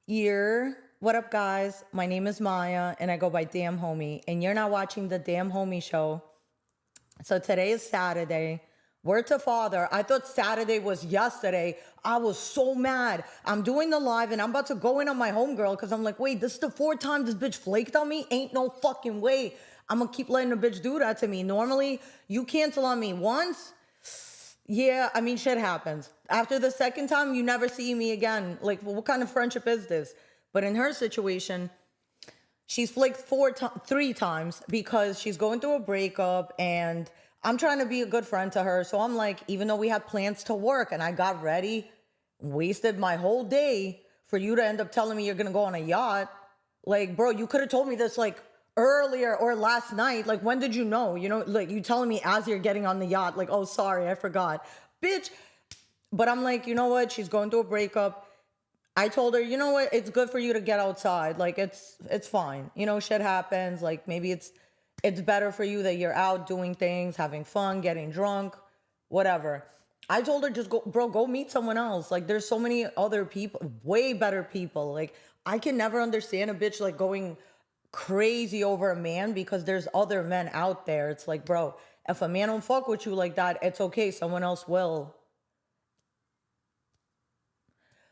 year. What up, guys? My name is Maya, and I go by DamnHomie, and you're not watching the DamnHomie Show. So today is Saturday. Word to father. I thought Saturday was yesterday. I was so mad. I'm doing the live, and I'm about to go in on my homegirl because I'm like, wait, this is the fourth time this bitch flaked on me? Ain't no fucking way I'm gonna keep letting a bitch do that to me. Normally, you cancel on me once. Yeah, I mean, shit happens. After the second time, you never see me again. Like, what kind of friendship is this? But in her situation, she's flaked three times because she's going through a breakup and I'm trying to be a good friend to her. So I'm like, even though we had plans to work and I got ready, wasted my whole day for you to end up telling me you're going to go on a yacht. Like, bro, you could have told me this like earlier or last night. Like, when did you know? You know, like you telling me as you're getting on the yacht, like, oh, sorry, I forgot. Bitch. But I'm like, you know what? She's going through a breakup. I told her, you know what? It's good for you to get outside. Like, it's fine. You know, shit happens. Like, maybe it's better for you that you're out doing things, having fun, getting drunk, whatever. I told her, just go, bro, go meet someone else. Like, there's so many other people, way better people. Like, I can never understand a bitch like going crazy over a man because there's other men out there. It's like, bro, if a man don't fuck with you like that, it's okay. Someone else will.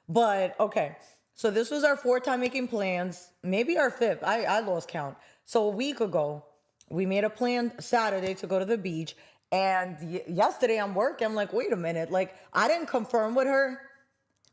But okay, so this was our fourth time making plans, maybe our fifth. I lost count. So a week ago, we made a plan Saturday to go to the beach. And yesterday I'm working. I'm like, wait a minute. Like, I didn't confirm with her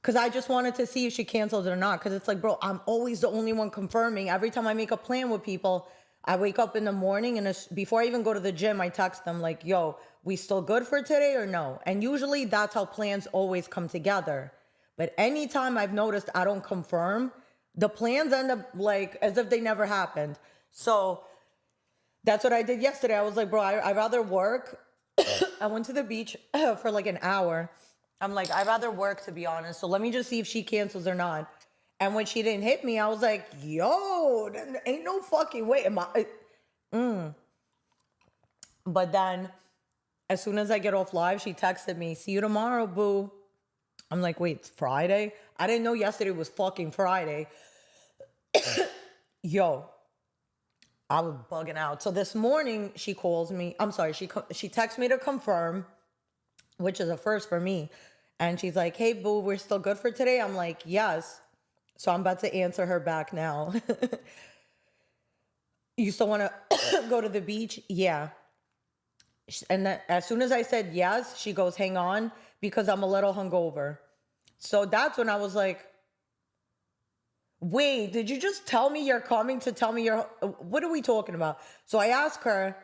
because I just wanted to see if she canceled it or not. Because it's like, bro, I'm always the only one confirming. Every time I make a plan with people, I wake up in the morning and before I even go to the gym, I text them like, yo, we still good for today or no? And usually that's how plans always come together. But anytime I've noticed I don't confirm, the plans end up like as if they never happened. So that's what I did yesterday. I was like, bro, I'd rather work. I went to the beach for like an hour. I'm like, I'd rather work, to be honest. So let me just see if she cancels or not. And when she didn't hit me, I was like, yo, ain't no fucking way. But then as soon as I get off live, she texted me, see you tomorrow, boo. I'm like, wait, it's Friday? I didn't know yesterday was fucking Friday. Yo, I was bugging out. So this morning she calls me. I'm sorry, she texts me to confirm, which is a first for me. And she's like, hey, boo, we're still good for today? I'm like, yes. So I'm about to answer her back now. You still want to go to the beach? Yeah. And then as soon as I said yes, she goes, hang on, because I'm a little hungover. So that's when I was like, wait, did you just tell me you're coming to tell me what are we talking about? So I asked her,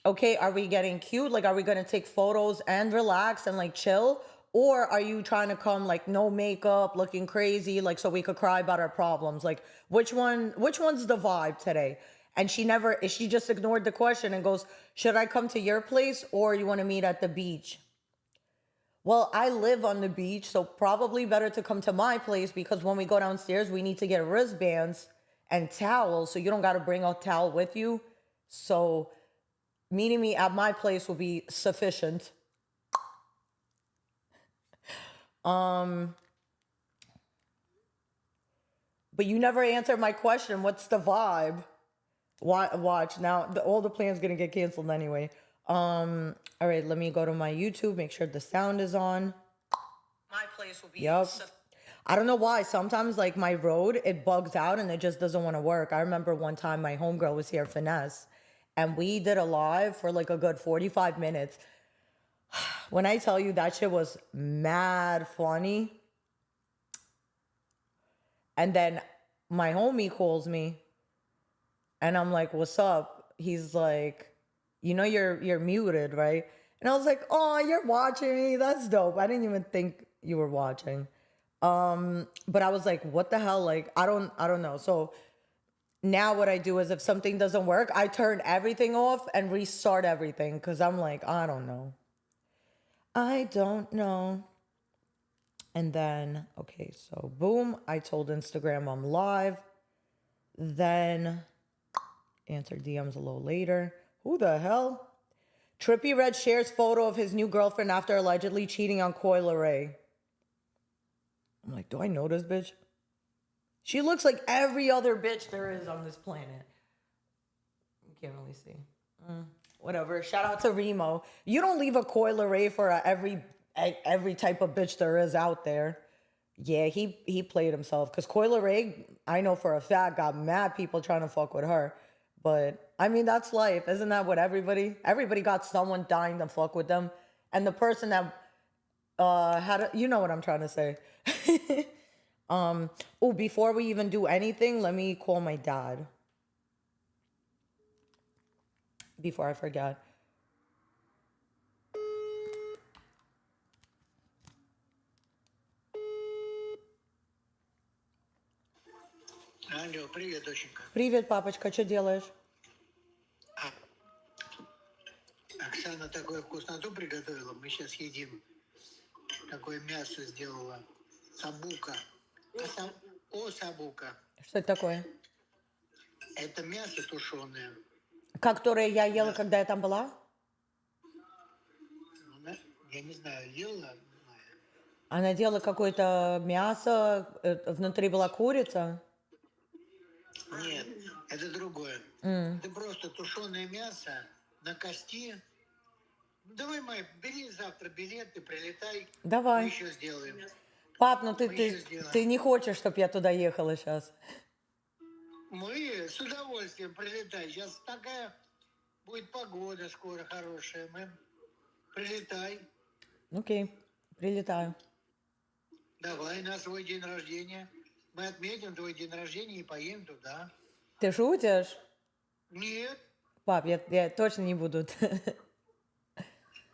okay, are we getting cute? Like, are we going to take photos and relax and like chill? Or are you trying to come like no makeup, looking crazy, like so we could cry about our problems? Like, which one's the vibe today? And she just ignored the question and goes, should I come to your place or you want to meet at the beach? Well, I live on the beach, so probably better to come to my place because when we go downstairs, we need to get wristbands and towels, so you don't got to bring a towel with you. So meeting me at my place will be sufficient. But you never answered my question. What's the vibe? Watch now. All the plans gonna get canceled anyway. All right, let me go to my YouTube, make sure the sound is on. My place will be. Yep. I don't know why. Sometimes like my road, it bugs out and it just doesn't want to work. I remember one time my homegirl was here, Finesse, and we did a live for like a good 45 minutes. When I tell you that shit was mad funny. And then my homie calls me and I'm like, what's up? He's like, you know, you're muted, right? And I was like, oh, you're watching me. That's dope. I didn't even think you were watching. But I was like, what the hell? Like, I don't know. So now what I do is if something doesn't work, I turn everything off and restart everything. Cause I'm like, I don't know. And then, okay, so boom, I told Instagram I'm live. Then answer DMs a little later. Who the hell? Trippy Red shares photo of his new girlfriend after allegedly cheating on Coil Ray. I'm like, do I know this bitch? She looks like every other bitch there is on this planet. You can't really see. Whatever. Shout out to Remo. You don't leave a coil array for every type of bitch there is out there. Yeah, he played himself. Because Coil Ray, I know for a fact, got mad people trying to fuck with her. But, I mean, that's life. Isn't that what everybody got someone dying to fuck with them. And the person that you know what I'm trying to say. Before we even do anything, let me call my dad. Before I forget. Алло, привет, доченька. Привет, папочка, что делаешь? Оксана такую вкусноту приготовила, мы сейчас едим. Такое мясо сделала. Сабука. Сабука. Что это такое? Это мясо тушеное. Которое я ела, когда я там была? Я не знаю, ела. Она делала какое-то мясо, внутри была курица? Нет, это другое. Это просто тушеное мясо на кости. Давай, Май, бери завтра билет, ты прилетай. Давай. Мы еще сделаем. Пап, ну ты не хочешь, чтобы я туда ехала сейчас? Мы с удовольствием прилетай. Сейчас такая будет погода скоро хорошая. Мы прилетай. Окей, прилетаю. Давай на свой день рождения. Мы отметим твой день рождения и поедем туда. Ты шутишь? Нет. Пап, я точно не буду.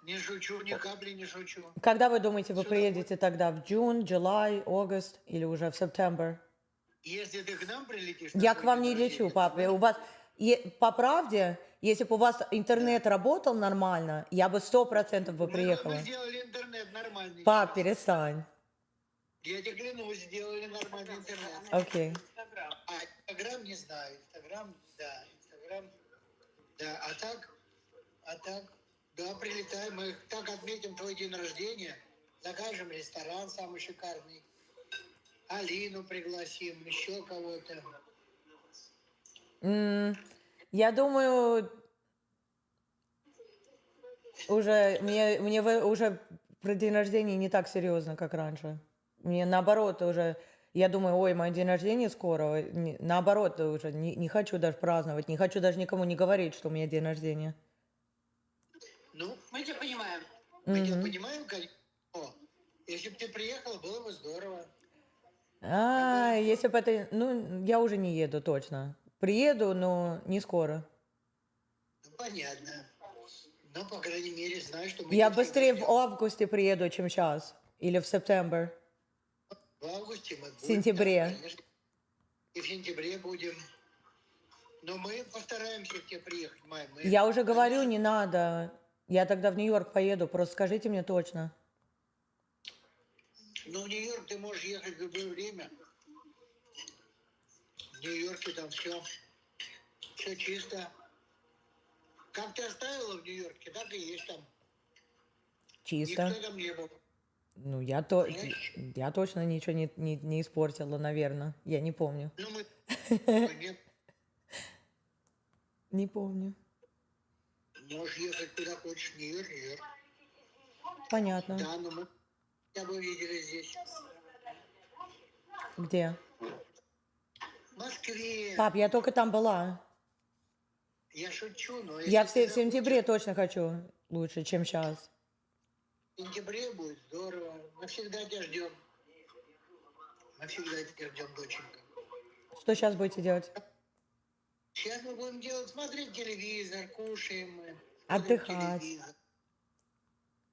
Не шучу, ни капли не шучу. Когда вы думаете, вы приедете тогда? В June, July, August или уже в September? Если ты к нам прилетишь... Я к вам не лечу, пап. У вас, по правде, если бы у вас интернет работал нормально, я бы 100% бы приехала. Мы сделали интернет нормальный. Пап, перестань. Я тебе клянусь, сделали нормальный интернет. Окей. А Инстаграм не знаю. Инстаграм, да. А так, да, прилетай. Мы так отметим твой день рождения. Закажем ресторан самый шикарный. Алину пригласим, еще кого-то. Я думаю, мне уже про день рождения не так серьезно, как раньше. Мне наоборот уже, я думаю, ой, мой день рождения скоро. Наоборот, уже не хочу даже праздновать, не хочу даже никому не говорить, что у меня день рождения. Ну, мы тебя понимаем. Мы тебя понимаем, конечно. Если бы ты приехала, было бы здорово. Если бы это... Ну, я уже не еду, точно. Приеду, но не скоро. Ну, понятно. Но, по крайней мере, знаю, что мы... Я быстрее в августе приеду, чем сейчас. Или в сентябре. В августе мы будем. В сентябре. Да, конечно. И в сентябре будем. Но мы постараемся к тебе приехать, Май. Я уже говорю, не надо. Я тогда в Нью-Йорк поеду. Просто скажите мне точно. Ну, в Нью-Йорк ты можешь ехать в любое время. В Нью-Йорке там все чисто. Как ты оставила в Нью-Йорке, так и есть там. Чисто. Никто там не был. Ну, я точно ничего не испортила, наверное. Я не помню. Ну, мы... Не помню. Можешь ехать куда хочешь, Нью-Йорк. Понятно. Да, но мы с тобой видели здесь. Где? В Москве. Пап, я только там была. Я шучу, но... Я в сентябре точно хочу лучше, чем сейчас. В сентябре будет здорово. Мы всегда тебя ждем. Мы всегда тебя ждем, доченька. Что сейчас будете делать? Сейчас мы будем смотреть телевизор, кушаем мы. Отдыхать.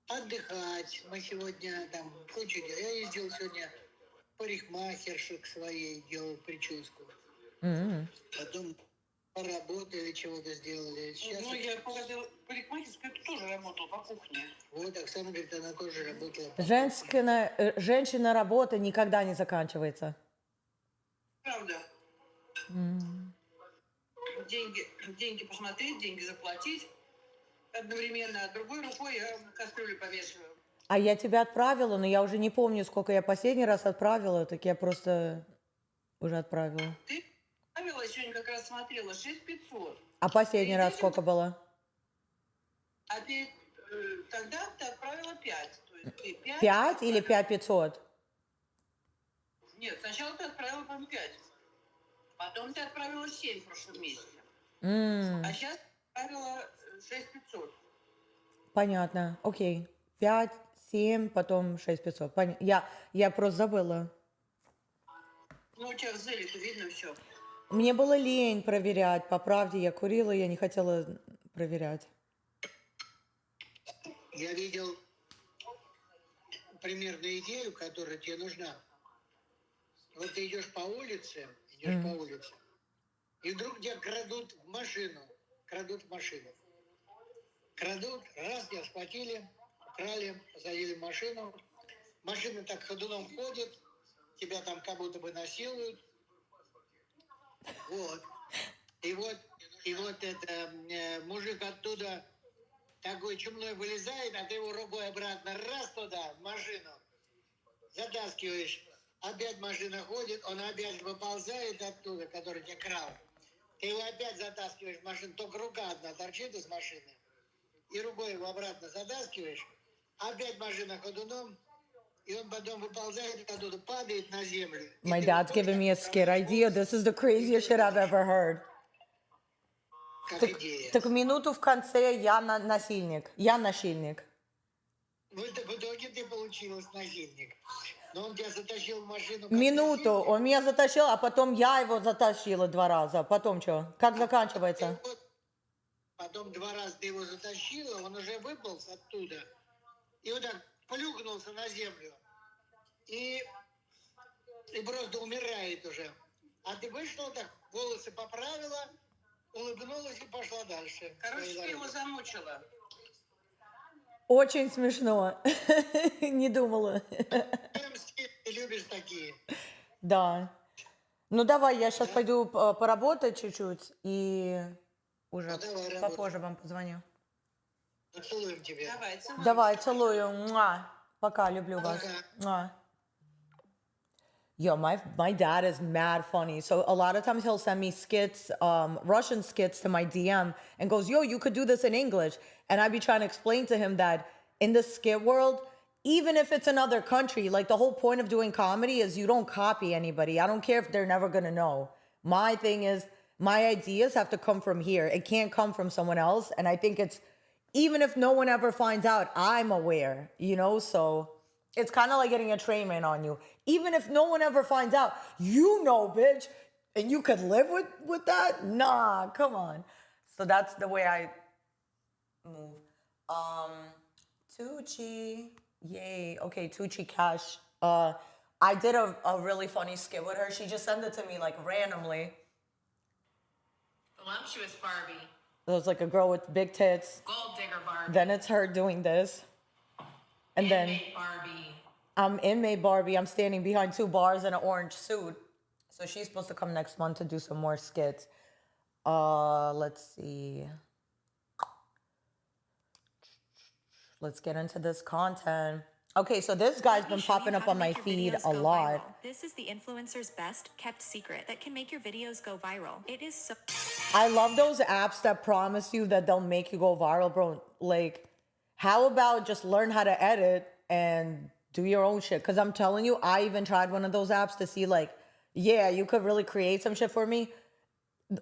Отдыхать. Мы сегодня там кучу дел. Я ездил сегодня к парикмахерше к своей, делал прическу. Потом поработали, чего-то сделали. Сейчас я погодила парикмахерскую, тоже работала по кухне. Вот, Оксана говорит, она тоже работала. Женщина работа никогда не заканчивается. Правда. Деньги посмотреть, деньги заплатить. Одновременно, а другой рукой я кастрюлю повешиваю. А я тебя отправила, но я уже не помню, сколько я последний раз отправила, так я просто уже отправила. Ты отправила, сегодня как раз смотрела, 6500. А последний Перед раз этим сколько было? А тогда ты отправила 5. То есть ты 5. 5 или 5500? Нет, сначала ты отправила, по-моему, 5. Потом ты отправила 7 в прошлом месяце. А сейчас отправила 6500. Понятно, окей. 5, 7, потом 6500. Я просто забыла. Ну, у тебя в зеле-то видно все. Мне было лень проверять. По правде, я курила, я не хотела проверять. Я видел примерную идею, которая тебе нужна. Вот ты идешь по улице, и вдруг тебя крадут в машину. Крадут, раз, тебя схватили, украли, посадили в машину. Машина так ходуном ходит, тебя там как будто бы насилуют. Вот. И вот это мужик оттуда такой чумной вылезает, а ты его рукой обратно раз туда, в машину, затаскиваешь. Опять машина ходит, он опять выползает оттуда, который тебя крал. Ты его опять затаскиваешь в машину, только рука одна торчит из машины. И рукой его обратно затаскиваешь, опять машина ходуном, и он потом выползает оттуда, падает на землю. My dad's giving me a skit idea. This is the craziest shit I've ever heard. Как идея. Так минуту в конце я насильник. Я насильник. Ну, это в итоге ты получилась насильник. Но он тебя затащил в машину. Минуту. Он меня затащил, а потом я его затащила 2 раза. Потом что? Как заканчивается? Потом 2 раза ты его затащила, он уже выполз оттуда. И вот так плюхнулся на землю. И просто умирает уже. А ты вышла так, волосы поправила, улыбнулась и пошла дальше. Короче, ты его замучила. Очень смешно. Не думала. Ты любишь такие. Да. Ну давай, я сейчас пойду поработать чуть-чуть и уже попозже вам позвоню. Целуем тебя. Давай, целуем. Давай, целую. Муа. Пока, люблю вас. Муа. Yo, my dad is mad funny. So a lot of times he'll send me skits, Russian skits to my DM and goes, yo, you could do this in English. And I'd be trying to explain to him that in the skit world, even if it's another country, like the whole point of doing comedy is you don't copy anybody. I don't care if they're never going to know. My thing is my ideas have to come from here. It can't come from someone else. And I think it's, even if no one ever finds out, I'm aware, you know? So it's kind of like getting a train man on you. Even if no one ever finds out, you know, bitch, and you could live with that? Nah, come on. So that's the way I move. Tucci, yay. Okay, Tucci Cash. I did a really funny skit with her. She just sent it to me like randomly. Voluptuous Barbie. It was like a girl with big tits. Gold digger Barbie. Then it's her doing this. And then Inmate Barbie. I'm inmate Barbie. I'm standing behind 2 bars in an orange suit. So she's supposed to come next month to do some more skits. Let's see. Let's get into this content. Okay, so this guy's been popping up on my feed a lot. This is the influencer's best kept secret that can make your videos go viral. It is so... I love those apps that promise you that they'll make you go viral, bro. Like, how about just learn how to edit and do your own shit? Because I'm telling you, I even tried one of those apps to see, like, yeah, you could really create some shit for me.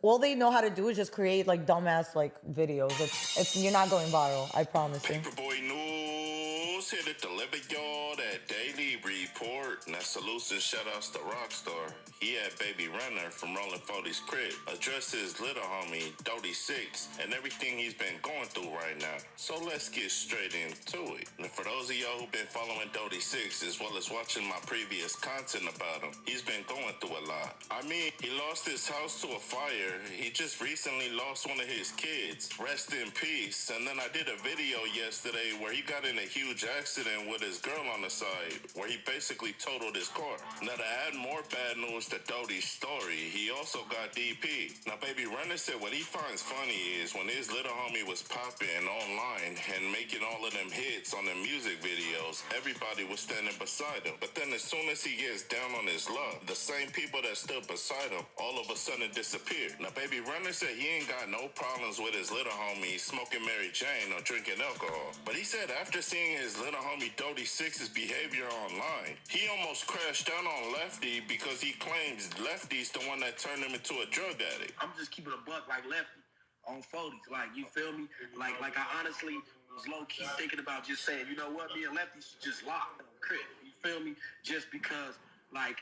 All they know how to do is just create, like, dumbass, like, videos. It's you're not going viral, I promise you. Paperboy News here to deliver y'all that daily report. And that's elusive shout-outs to Rockstar. He had Baby Runner from Rolling 40's crip. Addresses little homie Dody6 and everything he's been going through right now. So let's get straight into it. And for those of y'all who've been following Dody6 as well as watching my previous content about him, he's been going through a lot. I mean, he lost his house to a fire. He just recently lost one of his kids. Rest in peace. And then I did a video yesterday where he got in a huge accident with his girl on the side, where he basically totaled his car. Now, to add more bad news to Dody's story, he also got DP. Now, Baby Runner said what he finds funny is when his little homie was popping online and making all of them hits on the music videos, everybody was standing beside him. But then as soon as he gets down on his luck, the same people that stood beside him all of a sudden disappeared. Now, Baby Runner said he ain't got no problems with his little homie smoking Mary Jane or drinking alcohol. But he said after seeing his little homie Dody6's behavior online, he almost crashed down on Lefty because he claims Lefty's the one that turned him into a drug addict. I'm just keeping a buck like Lefty on 40s. Like, you feel me? Like I honestly was low-key thinking about just saying, you know what, me and Lefty should just lock on crip. You feel me? Just because, I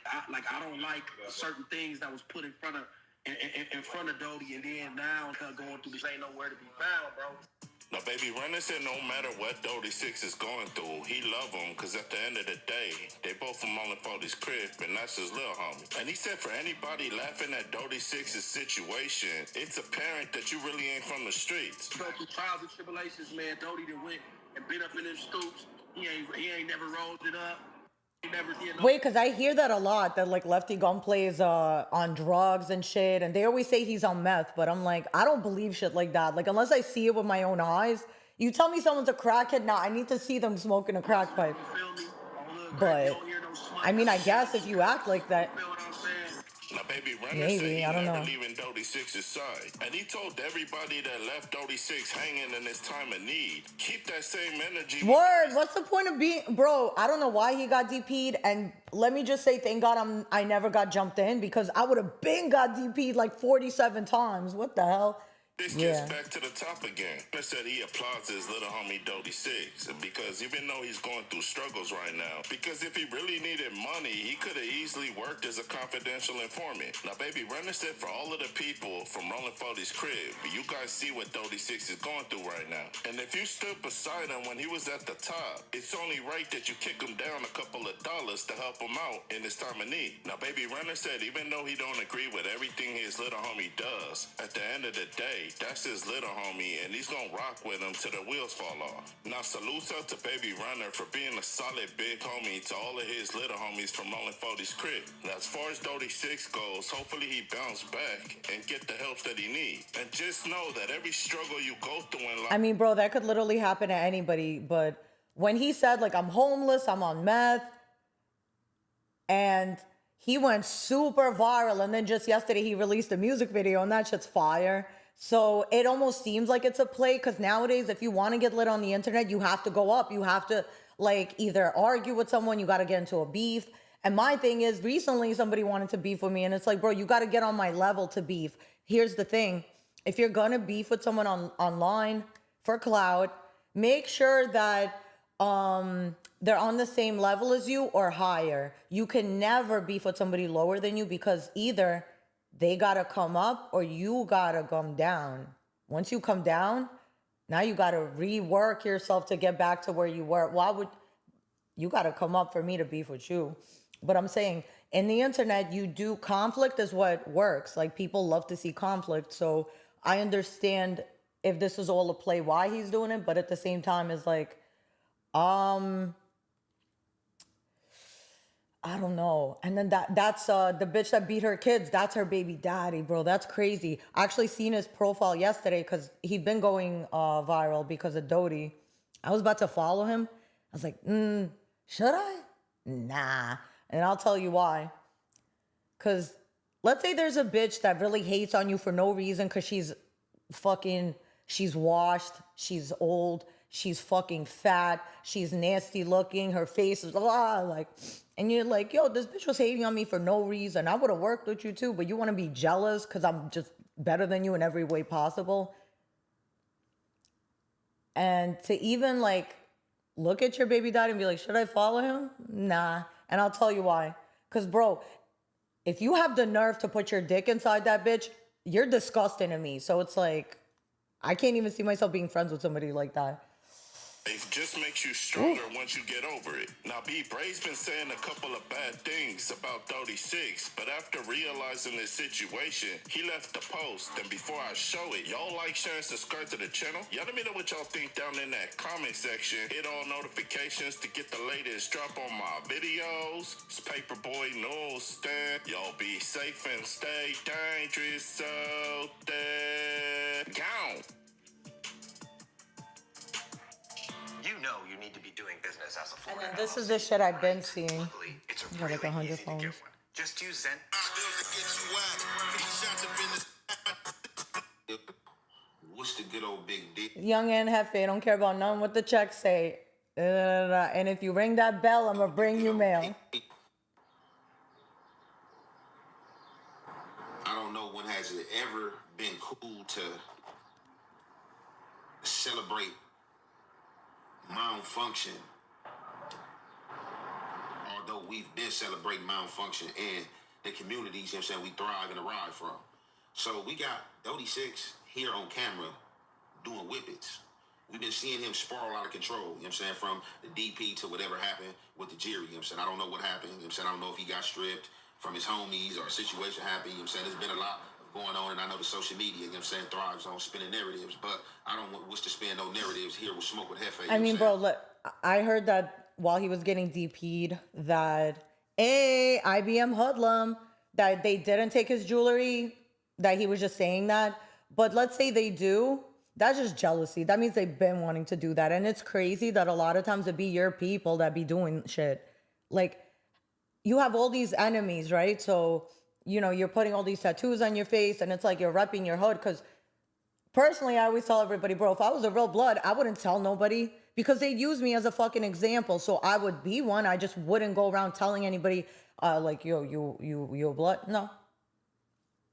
don't like certain things that was put in front of Dody, and then now going through this ain't nowhere to be found, bro. Now, Baby Runner said no matter what Dody6 is going through, he love him because at the end of the day, they both from R40's crib, and that's his little homie. And he said for anybody laughing at Dody6's situation, it's apparent that you really ain't from the streets. Go through trials and tribulations, man. Dody done went and been up in them stoops. He ain't never rolled it up. He never did no. Wait, because I hear that a lot, that like Lefty Gunplay is on drugs and shit, and they always say he's on meth, but I'm like, I don't believe shit like that. Like, unless I see it with my own eyes. You tell me someone's a crackhead, nah, I need to see them smoking a crack pipe. But, I mean, I guess if you act like that. Now, Baby Runner Maybe, said he I don't never know. leaving Dody6's side. And he told everybody that left Dody6 hanging in his time of need, keep that same energy. Word, what's the point of being, bro, I don't know why he got DP'd, and let me just say thank God I never got jumped in, because I would have been got DP'd like 47 times. What the hell? This gets back to the top again. He said he applauds his little homie Dody6 because even though he's going through struggles right now, because if he really needed money, he could have easily worked as a confidential informant. Now, Baby Runner said for all of the people from R40's crib, you guys see what Dody6 is going through right now. And if you stood beside him when he was at the top, it's only right that you kick him down a couple of dollars to help him out in his time of need. Now, Baby Runner said even though he don't agree with everything his little homie does, at the end of the day, that's his little homie, and he's gonna rock with him till the wheels fall off. Now, salutes out to Baby Runner for being a solid big homie to all of his little homies from R40's crib. Now, as far as Dody6 goes, hopefully he bounce back and get the help that he needs. And just know that every struggle you go through in life... I mean, bro, that could literally happen to anybody, but when he said, like, I'm homeless, I'm on meth, and he went super viral, and then just yesterday he released a music video, and that shit's fire. So it almost seems like it's a play, because nowadays, if you want to get lit on the internet, you have to go up. You have to, like, either argue with someone, you got to get into a beef. And my thing is, recently somebody wanted to beef with me, and it's like, bro, you got to get on my level to beef. Here's the thing. If you're going to beef with someone online for clout, make sure that they're on the same level as you or higher. You can never beef with somebody lower than you, because either they gotta come up or you gotta come down. Once you come down, now you gotta rework yourself to get back to where you were. Why would you gotta come up for me to beef with you? But I'm saying in the internet, conflict is what works. Like, people love to see conflict. So I understand if this is all a play why he's doing it, but at the same time, it's like, I don't know. And then that's the bitch that beat her kids. That's her baby daddy, bro. That's crazy. I actually seen his profile yesterday because he'd been going viral because of Dody. I was about to follow him. I was like, should I? Nah. And I'll tell you why. Because let's say there's a bitch that really hates on you for no reason because she's washed, she's old, she's fucking fat, she's nasty looking, her face is like... And you're like, yo, this bitch was hating on me for no reason. I would have worked with you too, but you want to be jealous because I'm just better than you in every way possible. And to even like look at your baby daddy and be like, should I follow him? Nah. And I'll tell you why. Because, bro, if you have the nerve to put your dick inside that bitch, you're disgusting to me. So it's like, I can't even see myself being friends with somebody like that. It just makes you stronger once you get over it. Now, B. Bray's been saying a couple of bad things about Dody6, but after realizing this situation, he left the post. And before I show it, y'all like, share, and subscribe to the channel. Y'all let me know what y'all think down in that comment section. Hit all notifications to get the latest drop on my videos. It's Paperboy Nullstan. Y'all be safe and stay dangerous out there. Gone. You know you need to be doing business as a And foreign then this is the shit I've been seeing. Luckily, it's I got like 100 easy to phones. get one. Just use Zen. What's the good old big dick? Young and Hefe, don't care about none what the check say. And if you ring that bell, I'm gonna bring you mail. I don't know when has it ever been cool to celebrate malfunction, although we've been celebrating malfunction in the communities, you know what I'm saying, we thrive and arrive from. So we got Dody6 here on camera doing whippets. We've been seeing him spiral out of control, you know what I'm saying, from the DP to whatever happened with the jury, you know what I'm saying. I don't know what happened, you know what I'm saying. I don't know if he got stripped from his homies or a situation happened, you know what I'm saying. There's been a lot going on, and I know the social media, you know what I'm saying, thrives on spinning narratives, but I don't wish to spin no narratives here with Smoke with Hefe. I mean, bro, look, I heard that while he was getting DP'd that, hey, IBM hoodlum, that they didn't take his jewelry, that he was just saying that. But let's say they do, that's just jealousy. That means they've been wanting to do that. And it's crazy that a lot of times it be your people that be doing shit. Like, you have all these enemies, right? So, you know, you're putting all these tattoos on your face and it's like you're repping your hood. Because personally, I always tell everybody, bro, if I was a real blood, I wouldn't tell nobody because they use me as a fucking example. So I would be one. I just wouldn't go around telling anybody, like, yo, you a blood? No.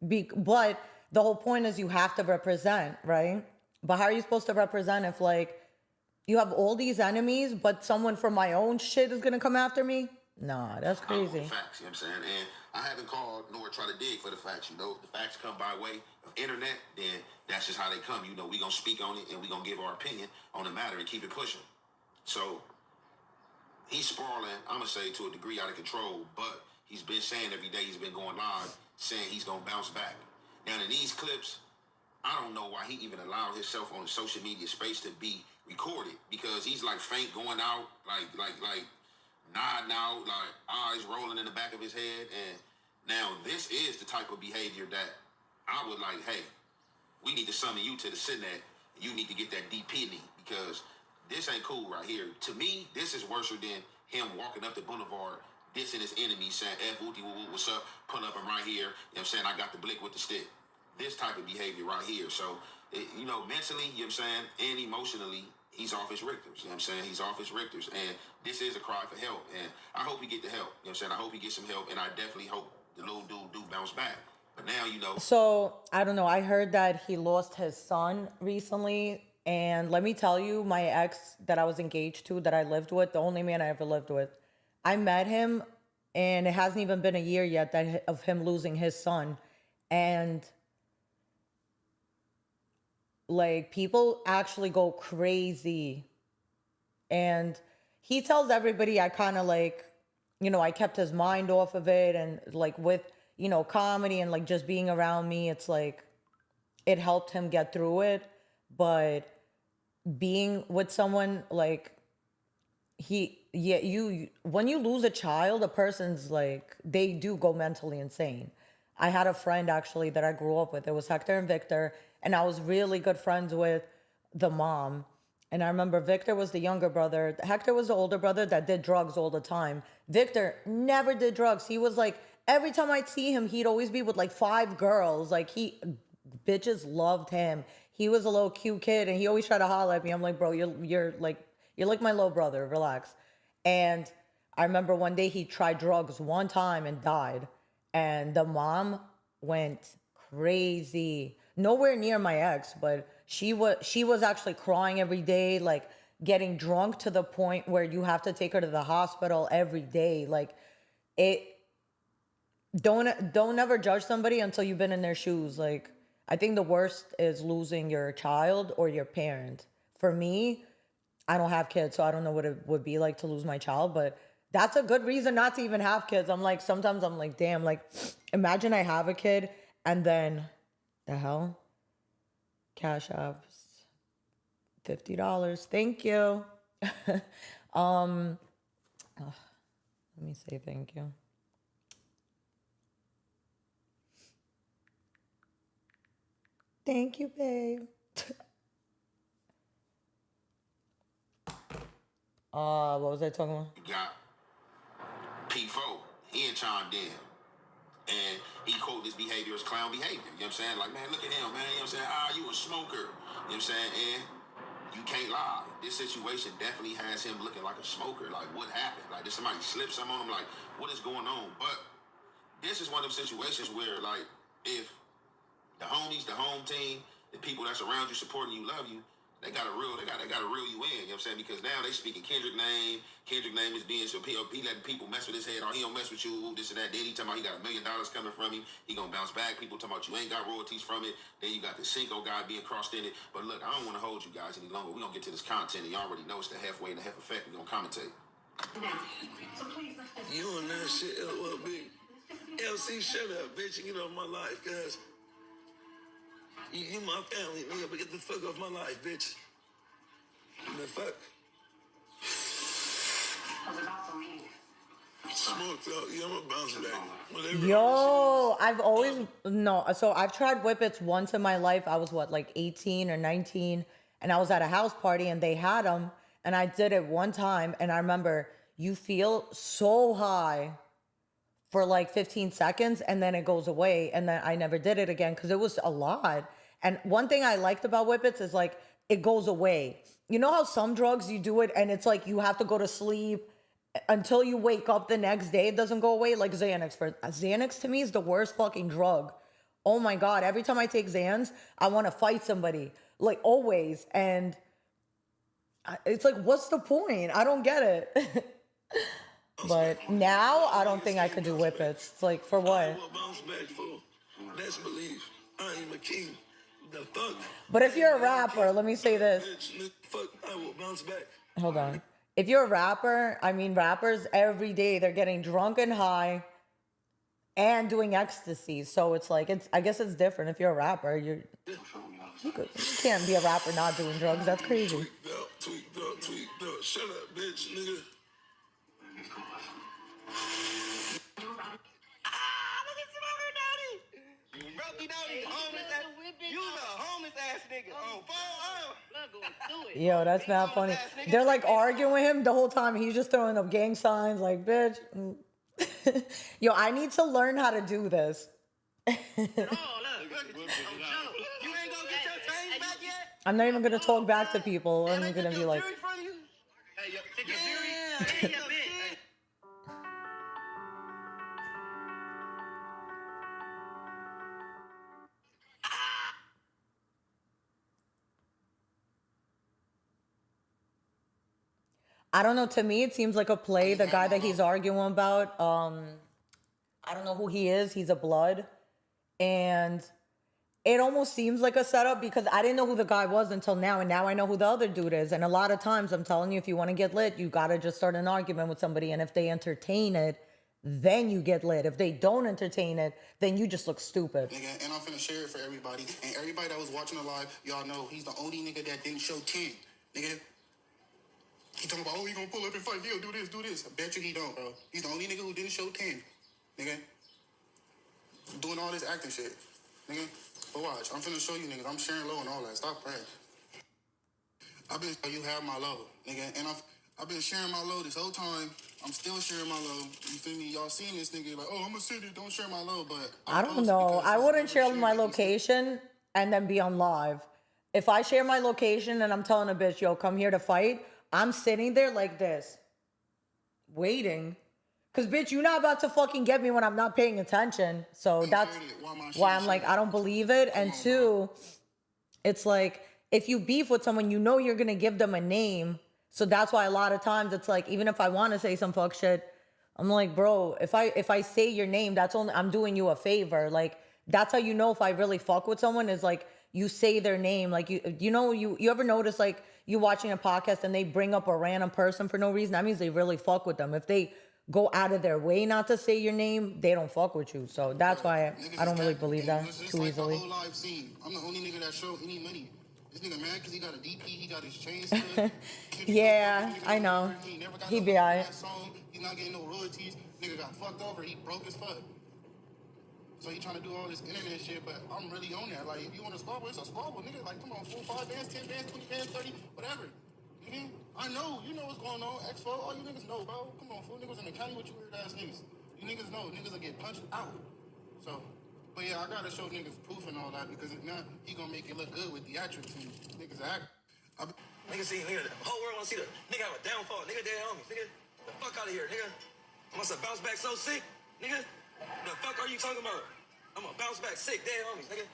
But the whole point is you have to represent, right? But how are you supposed to represent if, like, you have all these enemies, but someone from my own shit is going to come after me? Nah, that's crazy. Facts, you know what I'm saying? And I haven't called nor tried to dig for the facts, you know. If the facts come by way of internet, then that's just how they come. You know, we going to speak on it and we going to give our opinion on the matter and keep it pushing. So he's spiraling, I'm going to say, to a degree out of control, but he's been saying every day he's been going live, saying he's going to bounce back. Now, in these clips, I don't know why he even allowed himself on the social media space to be recorded, because he's like faint going out, like nodding out, like eyes rolling in the back of his head. And now this is the type of behavior that I would like, hey, we need to summon you to the Senate. You need to get that DP knee, because this ain't cool right here. To me, this is worse than him walking up the boulevard, dissing his enemy, saying, F, wooty, woo, what's up? Pull up, I'm right here. You know what I'm saying? I got the blick with the stick. This type of behavior right here. So, you know, mentally, you know what I'm saying, and emotionally, he's off his Richters. You know what I'm saying? He's off his Richters. And this is a cry for help. And I hope he get the help. You know what I'm saying? I hope he gets some help. And I definitely hope the little dude do bounce back. But now, you know. So, I don't know. I heard that he lost his son recently. And let me tell you, my ex that I was engaged to, that I lived with, the only man I ever lived with, I met him, and it hasn't even been a year yet of him losing his son. And like, people actually go crazy. And he tells everybody I kind of like, you know, I kept his mind off of it. And like with, you know, comedy and like just being around me, it's like, it helped him get through it. But being with someone like, when you lose a child, a person's like, they do go mentally insane. I had a friend actually that I grew up with. It was Hector and Victor. And I was really good friends with the mom. And I remember Victor was the younger brother. Hector was the older brother that did drugs all the time. Victor never did drugs. He was like, every time I'd see him, he'd always be with like 5 girls. Like, bitches loved him. He was a little cute kid and he always tried to holler at me. I'm like, bro, you're like my little brother, relax. And I remember one day he tried drugs one time and died. And the mom went crazy. Nowhere near my ex, but she was actually crying every day, like getting drunk to the point where you have to take her to the hospital every day. Like, don't ever judge somebody until you've been in their shoes. Like, I think the worst is losing your child or your parent. For me, I don't have kids, so I don't know what it would be like to lose my child, but that's a good reason not to even have kids. I'm like, sometimes I'm like, damn, like, imagine I have a kid and then, the hell? Cash apps, $50. Thank you. Let me say thank you. Thank you, babe. What was I talking about? You got P4. He ain't chimed in. And he quoted his behavior as clown behavior. You know what I'm saying? Like, man, look at him, man. You know what I'm saying? You a smoker. You know what I'm saying? And you can't lie. This situation definitely has him looking like a smoker. Like, what happened? Like, did somebody slip something on him? Like, what is going on? But this is one of them situations where, like, if the homies, the home team, the people that's around you, supporting you, love you, they gotta reel you in, you know what I'm saying? Because now they speaking Kendrick name is being, so he letting people mess with his head, or he don't mess with you, this and that. Then he talking about he got $1 million coming from him, he gonna bounce back. People talking about you ain't got royalties from it. Then you got the Cinco guy being crossed in it. But look, I don't wanna hold you guys any longer. We gonna get to this content, and y'all already know it's the halfway and the half effect. We gonna commentate. You on that shit, LLB. LC, shut up, bitch, and get off my life, cuz. You my family, nigga, but get the fuck off my life, bitch. The fuck? Smoked out. Yeah, I'm gonna bounce back. Whatever. Yo, I've tried whippets once in my life. I was like 18 or 19, and I was at a house party and they had them, and I did it one time, and I remember you feel so high for like 15 seconds and then it goes away, and then I never did it again because it was a lot. And one thing I liked about whippets is like it goes away. You know how some drugs you do it and it's like you have to go to sleep until you wake up the next day, it doesn't go away? Like Xanax. Xanax to me is the worst fucking drug. Oh my God, every time I take Xans, I want to fight somebody, like always. And it's like, what's the point? I don't get it. But now I don't think I could do whippets. It's like, for what? That's belief. I am a king. The fuck. But if you're a rapper, let me say this. Fuck, I will bounce back. Hold on. If you're a rapper, I mean, rappers every day, they're getting drunk and high and doing ecstasy. So it's like, I guess it's different. If you're a rapper, you can't be a rapper not doing drugs. That's crazy. Tweak out. Shut up, bitch, nigga. Yo, that's not funny. They're like arguing with him the whole time. He's just throwing up gang signs like, bitch. Yo, I need to learn how to do this. I'm not even going to talk back to people. I'm going to be like... I don't know. To me, it seems like a play. The guy that he's arguing about, I don't know who he is. He's a blood. And it almost seems like a setup because I didn't know who the guy was until now. And now I know who the other dude is. And a lot of times, I'm telling you, if you want to get lit, you got to just start an argument with somebody. And if they entertain it, then you get lit. If they don't entertain it, then you just look stupid. Nigga, and I'm finna share it for everybody. And everybody that was watching the live, y'all know he's the only nigga that didn't show 10. Nigga. He talking about, oh, he gonna pull up and fight. He'll do this. I bet you he don't, bro. He's the only nigga who didn't show 10. Nigga. Doing all this acting shit. Nigga. But watch, I'm finna show you niggas. I'm sharing low and all that. Stop praying. I've been, you have my low, nigga. And I've been sharing my low this whole time. I'm still sharing my low. You feel me? Y'all seen this nigga like, oh, I'm a city. Don't share my low. But I don't know. I wouldn't share my location and then be on live. If I share my location and I'm telling a bitch, yo, come here to fight, I'm sitting there like this, waiting. Because, bitch, you're not about to fucking get me when I'm not paying attention. So that's why I'm like, I don't believe it. And two, it's like, if you beef with someone, you know you're going to give them a name. So that's why a lot of times it's like, even if I want to say some fuck shit, I'm like, bro, if I say your name, that's only, I'm doing you a favor. Like, that's how you know if I really fuck with someone is like, you say their name, like you ever notice like you watching a podcast and they bring up a random person for no reason? That means they really fuck with them. If they go out of their way not to say your name, they don't fuck with you. So that's why I don't really believe that too easily. The whole live scene. I'm the only nigga that show any money. This nigga mad because he got a DP, he got his chain stood. Yeah, I know. He be alright. He's not getting no royalties. Nigga got fucked over. He broke his foot. So he trying to do all this internet shit, but I'm really on that. Like, if you want to squabble, it's a squabble, nigga. Like, come on, 4, 5 bands, 10 bands, 20 bands, 30, whatever. Nigga, I know. You know what's going on. Expo, all you niggas know, bro. Come on, fool. Niggas in the county with you weird ass niggas. You niggas know. Niggas will get punched out. So, but yeah, I gotta show niggas proof and all that because if not, he gonna make it look good with theatrics and niggas act. Nigga see, nigga, the whole world wanna see the nigga have a downfall. Nigga dead homies, nigga. The fuck out of here, nigga. I must have bounced back so sick, nigga. The fuck are you talking about? I'm gonna bounce back sick, dead homies, nigga.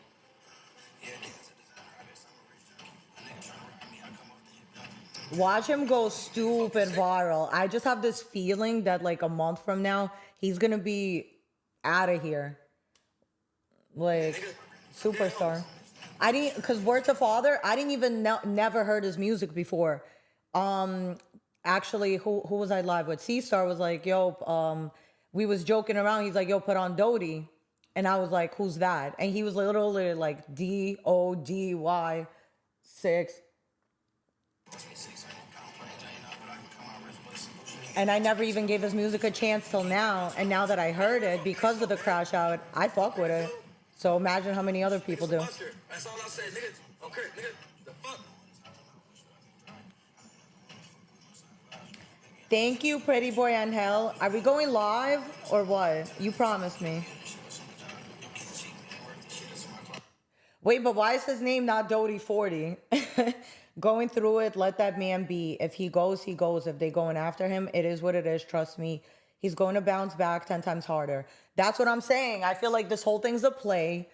Watch him go stupid viral. I just have this feeling that like a month from now, he's gonna be out of here. Like, superstar. I didn't, cause word to father, I didn't even never heard his music before. Actually, who was I live with? C-Star was like, yo, we was joking around. He's like, yo, put on Dody. And I was like, who's that? And he was literally like DODY6. And I never even gave his music a chance till now. And now that I heard it, because of the crash out, I fuck with it. So imagine how many other people do. That's all I said, nigga. Okay, nigga. The fuck? Thank you, Pretty Boy Angel. Are we going live or what? You promised me. Wait, but why is his name not Dody40? Going through it, let that man be. If he goes, he goes. If they going after him, it is what it is. Trust me. He's going to bounce back 10 times harder. That's what I'm saying. I feel like this whole thing's a play.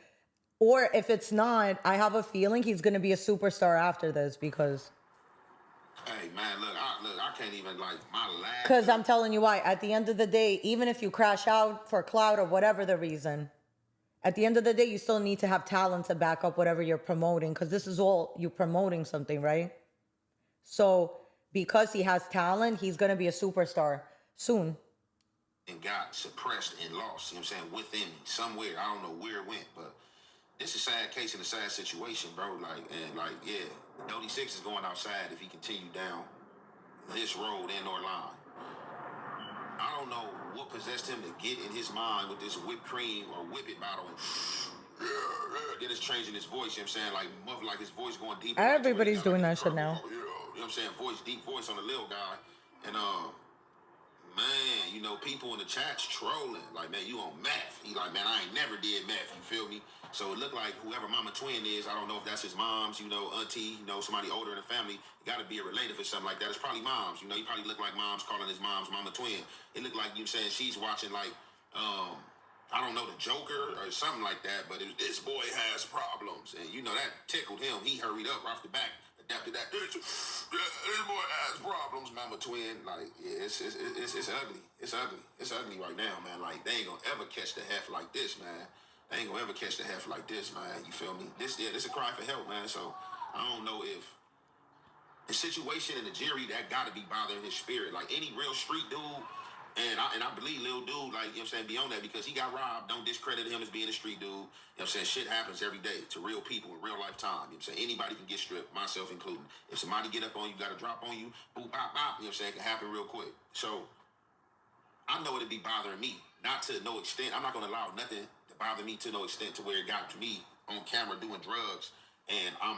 Or if it's not, I have a feeling he's going to be a superstar after this because... Hey, man, look, I can't even, like, my last... Because I'm telling you why. At the end of the day, even if you crash out for clout or whatever the reason, at the end of the day, you still need to have talent to back up whatever you're promoting because this is all you promoting something, right? So because he has talent, he's going to be a superstar soon. And got suppressed and lost, you know what I'm saying, within me, somewhere. I don't know where it went, but this is a sad case and a sad situation, bro. Yeah, Dody6 is going outside if he continue down this road in or line. I don't know what possessed him to get in his mind with this whipped cream or whip it bottle and then it's changing his voice, you know what I'm saying? Like his voice going deeper. Everybody's doing that shit now. You know what I'm saying? Deep voice on the little guy. And man, you know, people in the chat's trolling. Like, man, you on meth. He like, man, I ain't never did meth. You feel me? So it looked like whoever Mama Twin is, I don't know if that's his mom's, you know, auntie, you know, somebody older in the family. It got to be a relative or something like that. It's probably mom's. You know, he probably looked like mom's calling his mom's Mama Twin. It looked like, you know, saying she's watching like, I don't know, the Joker or something like that. But it was, this boy has problems. And, you know, that tickled him. He hurried up right off the back. Adapted that. This boy has problems, Mama Twin. Like, yeah, it's ugly. It's ugly. It's ugly right now, man. Like, they ain't gonna ever catch the heifer like this, man. They ain't gonna ever catch the heifer like this, man. You feel me? This a cry for help, man. So I don't know if the situation in the jury that gotta be bothering his spirit. Like any real street dude. And I believe Lil Dude, like, you know what I'm saying, beyond that, because he got robbed, don't discredit him as being a street dude. You know what I'm saying? Shit happens every day to real people in real life time. You know what I'm saying? Anybody can get stripped, myself including. If somebody get up on you, got to drop on you, boop, bop, bop, you know what I'm saying? It can happen real quick. So, I know it'd be bothering me, not to no extent. I'm not going to allow nothing to bother me to no extent to where it got to me on camera doing drugs. And I'm,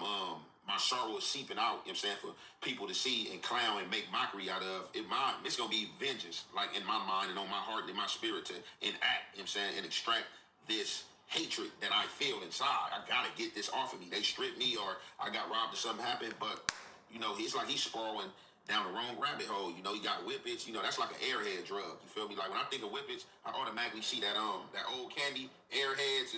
my sorrow is seeping out, you know what I'm saying, for people to see and clown and make mockery out of. It's going to be vengeance, like in my mind and on my heart and in my spirit to enact, you know what I'm saying, and extract this hatred that I feel inside. I got to get this off of me. They stripped me or I got robbed or something happened, but, you know, it's like he's sprawling down the wrong rabbit hole. You know, he got whippets. You know, that's like an airhead drug. You feel me? Like when I think of whippets, I automatically see that old candy, airheads,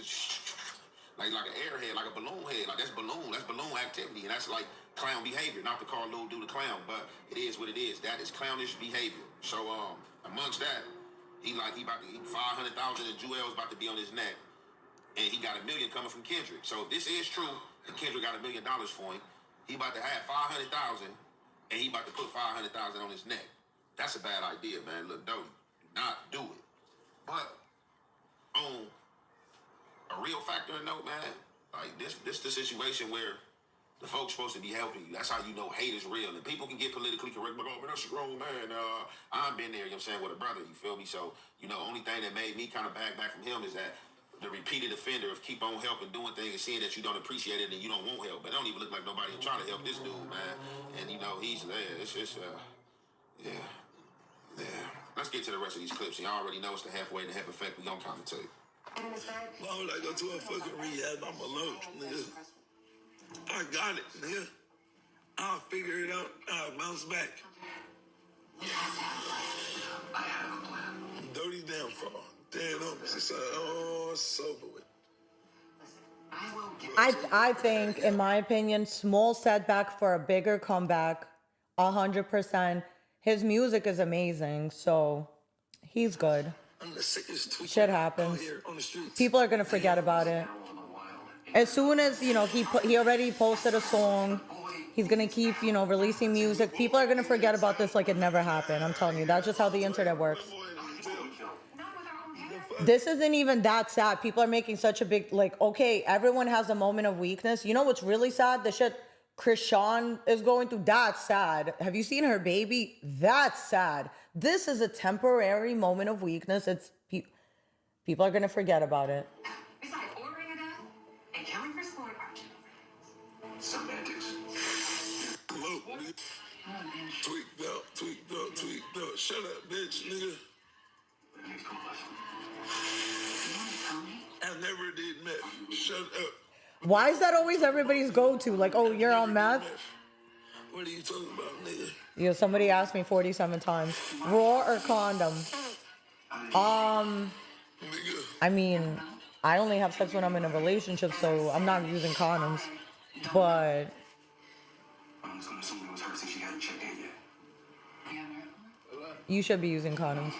like an airhead, like a balloon head. Like that's balloon activity. And that's like clown behavior. Not to call Lil Dude a clown, but it is what it is. That is clownish behavior. So amongst that, he about to 500,000 in jewels about to be on his neck. And he got $1 million coming from Kendrick. So if this is true, and Kendrick got $1 million for him. He about to have 500,000, and he about to put 500,000 on his neck. That's a bad idea, man. Look, Dody, do not do it. But on a real factor note, man, like this the situation where the folks supposed to be helping you. That's how you know hate is real. And people can get politically correct, but oh, man, that's a grown man. I've been there, you know what I'm saying, with a brother, you feel me? So, you know, only thing that made me kind of back from him is that the repeated offender of keep on helping, doing things, and seeing that you don't appreciate it and you don't want help. But it don't even look like nobody trying to help this dude, man. And, you know, he's there. It's just, yeah. Let's get to the rest of these clips. You already know it's the halfway and the half effect. We gonna commentate. Why would I go to a fucking rehab? I'm alone, nigga. I got it, nigga. I'll figure it out. I'll bounce back. I have a plan. Dody downfall. Damn, it's over with. I think, in my opinion, small setback for a bigger comeback, 100%. His music is amazing, so he's good. I'm the sickest tweet Shit happens. out here on the streets. People are gonna forget about it. As soon as, you know, he already posted a song, he's gonna keep, you know, releasing music. People are gonna forget about this like it never happened. I'm telling you, that's just how the internet works. This isn't even that sad. People are making such a big, like, okay, everyone has a moment of weakness. You know what's really sad? The shit Krishan is going through, that's sad. Have you seen her baby? That's sad. This is a temporary moment of weakness. It's people are gonna forget about it. Besides ordering a death and killing for sport are two different things. Semantics. Look, nigga. Tweaked out. Shut up, bitch, nigga. I never did meth. Shut up. Why is that always everybody's go-to? Like, oh, you're on meth? What are you talking about, nigga? You know, somebody asked me 47 times. Raw or condom? Nigga. I mean, I only have sex when I'm in a relationship, so I'm not using condoms. But Something was hurt since she hadn't checked in yet. you should be using condoms.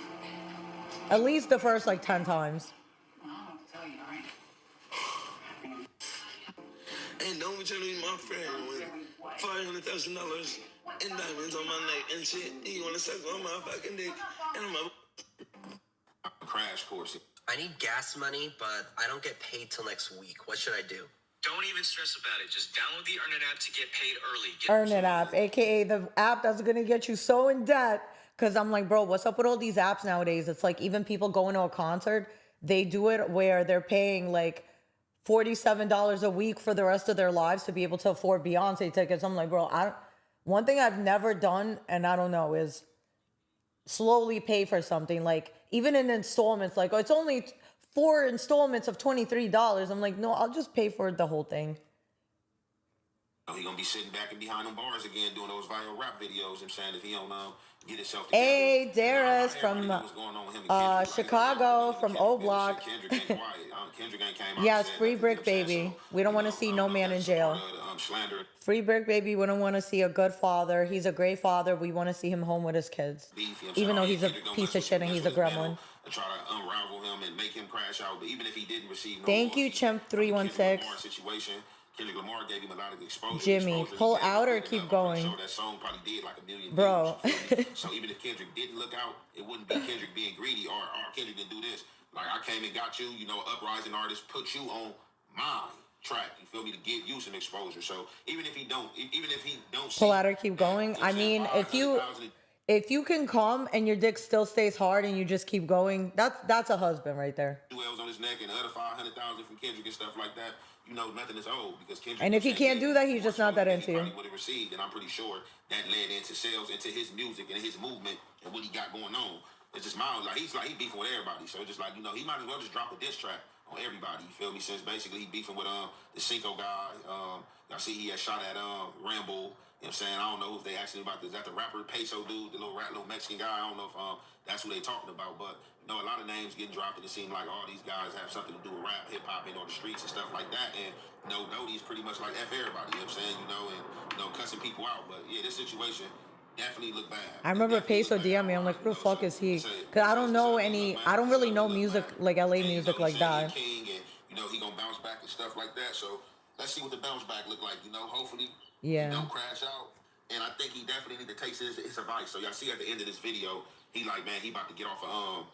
At least the first, like, 10 times. And don't be trying to be my friend with $500,000 in diamonds on my neck and shit. You wanna suck on my fucking dick and on my Crash course. I need gas money, but I don't get paid till next week. What should I do? Don't even stress about it. Just download the Earn It app to get paid early. Earn It app, aka the app that's gonna get you so in debt. Cause I'm like, bro, what's up with all these apps nowadays? It's like even people going to a concert, they do it where they're paying like $47 a week for the rest of their lives to be able to afford Beyonce tickets. I'm like, bro, one thing I've never done, and I don't know, is slowly pay for something. Like even in installments, like, oh, it's only 4 installments of $23. I'm like, no, I'll just pay for the whole thing. He gonna be sitting back and behind them bars again doing those viral rap videos. I'm saying if he don't get himself together. Hey, Darius from Chicago, from O Block. Yes, free Brick Baby. We don't want to see no man in jail. Free Brick Baby. We don't want to see a good father. He's a great father. We want to see him home with his kids, even though he's a piece of shit and he's a gremlin. Try to unravel him and make him crash out. But even if he didn't receive no Thank you, Chimp316. Kendrick Lamar gave him a lot of exposure. Jimmy, pull out or keep going. So that song probably did like 1 million bro. So even if Kendrick didn't look out, it wouldn't be Kendrick being greedy or Kendrick didn't do this. Like I came and got you, you know, uprising artist, put you on my track. You feel me, to give you some exposure. So even if he don't pull out or keep going. I mean, if you can come and your dick still stays hard and you just keep going, that's a husband right there. Wells on his neck and the other 500,000 from Kendrick and stuff like that. You know, nothing is old because Kendrick. And if he can't do that, he's just not that into you. Would have received, and I'm pretty sure that led into sales, into his music and his movement and what he got going on. It's just mild. Like he beefing with everybody. So it's just like, you know, he might as well just drop a diss track on everybody. You feel me? Since basically he beefing with the Cinco guy. I see he had shot at Rambo. You know what I'm saying? I don't know if they asking about this. Is that the rapper Peso dude, the little Mexican guy? I don't know if that's who they talking about, but you know, a lot of names getting dropped, and it seems like all these guys have something to do with rap, hip hop, and on the streets and stuff like that. And you know, Dody's pretty much like F everybody. You know what I'm saying? You know, and you know, cussing people out. But yeah, this situation definitely look bad. I remember Peso DM me. I'm like, who the fuck is he? Cause I don't know any. I don't really know music like LA music like that. King and, you know, he gonna bounce back and stuff like that. So let's see what the bounce back look like. You know, hopefully he don't crash out. And I think he definitely need to take his advice. So y'all see at the end of this video, he like, man, he about to get off of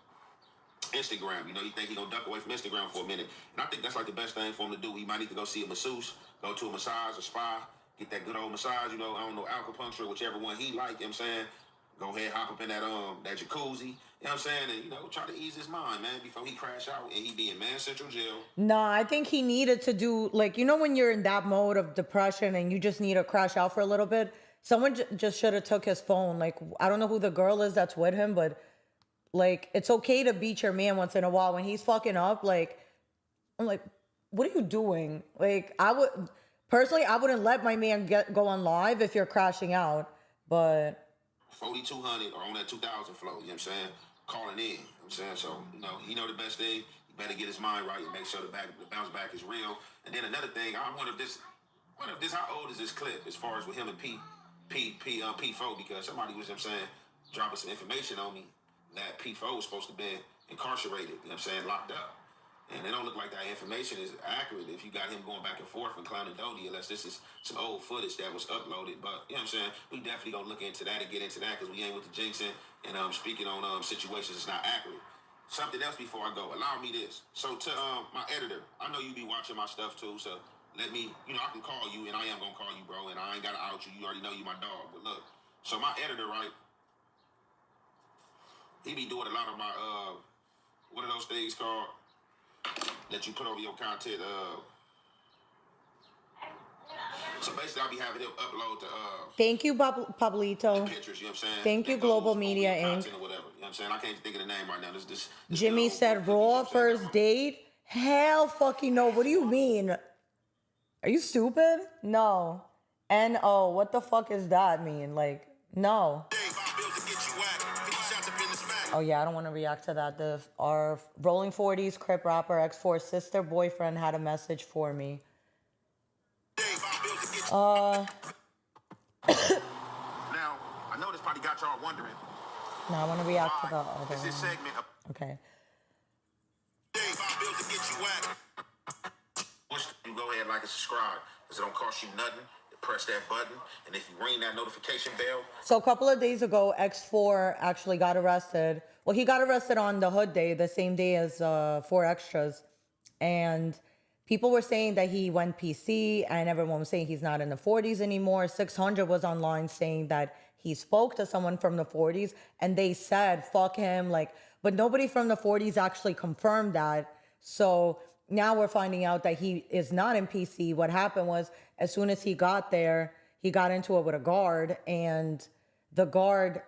Instagram. You know, he think he gonna duck away from Instagram for a minute. And I think that's like the best thing for him to do. He might need to go see a masseuse, go to a massage, a spa, get that good old massage, you know, I don't know, acupuncture, whichever one he like, you know what I'm saying? Go ahead, hop up in that jacuzzi, you know what I'm saying? And, you know, try to ease his mind, man, before he crash out and he be in Man Central Jail. Nah, I think he needed to do, like, you know when you're in that mode of depression and you just need to crash out for a little bit? Someone just should have took his phone. Like, I don't know who the girl is that's with him, but, like, it's okay to beat your man once in a while. When he's fucking up, like, I'm like, what are you doing? Like, personally, I wouldn't let my man go on live if you're crashing out, but... 4,200 or on that 2,000 flow, you know what I'm saying? Calling in, you know what I'm saying? So, you know, he know the best thing. He better get his mind right and make sure the bounce back is real. And then another thing, I wonder if this, how old is this clip as far as with him and P4? Because somebody was, you know what I'm saying, dropping some information on me that P4 was supposed to be incarcerated, you know what I'm saying, locked up. And it don't look like that information is accurate if you got him going back and forth and clowning Dody, unless this is some old footage that was uploaded. But, you know what I'm saying, we definitely gonna look into that and get into that because we ain't with the jinxing and speaking on situations that's not accurate. Something else before I go, allow me this. So to my editor, I know you be watching my stuff too, so let me, you know, I can call you and I am gonna call you, bro, and I ain't gotta out you. You already know you my dog. But look, so my editor, right, he be doing a lot of my, what are those things called? That you put over your content. So basically, I'll be having him upload the Thank you, Pablito. pictures. You know what I'm saying? Thank you, Global Media Inc. Or whatever. You know what I'm saying? I can't think of the name right now. This Jimmy said raw first date. Hell, fucking no. What do you mean? Are you stupid? No. N-O. What the fuck does that mean? Like, no. Oh yeah, I don't want to react to that. Our Rolling 40's crip rapper X4's sister boyfriend had a message for me. Now, I know this probably got y'all wondering. No, I want to react to the other one. This segment. Okay. You go ahead, like and subscribe, because it don't cost you nothing. Press that button, and if you ring that notification bell. So a couple of days ago, X4 actually got arrested. Well, he got arrested on the Hood Day, the same day as 4 Extras. And people were saying that he went PC, and everyone was saying he's not in the 40s anymore. 600 was online saying that he spoke to someone from the 40s, and they said, fuck him. Like, but nobody from the 40s actually confirmed that. So now we're finding out that he is not in PC. What happened was, as soon as he got there, he got into it with a guard, and the guard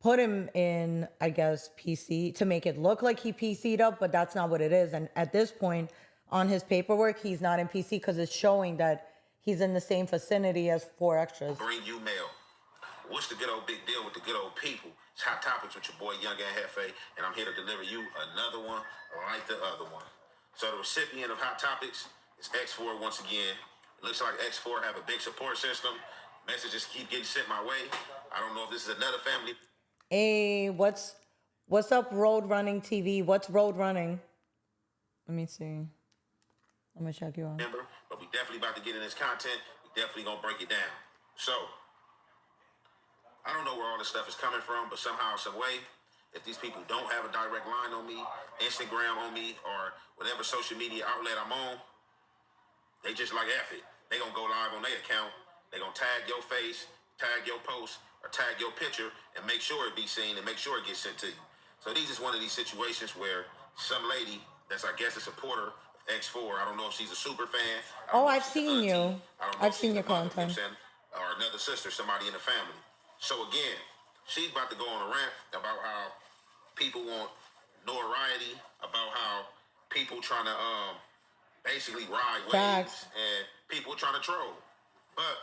put him in, I guess, PC to make it look like he PC'd up, but that's not what it is. And at this point, on his paperwork, he's not in PC because it's showing that he's in the same vicinity as 4 Extras. Bring you mail. What's the good old big deal with the good old people? It's Hot Topics with your boy Young and Hefe, and I'm here to deliver you another one like the other one. So the recipient of Hot Topics is X4 once again. It looks like X4 have a big support system. Messages keep getting sent my way. I don't know if this is another family. Hey, what's up, Road Running TV? What's Road Running? Let me see. I'm gonna check you out. Remember, but we definitely about to get in this content. We definitely gonna break it down. So, I don't know where all this stuff is coming from, but somehow, some way, if these people don't have a direct line on me, Instagram on me, or whatever social media outlet I'm on, they just like F it. They gonna go live on their account. They gonna tag your face, tag your post, or tag your picture, and make sure it be seen and make sure it gets sent to you. So these is one of these situations where some lady that's, I guess, a supporter of X4, I don't know if she's a super fan. Oh, I've seen you. I've seen your content. Or another sister, somebody in the family. So again, she's about to go on a rant about how people want notoriety, about how people trying to basically ride waves, and people trying to troll. But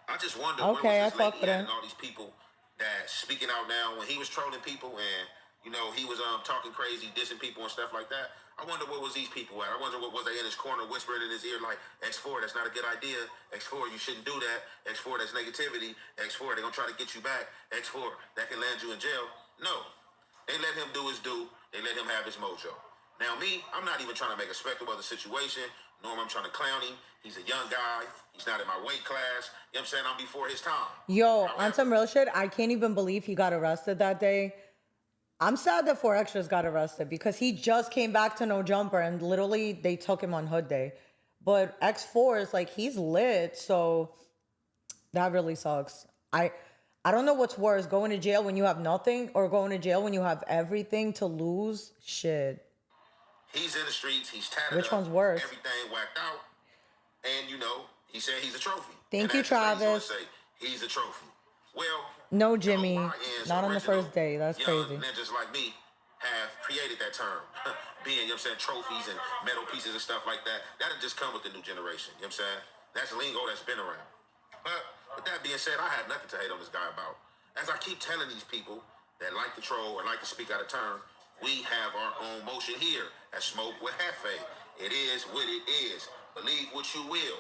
I just wonder where was this lady at and all these people that speaking out now when he was trolling people and, you know, he was talking crazy, dissing people and stuff like that. I wonder where was these people at? I wonder what was they in his corner whispering in his ear like, X4, that's not a good idea. X4, you shouldn't do that. X4, that's negativity. X4, they're going to try to get you back. X4, that can land you in jail. No. They let him do his due. They let him have his mojo. Now me, I'm not even trying to make a spectacle of the situation, Norm, I'm trying to clown him. He's a young guy. He's not in my weight class. You know what I'm saying? I'm before his time. Yo, on some real shit, I can't even believe he got arrested that day. I'm sad that 4Extras got arrested because he just came back to No Jumper and literally they took him on Hood Day. But X4 is like, he's lit, so that really sucks. I don't know what's worse, going to jail when you have nothing or going to jail when you have everything to lose. Shit. He's in the streets. He's tatted Which up. one's worse? Everything whacked out. And, you know, he said he's a trophy. Thank you, Travis. Say, he's a trophy. Well, No, Jimmy. Not on the first day. That's crazy. Ninjas like me have created that term. Being, you know what I'm saying, trophies and metal pieces and stuff like that. That'll just come with the new generation. You know what I'm saying? That's lingo that's been around. But with that being said, I have nothing to hate on this guy about. As I keep telling these people that like to troll or like to speak out of turn, we have our own motion here at Smoke with Hefe. It is what it is. Believe what you will.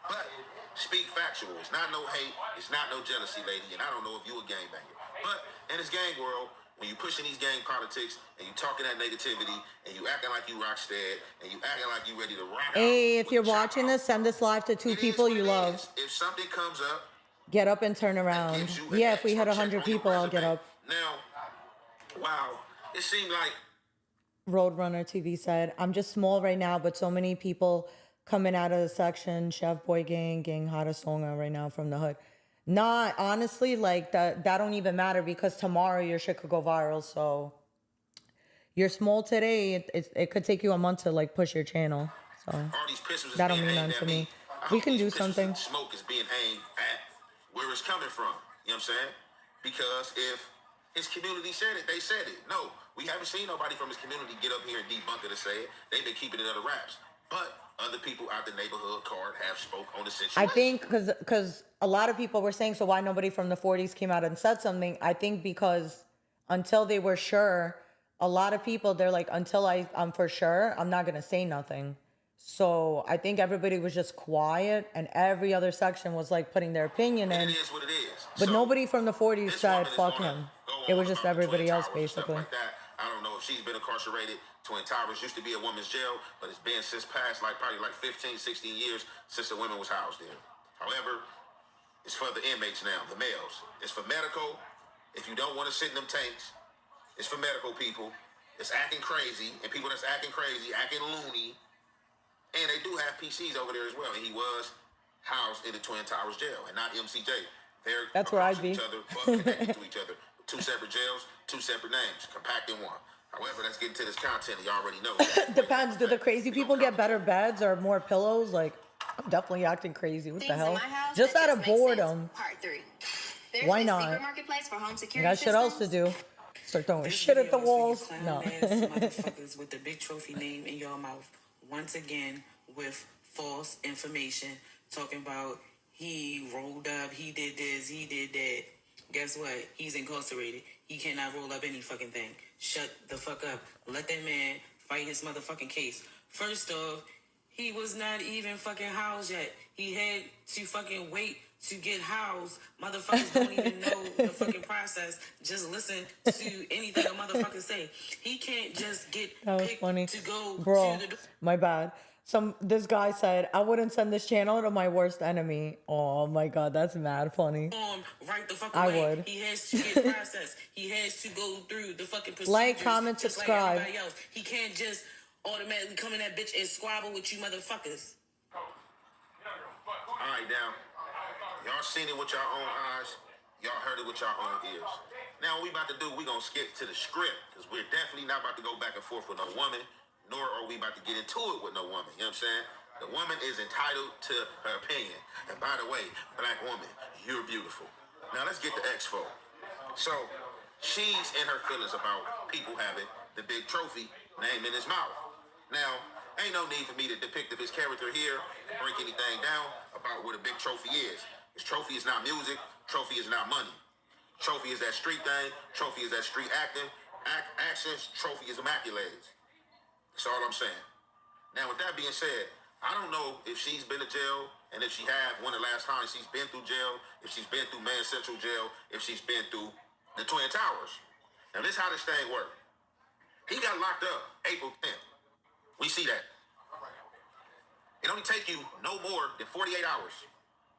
But speak factual. It's not no hate. It's not no jealousy, lady. And I don't know if you a gangbanger. But in this gang world, when you pushing these gang politics and you talking that negativity and you acting like you Rockstead and you acting like you ready to rock out. Hey, if you're watching this, send this live to 2 people you love. If something comes up, get up and turn around. Yeah, if we hit 100 people, I'll get up. Now, wow, it seemed like Roadrunner TV said, I'm just small right now, but so many people coming out of the section, Chef Boy Gang hottest song right now from the hood. Nah, honestly, like that don't even matter because tomorrow your shit could go viral. So you're small today, it could take you a month to like push your channel. So that don't mean nothing to me. We can do something. Smoke is being aimed at where it's coming from. You know what I'm saying? Because if his community said it, they said it. No, we haven't seen nobody from his community get up here and debunk it and say it. They've been keeping it under wraps. But other people out the neighborhood card have spoke on the situation. I think because a lot of people were saying, so why nobody from the 40s came out and said something? I think because until they were sure, a lot of people, they're like, until I'm for sure, I'm not going to say nothing. So I think everybody was just quiet and every other section was like putting their opinion in. It is what it is. But so nobody from the 40s said, fuck him. It was just everybody else, basically. Like that. I don't know if she's been incarcerated. Twin Towers used to be a woman's jail, but it's been since past probably 15, 16 years since the women was housed there. However, it's for the inmates now, the males. It's for medical. If you don't want to sit in them tanks, it's for medical people. It's acting crazy, and people that's acting crazy, acting loony. And they do have PCs over there as well. And he was housed in the Twin Towers jail and not MCJ. That's where I'd be. Each other, connected to each other. 2 separate jails, 2 separate names, compact in one. However, let's get into this content. You already know. Depends. Do the crazy people get better beds or more pillows? Like, I'm definitely acting crazy. What the hell? Just out of boredom. Part 3. Why not? Secret marketplace for home I security got shit else to do. Start throwing shit at the walls. No. Motherfuckers with the big trophy name in your mouth. Once again, with false information. Talking about he rolled up, he did this, he did that. Guess what? He's incarcerated. He cannot roll up any fucking thing. Shut the fuck up. Let that man fight his motherfucking case. First off, he was not even fucking housed yet. He had to fucking wait to get housed. Motherfuckers don't even know the fucking process. Just listen to anything a motherfucker say. He can't just get picked to go Bro, to the... my bad. This guy said, I wouldn't send this channel to my worst enemy. Oh my God, that's mad funny. Right the fuck I away. would. He has to get processed. He has to go through the fucking procedures. Like, comment, just subscribe. Like everybody else. He can't just automatically come in that bitch and squabble with you motherfuckers. All right, now, y'all seen it with your own eyes. Y'all heard it with your own ears. Now, what we about to do, we going to skip to the script because we're definitely not about to go back and forth with no woman, nor are we about to get into it with no woman. You know what I'm saying? The woman is entitled to her opinion. And by the way, black woman, you're beautiful. Now, let's get to Expo. So, she's in her feelings about people having the big trophy name in his mouth. Now, ain't no need for me to depict of his character here and break anything down about what a big trophy is. His trophy is not music. Trophy is not money. Trophy is that street thing. Trophy is that street acting. Actions. Trophy is immaculated. That's all I'm saying. Now, with that being said, I don't know if she's been to jail, and if she have, when the last time she's been through jail, if she's been through Man Central Jail, if she's been through the Twin Towers. Now, this is how this thing worked. He got locked up April 10th. We see that. It only take you no more than 48 hours,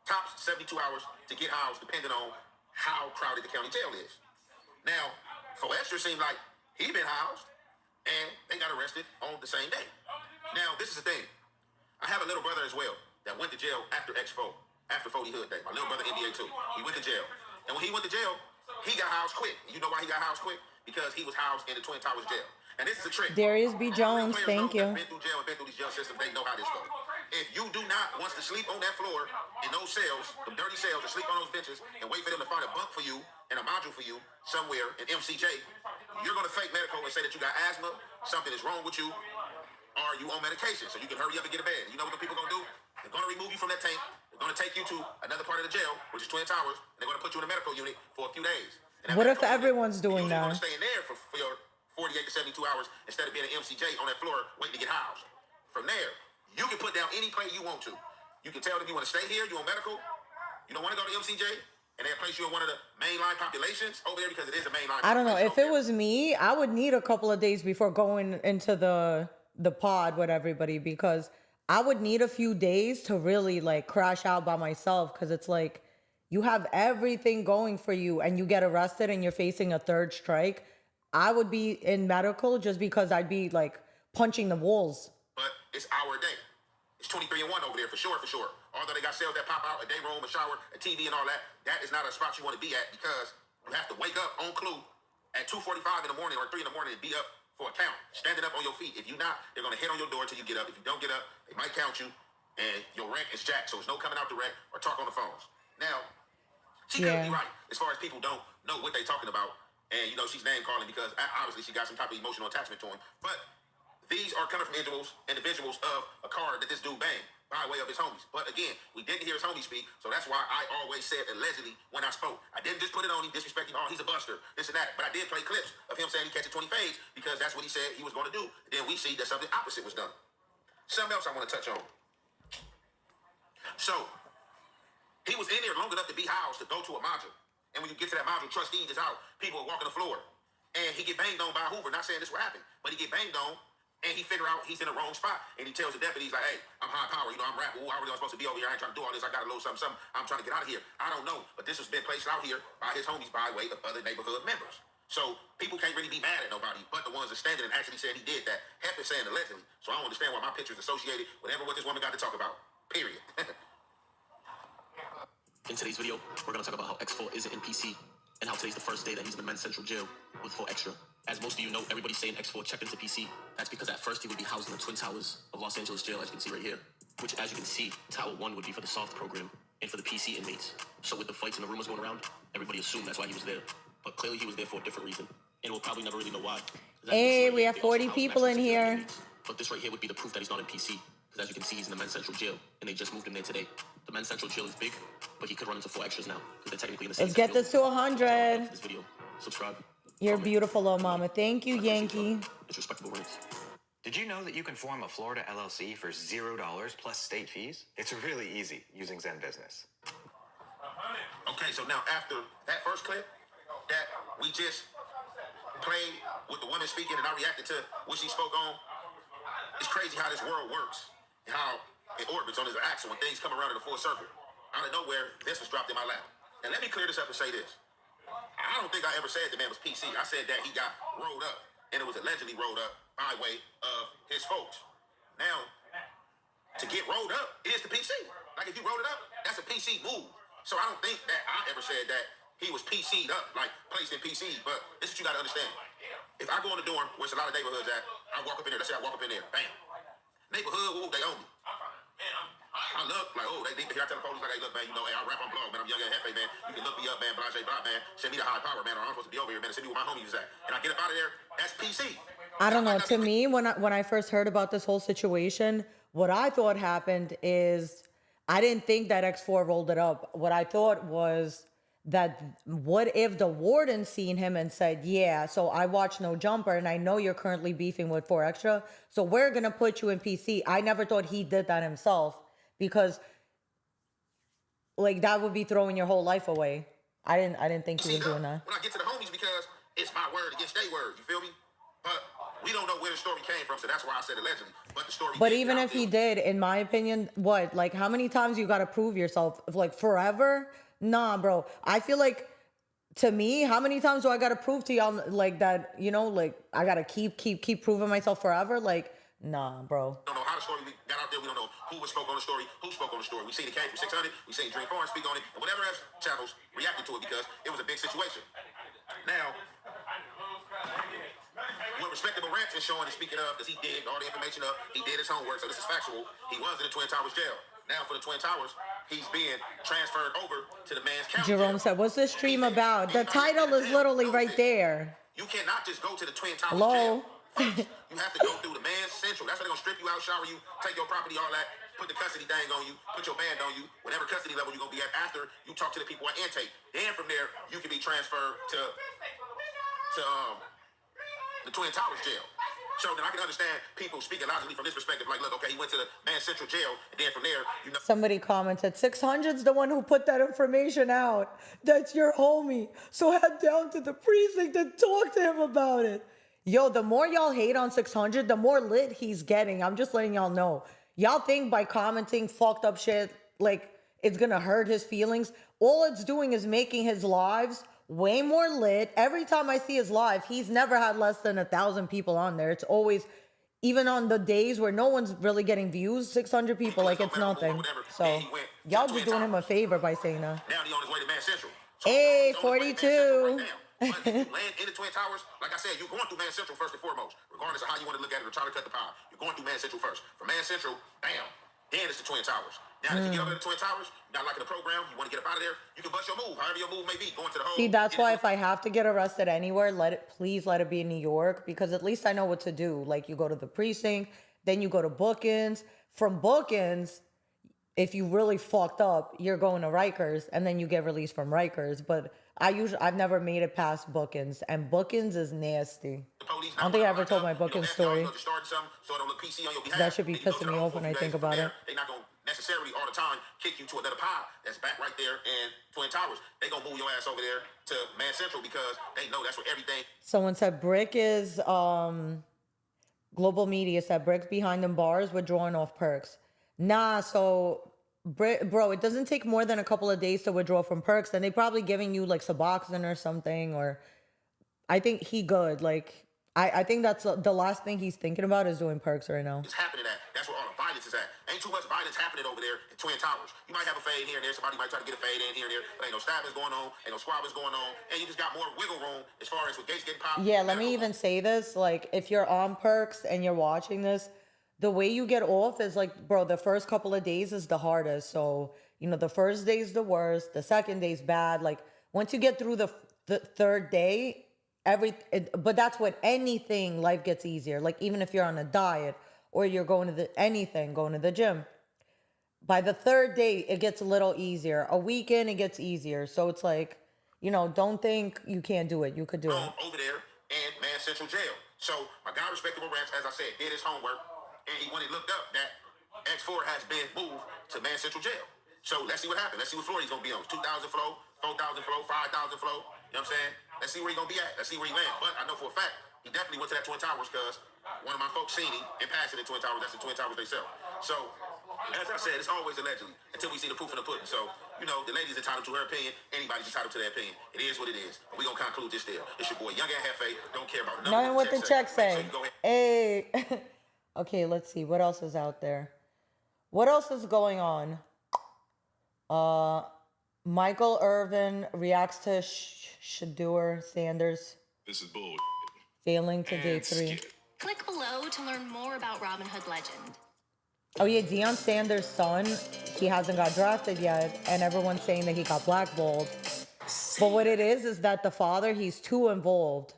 tops 72 hours to get housed, depending on how crowded the county jail is. Now, for Extra seemed like he been housed, and they got arrested on the same day. Now, this is the thing. I have a little brother as well that went to jail after X4, after 40 Hood Day. My little brother, NBA too. He went to jail. And when he went to jail, he got housed quick. You know why he got housed quick? Because he was housed in the Twin Towers jail. And this is a trick. Darius B. Jones, thank you. Been through jail and been through these jail systems, they know how this goes. If you do not want to sleep on that floor in those cells, the dirty cells, or sleep on those benches and wait for them to find a bunk for you and a module for you somewhere in MCJ, you're going to fake medical and say that you got asthma, something is wrong with you, or you on medication, so you can hurry up and get a bed. You know what the people going to do? They're going to remove you from that tank. They're going to take you to another part of the jail, which is Twin Towers, and they're going to put you in a medical unit for a few days. What if everyone's doing that? You're going to stay in there for your 48 to 72 hours instead of being an MCJ on that floor waiting to get housed. From there, you can put down any play you want to. You can tell them you want to stay here, you on medical, you don't want to go to MCJ, and they'll place you in one of the mainline populations over there because it is a mainline. I don't know. If it was me, I would need a couple of days before going into the pod with everybody, because I would need a few days to really like crash out by myself, because it's like you have everything going for you and you get arrested and you're facing a third strike. I would be in medical just because I'd be like punching the walls. But it's our day. It's 23 and 1 over there for sure, for sure. Although they got cells that pop out, a day room, a shower, a TV and all that, that is not a spot you want to be at, because you have to wake up on clue at 2:45 in the morning or 3 in the morning and be up for a count, standing up on your feet. If you're not, they're going to hit on your door until you get up. If you don't get up, they might count you, and your rent is jacked, so it's no coming out the rent or talk on the phones. Now, she could be right as far as people don't know what they're talking about. And, you know, she's name calling because obviously she got some type of emotional attachment to him. But these are coming from individuals of a card that this dude banged by way of his homies. But again, we didn't hear his homies speak, so that's why I always said allegedly when I spoke. I didn't just put it on him, disrespecting, oh, he's a buster, this and that. But I did play clips of him saying he catching 20 fades because that's what he said he was going to do. And then we see that something opposite was done. Something else I want to touch on. So, he was in there long enough to be housed to go to a module. And when you get to that module, trustees is out. People are walking the floor. And he get banged on by Hoover. Not saying this will happen, but he get banged on, and he figure out he's in the wrong spot. And he tells the deputies, like, hey, I'm high power. You know, I'm rapping. Ooh, I really was supposed to be over here. I ain't trying to do all this. I got a little something. I'm trying to get out of here. I don't know. But this has been placed out here by his homies by way of other neighborhood members. So people can't really be mad at nobody but the ones that standing and actually saying he did that. Hef is saying allegedly. So I don't understand why my picture's associated with whatever what this woman got to talk about. Period. In today's video, we're going to talk about how X4 isn't in PC and how today's the first day that he's in the men's central jail with 4 Extra. As most of you know, everybody's saying X4 checked into PC. That's because at first he would be housed in the Twin Towers of Los Angeles jail, as you can see right here. Which, as you can see, Tower 1 would be for the soft program and for the PC inmates. So with the fights and the rumors going around, everybody assumed that's why he was there. But clearly he was there for a different reason. And we'll probably never really know why. Hey, we have 40 people in here. But this right here would be the proof that he's not in PC. Because as you can see, he's in the men's central jail. And they just moved him there today. The men's central jail is big, but he could run into 4 Extras now. Because they're technically in the same. Let's get this to 100. This video. Subscribe. You're beautiful, little mama. Thank you, Yankee. It's respectable Rants. Did you know that you can form a Florida LLC for $0 plus state fees? It's really easy using Zen Business. Okay, so now after that first clip that we just played with the woman speaking and I reacted to what she spoke on, it's crazy how this world works and how it orbits on its axis when things come around in a full circle. Out of nowhere, this was dropped in my lap. And let me clear this up and say this. I don't think I ever said the man was PC. I said that he got rolled up, and it was allegedly rolled up by way of his folks. Now, to get rolled up is the PC. Like, if you rolled it up, that's a PC move. So I don't think that I ever said that he was PC'd up, like placed in PC. But this is what you got to understand. If I go in the dorm, where there's a lot of neighborhoods at, I walk up in there. Let's say I walk up in there. Bam. Neighborhood, ooh, they own me. I look like, oh, they need to hear. I tell the police, like, hey, look, man, you know, hey, I rap on blog, man. I'm young and hefe, man. You can look me up, man. Blase, blah, man. Send me the high power, man. Or I'm supposed to be over here, man. Send me where my homies is at. And I get up out of there. That's PC. I don't know. To me, when I first heard about this whole situation, what I thought happened is I didn't think that X4 rolled it up. What I thought was that what if the warden seen him and said, yeah, so I watched No Jumper and I know you're currently beefing with 4 Extra, so we're going to put you in PC. I never thought he did that himself because like that would be throwing your whole life away. I didn't think he was doing that. When I get to the homies, because it's my word against their word, you feel me? But we don't know where the story came from, so that's why I said allegedly. But the story. But even if he did, in my opinion, what? Like, how many times you got to prove yourself? Like, forever? Nah, bro. I feel like, to me, how many times do I got to prove to y'all, like, that, you know, like, I got to keep proving myself forever? Like, nah, bro. We don't know how the story got out there. We don't know who spoke on the story, who spoke on the story. We seen it came from 600. We seen Dream Foreign speak on it, and whatever else channels reacted to it because it was a big situation. Now, what respectable Rants is showing and speaking of, because he did all the information up, he did his homework, so this is factual. He was in the Twin Towers jail. Now for the Twin Towers, he's being transferred over to the man's county Jerome jail. said, what's this stream about? The title is literally right there. You cannot just go to the Twin Towers Hello? jail first. You have to go through the man's central. That's where they're going to strip you out, shower you, take your property, all that, put the custody thing on you, put your band on you, whatever custody level you're going to be at after you talk to the people at intake. Then from there, you can be transferred to the Twin Towers jail. So then I can understand people speaking logically from this perspective, like, look, okay, he went to the man's central jail, and then from there, you know. Somebody commented, 600's the one who put that information out. That's your homie. So head down to the precinct and talk to him about it. Yo, the more y'all hate on 600, the more lit he's getting. I'm just letting y'all know. Y'all think by commenting fucked up shit, like, it's gonna hurt his feelings. All it's doing is making his lives way more lit. Every time I see his live, he's never had less than 1,000 people on there. It's always, even on the days where no one's really getting views, 600 people, like it's nothing. So y'all just doing him a favor by saying that. Now he on his way to Man Central. Hey, 42. But if you land in the Twin Towers, like I said, you're going through Man Central first and foremost, regardless of how you want to look at it or try to cut the pie. You're going through Man Central first. From Man Central, bam, then it's the Twin Towers. Now, if you get over to the Twin Towers, you're not liking the program, you want to get up out of there, you can bust your move, however your move may be, going to the whole. See, that's why if I have to get arrested anywhere, please let it be in New York, because at least I know what to do. Like, you go to the precinct, then you go to bookings. From bookings, if you really fucked up, you're going to Rikers, and then you get released from Rikers. But I've never made it past bookings, and bookings is nasty. I don't think I ever told my booking story. That should be pissing me off when I think about it. They're not going to necessarily all the time kick you to another pod that's back right there in Twin Towers. They're going to move your ass over there to Man Central because they know that's where everything. Someone said Brick is, Global Media said Brick's behind them bars withdrawing off perks. Nah, so, bro, it doesn't take more than a couple of days to withdraw from perks. Then they probably giving you like Suboxone or something, or I think he good. Like, I think that's the last thing he's thinking about is doing perks right now. It's happening at. That's where all the violence is at. Ain't too much violence happening over there in Twin Towers. You might have a fade here and there. Somebody might try to get a fade in here and there. But ain't no stabbings going on. Ain't no squabbings going on. And you just got more wiggle room as far as with gates getting popped. Yeah, let me even say this. Like, if you're on perks and you're watching this, the way you get off is like, bro, the first couple of days is the hardest. So, you know, the first day is the worst. The second day is bad. Like, once you get through the third day, but that's what anything, life gets easier. Like, even if you're on a diet or you're going to the gym. By the third day, it gets a little easier. A weekend, it gets easier. So it's like, you know, don't think you can't do it. You could do it. Over there in Man Central Jail. So my guy, Respectable Rants, as I said, did his homework. And he went and looked up that X4 has been moved to Man Central Jail. So let's see what happens. Let's see what floor he's going to be on. 2,000 flow, 4,000 flow, 5,000 flow. You know what I'm saying? Let's see where he's going to be at. Let's see where he lands. But I know for a fact, he definitely went to that Twin Towers because one of my folks seen him and passed it in Twin Towers. That's the Twin Towers themselves. So, as I said, it's always allegedly until we see the proof in the pudding. So, you know, the lady's entitled to her opinion. Anybody's entitled to their opinion. It is what it is. But we're going to conclude this deal. It's your boy, Young and Hefe. Don't care about nothing what the check say. Hey. Okay, let's see. What else is out there? What else is going on? Michael Irvin reacts to Shadur Sanders. This is bull. Failing to day 3. Click below to learn more about Robin Hood legend. Oh yeah, Deion Sanders' son, he hasn't got drafted yet, and everyone's saying that he got blackballed. But what it is that the father, he's too involved.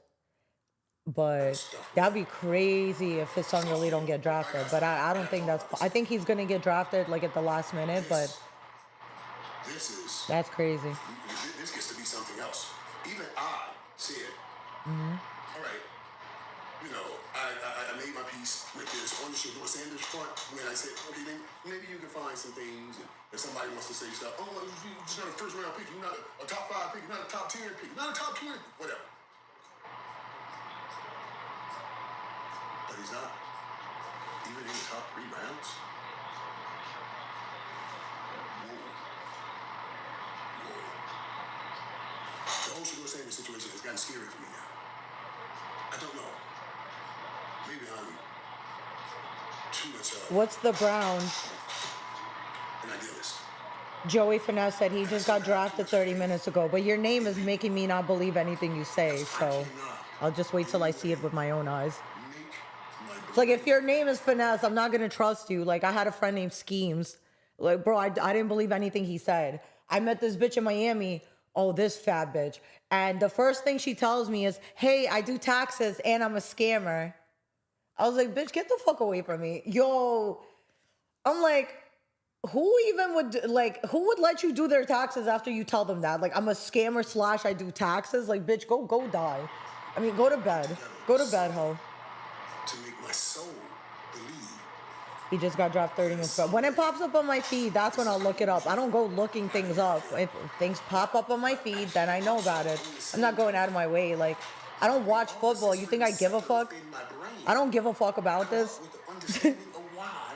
But that'd be crazy if his son really don't get drafted. But I don't think I think he's gonna get drafted like at the last minute, but that's crazy. This gets to be something else. Even I see it. All right. You know, I made my peace with this on the Shadur Sanders front when I said, okay, then maybe you can find some things. If somebody wants to say stuff, oh, you just got a first round pick, you're not a top 5 pick, you're not a top 10 pick, not a top 20, whatever. he's not. Even in the top 3 rounds. The whole Shador Sanders situation has gotten scary for me now. I don't know. Maybe I'm too much What's the Browns? an idealist. Joey Finesse said he just got drafted 30 minutes ago, but your name is making me not believe anything you say, so I'll just wait till I see it with my own eyes. It's like, if your name is Finesse, I'm not going to trust you. Like, I had a friend named Schemes. Like, bro, I didn't believe anything he said. I met this bitch in Miami. Oh, this fat bitch. And the first thing she tells me is, hey, I do taxes and I'm a scammer. I was like, bitch, get the fuck away from me. Yo, I'm like, who even would, like, who would let you do their taxes after you tell them that? Like, I'm a scammer / I do taxes? Like, bitch, go die. I mean, go to bed. Go to bed, ho. To make my soul believe. He just got dropped 30 minutes ago. When it pops up on my feed, that's when I'll look it up. I don't go looking things up. If things pop up on my feed, then I know about it. I'm not going out of my way. Like, I don't watch football. You think I give a fuck? I don't give a fuck about this.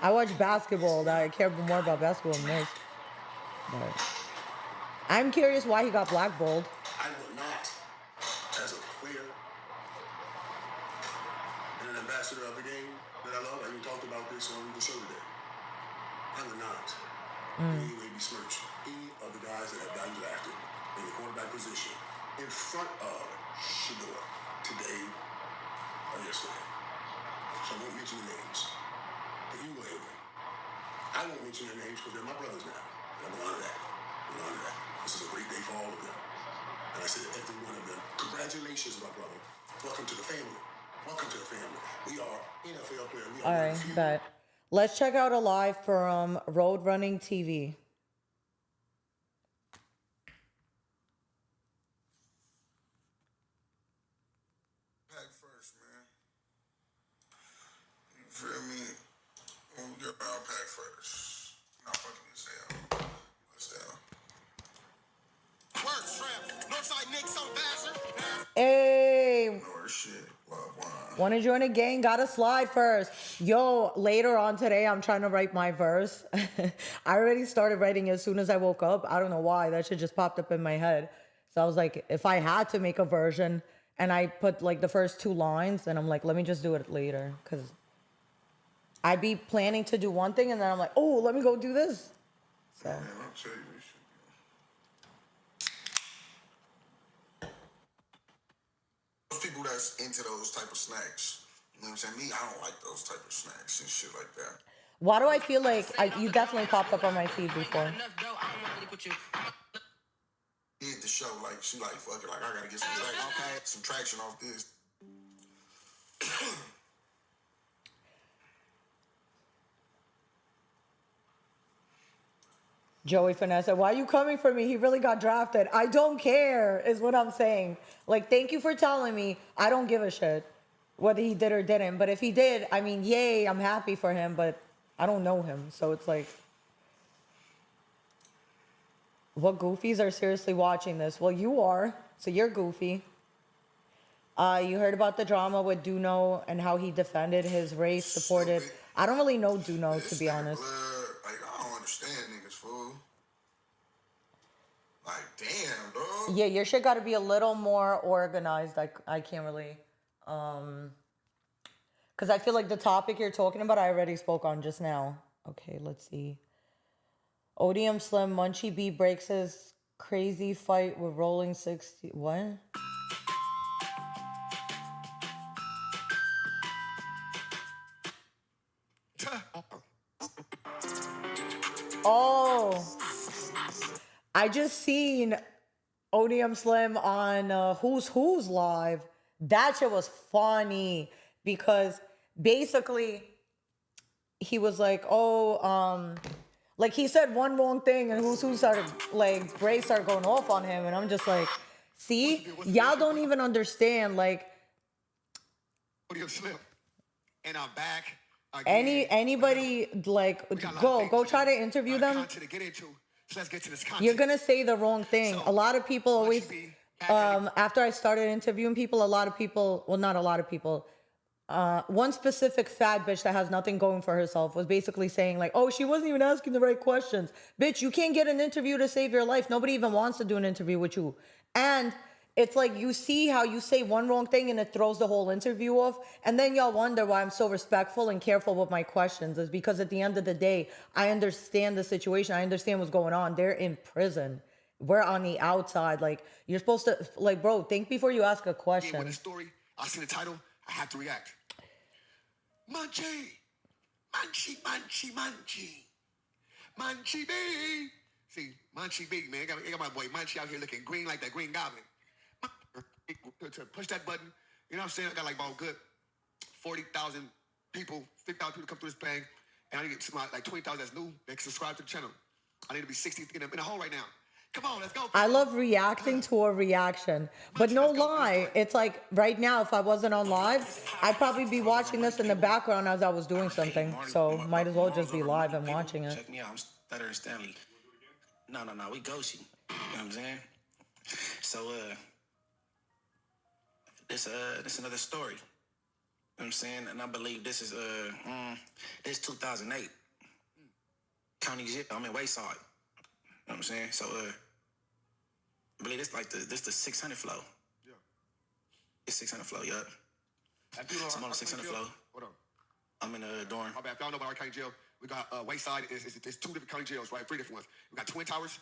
I watch basketball. I care more about basketball than this. But I'm curious why he got blackballed. I will not, as a player and an ambassador of the game that I love, I even talked about this on the show today. I would not in any way besmirch any of the guys that have gotten drafted in the quarterback position in front of Shador today or yesterday. So I won't mention the names. But you will, anyway. I won't mention their names because they're my brothers now. And I'm honor that. I'm honor that. This is a great day for all of them. And I said to every one of them, congratulations, my brother. Welcome to the family. Welcome to the family. We are NFL players. We are All right, bet. Let's check out a live from Road Running TV. Pack first, man. You feel me? When we get around pack first. Not fucking this down. This down. Work, shrimp. Northside Knicks on Vassar. Hey. North shit. Want to join a gang? Gotta slide first. Yo, later on today, I'm trying to write my verse. I already started writing as soon as I woke up. I don't know why. That shit just popped up in my head. So I was like, if I had to make a version and I put like the first 2 lines, then I'm like, let me just do it later. Because I'd be planning to do one thing and then I'm like, oh, let me go do this. So. Man, I'll tell you this shit. Those people that's into those type of snacks, you know what I'm saying? Me, I don't like those type of snacks and shit like that. Why do I feel like you definitely popped up on my feed before? Did the show, like, she like, fuck it, like, I gotta get some traction off this. Joey Finesse said, why are you coming for me? He really got drafted. I don't care, is what I'm saying. Like, thank you for telling me. I don't give a shit whether he did or didn't. But if he did, I mean, yay, I'm happy for him, but I don't know him. So it's like, what goofies are seriously watching this? Well, you are, so you're goofy. You heard about the drama with Duno and how he defended his race, supported. I don't really know Duno, to be honest. Like, I don't understand niggas, fool. Like, damn, bro. Yeah, your shit got to be a little more organized. Like, I can't really, because I feel like the topic you're talking about, I already spoke on just now. Okay, let's see. ODM Slim, Munchie B breaks his crazy fight with Rolling 60. What? Oh, I just seen ODM Slim on Who's Live. That shit was funny because basically he was like, oh, like he said one wrong thing and Who started, like, Bray started going off on him. And I'm just like, see, y'all don't even understand. Like, ODM Slim. And I'm back. Anybody, like, go try to interview them. You're gonna say the wrong thing. A lot of people always, after I started interviewing people, a lot of people, well, not a lot of people, one specific fat bitch that has nothing going for herself was basically saying like, oh, she wasn't even asking the right questions. Bitch, you can't get an interview to save your life. Nobody even wants to do an interview with you. And it's like, you see how you say one wrong thing and it throws the whole interview off. And then y'all wonder why I'm so respectful and careful with my questions. Is because at the end of the day, I understand the situation. I understand what's going on. They're in prison. We're on the outside. Like, you're supposed to, like, bro, think before you ask a question. With a story, I see the title, I have to react. Munchie, Munchie, Munchie, Munchie, Munchie B. See, Munchie B, man. I got my boy Munchie out here looking green like that Green Goblin. To push that button, you know what I'm saying? I got like about good 40,000 people, 50,000 people come through this thing, and I need to get like 20,000 that's new that subscribe to the channel. I need to be 60 in a hole right now. Come on, let's go. I love reacting to a reaction, but no lie, it's like right now, if I wasn't on live, I'd probably be watching this in the background as I was doing something. So might as well just be live and watching it. Check me out, I'm Stutter and Stanley. No, we Goshi. You know what I'm saying? So, this another story. You know what I'm saying? And I believe this is, this 2008. County Jail, I'm in Wayside. You know what I'm saying? So, I believe this like this the 600 flow. Yeah. It's 600 flow, yup. So I'm on the 600 flow. Hold on. I'm in a dorm. My bad. If y'all know about our county jail, we got Wayside. There's two different county jails, right? Three different ones. We got Twin Towers.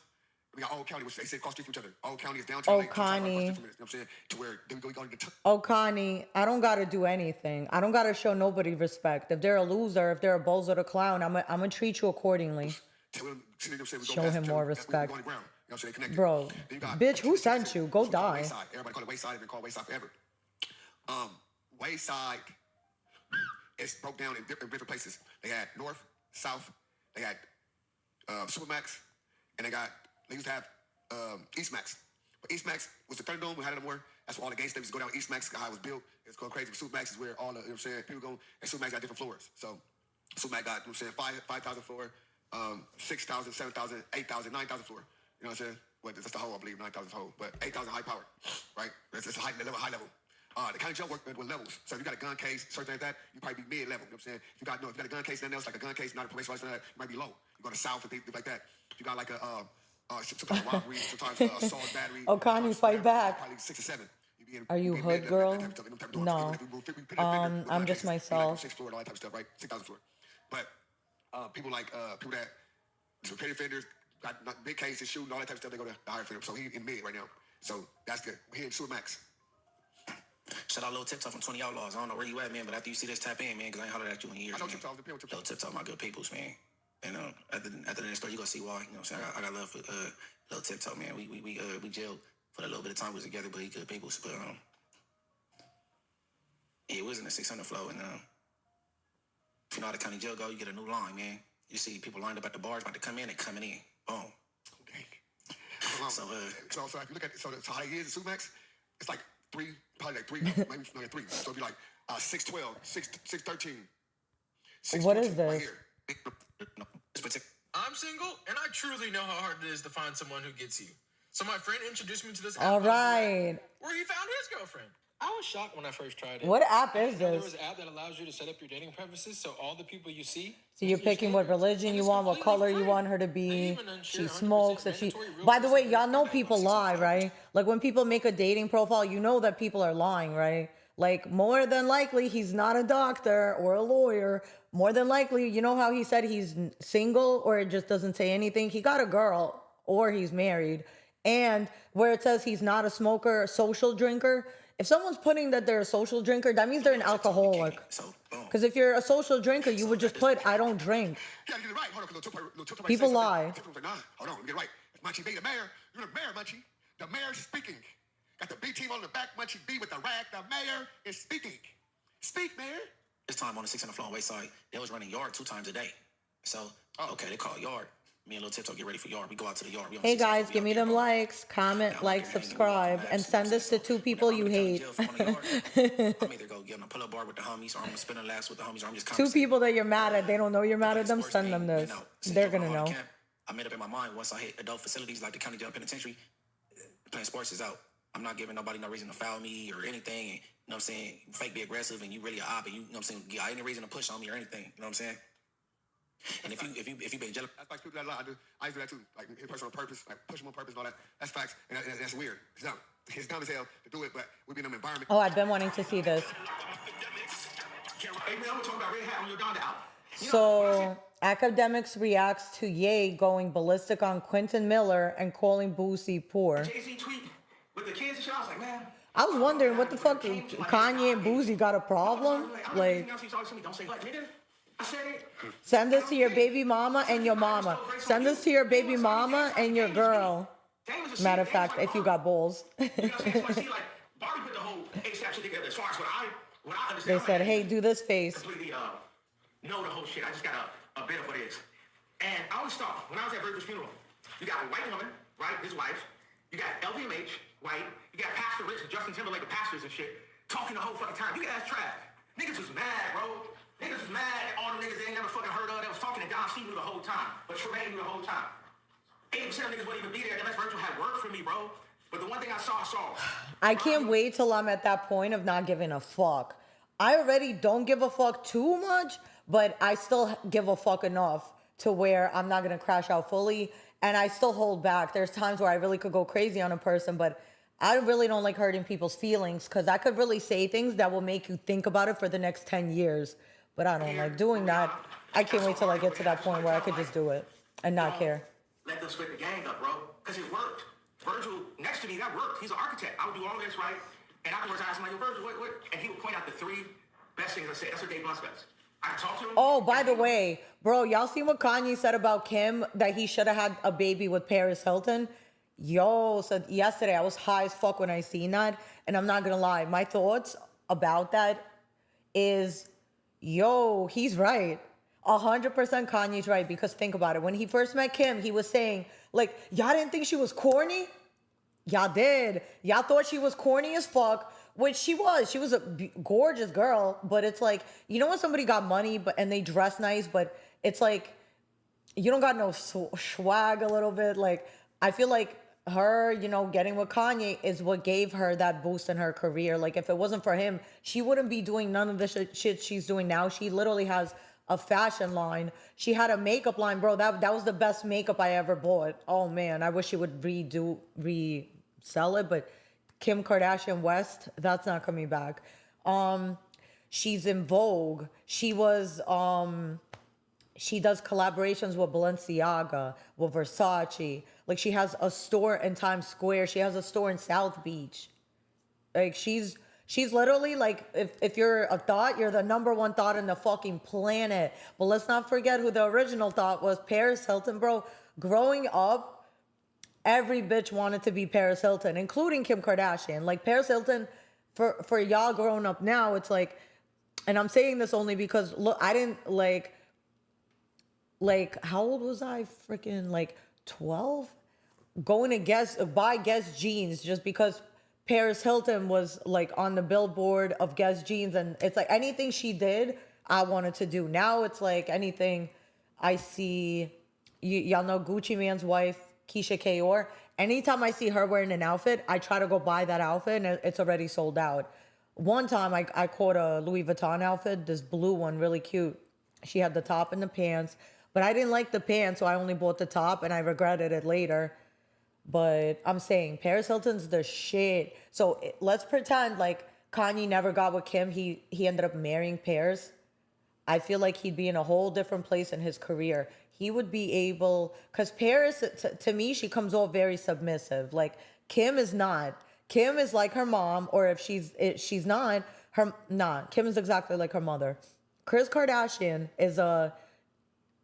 We got Old County, which they sit across the street from each other. Old County is downtown. Old County. You know what I'm saying? To where then we go to the Old County, I don't gotta do anything. I don't gotta show nobody respect. If they're a loser, if they're a bozo to clown, I'm gonna treat you accordingly. Show him more respect. Bro, bitch, who sent you? Go die. Wayside. Everybody call it Wayside. It's been called Wayside forever. Wayside is broke down in different places. They had North, South. They had Supermax, and they used to have Eastmax. But Eastmax was the Thunderdome. We had it no more. That's where all the gangsters used to go down Eastmax. How it was built. It's going crazy. But Supermax is where all the, you know what I'm saying, people go. And Supermax got different floors. So Supermax got, you know what I'm saying, 5,000 floor, 6,000, 7,000, 8,000, 9,000 floor. You know what I'm saying? Well, that's the whole, I believe, 9,000 whole. But 8,000 high power, right? That's a high level. The county jail work with levels. So if you got a gun case, something like that, you probably be mid-level. You know what I'm saying? If you got a gun case, nothing else, like a gun case, not a police license, you might be low. You go to South and things like that. If you got like a sometimes robbery, sometimes assault, battery. Oh, Kanye, fight back. Probably 6 or 7. Are you hood, girl? No. I'm just myself. 6th floor and all that type of stuff, right? 6,000 floor. But people that repeat offenders, got big cases, shooting, all that type of stuff, they go to the higher offender. So he in mid right now. So that's good. We're here in Supermax. Shout out Lil Tip Top from 20 Outlaws. I don't know where you at, man, but after you see this, tap in, man, because I ain't hollered at you in years. I know man. Tip Top. Lil Tip Top, my good peoples, man. And after the story, you gonna see why. You know what I'm saying? I got love for Lil Tip Top, man. We jailed for a little bit of time we was together, but he good peoples. But yeah, it was in the 600 flow, and if you know how the county jail go, you get a new line, man. You see people lined up at the bars about to come in, they coming in. Boom. Okay. So if you look at it, so how it is in Supermax, it's like probably like 3, maybe 3. So it'd be like 612, 613. What is this? I'm single, and I truly know how hard it is to find someone who gets you. So my friend introduced me to this app. All right. Where he found his girlfriend. I was shocked when I first tried it. What app is There this? was an app that allows you to set up your dating preferences, so all the people you see. So you're picking what religion you want, what color you want her to be. She smokes. If she. By the way, y'all know people lie, right? Like when people make a dating profile, you know that people are lying, right? Like more than likely, he's not a doctor or a lawyer. More than likely, you know how he said he's single or it just doesn't say anything. He got a girl or he's married. And where it says he's not a smoker, a social drinker. If someone's putting that they're a social drinker, that means they're an alcoholic. Because if you're a social drinker, you would just put, I don't drink. Yeah, you get it right. Hold on, People lie. Nah, hold on, get it right. It's Munchie B, the mayor. You're the mayor, Munchie. The mayor's speaking. Got the B team on the back, Munchie B with the rag. The mayor is speaking. Speak, mayor. This time on the 600 floor on Wayside, they was running yard 2 times a day. So, okay, they call it yard. Me and Lil Tiptoe get ready for yard. We go out to the yard. Hey guys, give me them likes, comment, like, subscribe, and send this to 2 people you hate. I'm either go get on a pull-up bar with the homies, or I'm gonna spin a laughs with the homies, or I'm just 2 people that you're mad at, they don't know you're mad at them, send them this. They're gonna know. I made up in my mind once I hit adult facilities like the county jail penitentiary, playing sports is out. I'm not giving nobody no reason to foul me or anything. And, you know what I'm saying? Fake be aggressive and you really a op and you know what I'm saying? Got any reason to push on me or anything. You know what I'm saying? And if you been jealous, that's like people that lie. I used to do that too. Like hit person on purpose, like push them on purpose and all that. That's facts, and that's weird. It's dumb. It's dumb as hell to do it, but we be in an environment. Oh, I've been wanting to see this. Hey man, I'm talking about Red Hat on your Donda album. So, Academics reacts to Ye going ballistic on Quentin Miller and calling Boosie poor. Jay-Z tweet with the kids and shit. I was like, man. I was wondering what the fuck, Kanye and Boosie got a problem? Like, send this to your baby mama and your mama. Send this to your baby mama and your girl. Matter of fact, if you got balls. They said, hey, do this face. Know the whole shit. I just got a bit of what it is. And I always thought, when I was at Virgil's funeral, you got a white woman, right, his wife. You got LVMH, white. You got Pastor Rich and Justin Timberlake, the pastors and shit, talking the whole fucking time. You can ask Trav. Niggas was mad, bro. Niggas was mad at all the niggas they ain't never fucking heard of. That was talking to Don C the whole time. But Tremaine knew the whole time. 80% of niggas wouldn't even be there unless Virgil had word for me, bro. But the one thing I saw. I can't wait till I'm at that point of not giving a fuck. I already don't give a fuck too much, but I still give a fuck enough to where I'm not going to crash out fully. And I still hold back. There's times where I really could go crazy on a person, but I really don't like hurting people's feelings because I could really say things that will make you think about it for the next 10 years. But I don't like doing that. I can't wait till I get to that point where I could just do it and not care. Let them split the gang up, bro. Because it worked. Virgil, next to me, that worked. He's an architect. I would do all this, right? And afterwards, I asked him, like, Virgil, what? And he would point out the 3 best things I said. That's what Dave Blunt's best. I talked to him. Oh, by the way, bro, y'all seen what Kanye said about Kim, that he should have had a baby with Paris Hilton? Yo, so yesterday I was high as fuck when I seen that. And I'm not gonna lie, my thoughts about that is, yo, he's right. 100% Kanye's right, because think about it. When he first met Kim, he was saying, like, y'all didn't think she was corny? Y'all did. Y'all thought she was corny as fuck, which she was. She was a gorgeous girl, but it's like, you know when somebody got money and they dress nice, but it's like, you don't got no swag a little bit. Like, I feel like her, you know, getting with Kanye is what gave her that boost in her career. Like, if it wasn't for him, she wouldn't be doing none of the shit she's doing now. She literally has a fashion line. She had a makeup line, bro. That was the best makeup I ever bought. Oh man, I wish she would resell it, but Kim Kardashian West, that's not coming back. She's in Vogue. She was she does collaborations with Balenciaga, with Versace. Like, she has a store in Times Square. She has a store in South Beach. Like, she's literally like, if you're a thought, you're the #1 thought in the fucking planet. But let's not forget who the original thought was. Paris Hilton, bro. Growing up, every bitch wanted to be Paris Hilton, including Kim Kardashian. Like, Paris Hilton, for y'all growing up now, it's like, and I'm saying this only because, look, I didn't like, how old was I? Freaking like 12? Going to buy Guess jeans just because Paris Hilton was like on the billboard of Guess jeans, and it's like anything she did, I wanted to do. Now it's like anything I see, y'all know Gucci Mane's wife, Keisha Kayor. Anytime I see her wearing an outfit, I try to go buy that outfit, and it's already sold out. One time I caught a Louis Vuitton outfit, this blue one, really cute. She had the top and the pants, but I didn't like the pants, so I only bought the top, and I regretted it later. But I'm saying Paris Hilton's the shit. So let's pretend like Kanye never got with Kim. He ended up marrying Paris. I feel like he'd be in a whole different place in his career. He would be able, because Paris, to me, she comes off very submissive. Like, Kim is not. Kim is like her mom, or if she's not, Kim is exactly like her mother. Kris Kardashian is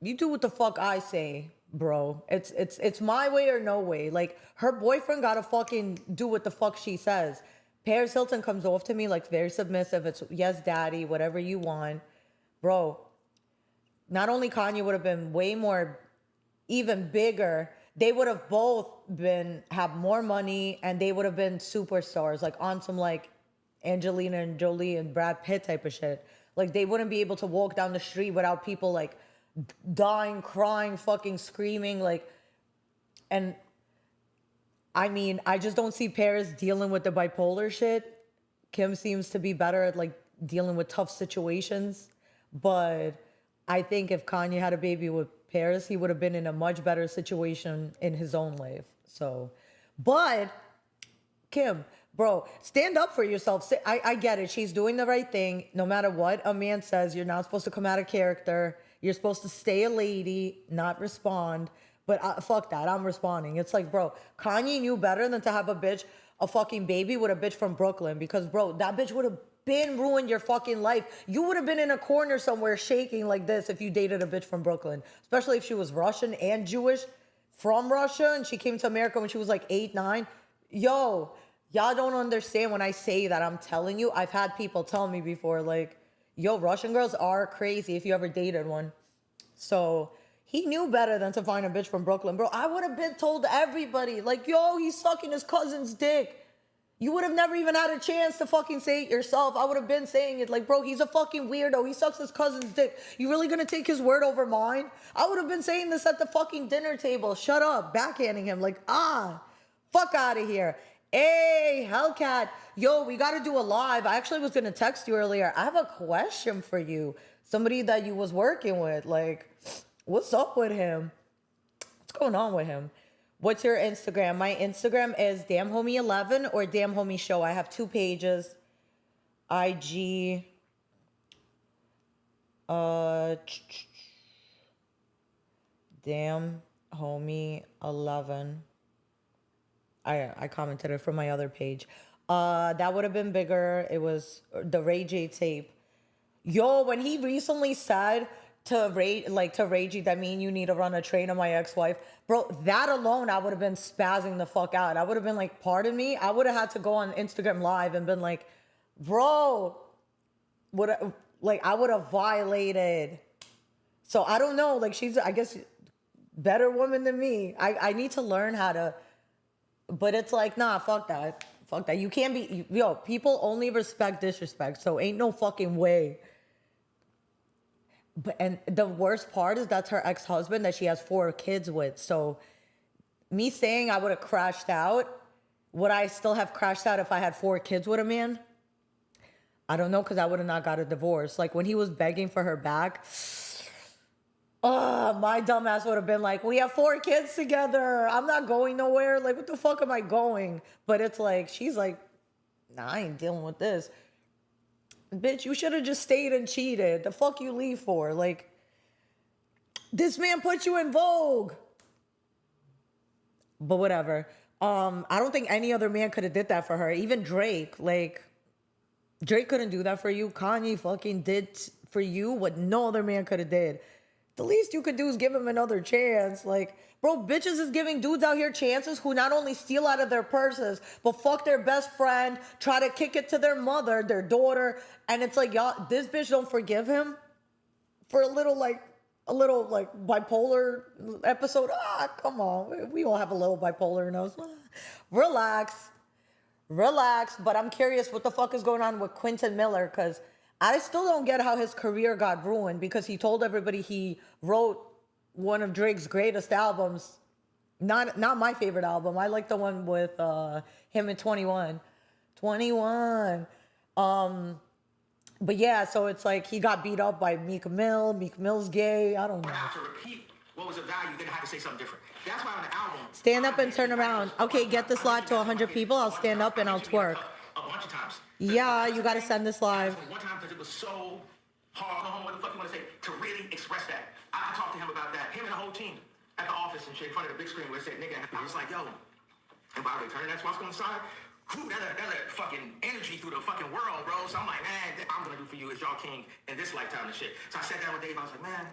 you do what the fuck I say, bro. It's my way or no way. Like, her boyfriend gotta fucking do what the fuck she says. Paris Hilton comes off to me like very submissive. It's yes, daddy, whatever you want. Bro, not only Kanye would have been way more, even bigger, they would have both have more money, and they would have been superstars, like on some like Angelina and Jolie and Brad Pitt type of shit. Like, they wouldn't be able to walk down the street without people like dying, crying, fucking screaming. Like, and I mean, I just don't see Paris dealing with the bipolar shit. Kim seems to be better at like dealing with tough situations. But I think if Kanye had a baby with Paris, he would have been in a much better situation in his own life. So, but Kim, bro, stand up for yourself. I get it. She's doing the right thing. No matter what a man says, you're not supposed to come out of character. You're supposed to stay a lady, not respond. But fuck that. I'm responding. It's like, bro, Kanye knew better than to have a fucking baby with a bitch from Brooklyn. Because, bro, that bitch would have been ruined your fucking life. You would have been in a corner somewhere shaking like this if you dated a bitch from Brooklyn. Especially if she was Russian and Jewish from Russia and she came to America when she was like 8, 9. Yo, y'all don't understand when I say that. I'm telling you, I've had people tell me before, like, yo, Russian girls are crazy if you ever dated one. So he knew better than to find a bitch from Brooklyn. Bro, I would have been told everybody, like, yo, he's sucking his cousin's dick. You would have never even had a chance to fucking say it yourself. I would have been saying it like, bro, he's a fucking weirdo. He sucks his cousin's dick. You really gonna take his word over mine? I would have been saying this at the fucking dinner table. Shut up. Backhanding him like, fuck out of here. Hey, Hellcat. Yo, we gotta do a live. I actually was gonna text you earlier. I have a question for you. Somebody that you was working with. Like, what's up with him? What's going on with him? What's your Instagram? My Instagram is DamnHomie11 or DamnHomie Show. I have 2 pages. IG. DamnHomie11. I commented it from my other page. That would have been bigger. It was the Ray J tape. Yo, when he recently said to Ray J that me and you need to run a train on my ex-wife, bro, that alone, I would have been spazzing the fuck out. I would have been like, pardon me? I would have had to go on Instagram Live and been like, bro, I would have violated. So I don't know. Like, she's, I guess, better woman than me. I need to learn how to, but it's like, nah, fuck that. Fuck that. You can't be, yo, people only respect disrespect. So ain't no fucking way. And the worst part is that's her ex-husband that she has 4 kids with. So me saying I would have crashed out, would I still have crashed out if I had 4 kids with a man? I don't know, because I would have not got a divorce. Like when he was begging for her back, my dumb ass would have been like, we have 4 kids together. I'm not going nowhere. Like, what the fuck am I going? But it's like, she's like, nah, I ain't dealing with this. Bitch, you should have just stayed and cheated. The fuck you leave for? Like, this man put you in Vogue. But whatever. I don't think any other man could have did that for her. Even Drake. Like, Drake couldn't do that for you. Kanye fucking did for you what no other man could have did. The least you could do is give him another chance. Like, bro, bitches is giving dudes out here chances who not only steal out of their purses, but fuck their best friend, try to kick it to their mother, their daughter. And it's like, y'all, this bitch don't forgive him for a little bipolar episode. Come on. We all have a little bipolar in us. Relax. But I'm curious what the fuck is going on with Quentin Miller, because I still don't get how his career got ruined, because he told everybody he wrote one of Drake's greatest albums. Not my favorite album. I like the one with him and 21. But yeah, so it's like he got beat up by Meek Mill. Meek Mill's gay. I don't know. To repeat what was of value, then I had to say something different. That's why on the album, stand up and turn around. Okay, get this live to 100 people. I'll stand up and I'll twerk. A bunch of times. Yeah, you gotta send this live. One time because it was so hard. I don't know what the fuck you want to say to really express that. I talked to him about that. Him and the whole team at the office and shit in front of the big screen where it said nigga. I was like, yo, and by the way, turning that Swat's going inside. That fucking energy through the fucking world, bro. So I'm like, man, I'm gonna do for you as y'all king in this lifetime and shit. So I sat down with Dave. I was like, man,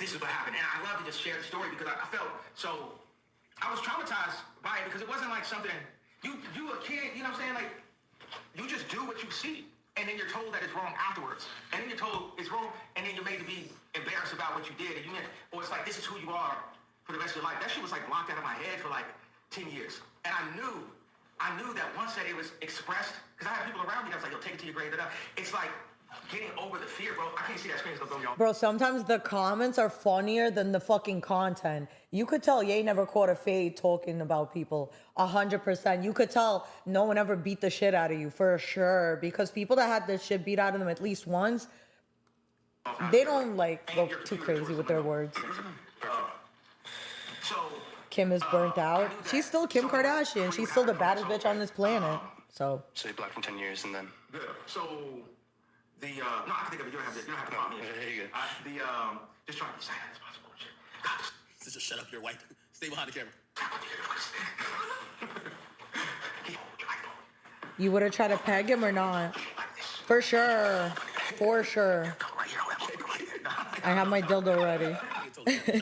this is what happened. And I love to just share the story because I felt so. I was traumatized by it because it wasn't like something you a kid. You know what I'm saying? Like you just do what you see, and then you're told that it's wrong afterwards, and then you're told it's wrong, and then you're made to be embarrassed about what you did, and or it's like this is who you are for the rest of your life. That shit was like blocked out of my head for like 10 years, and I knew that once that it was expressed, because I had people around me that was like, yo, take it to your grave. It's like getting over the fear, bro. I can't see that screen still, y'all. Bro, sometimes the comments are funnier than the fucking content. You could tell Ye never caught a fade talking about people. 100%. You could tell no one ever beat the shit out of you, for sure. Because people that had this shit beat out of them at least once, they don't like go too crazy with their words. Kim is burnt out. She's still Kim Kardashian. She's still the baddest bitch on this planet. So you're black for 10 years and then. Yeah. So no, I can think of it. You don't have to call me. There you go. Just try to be silent as possible. Just shut up. You're white. Stay behind the camera. you would have tried to peg him or not? For sure. For sure. I have my dildo ready. Okay.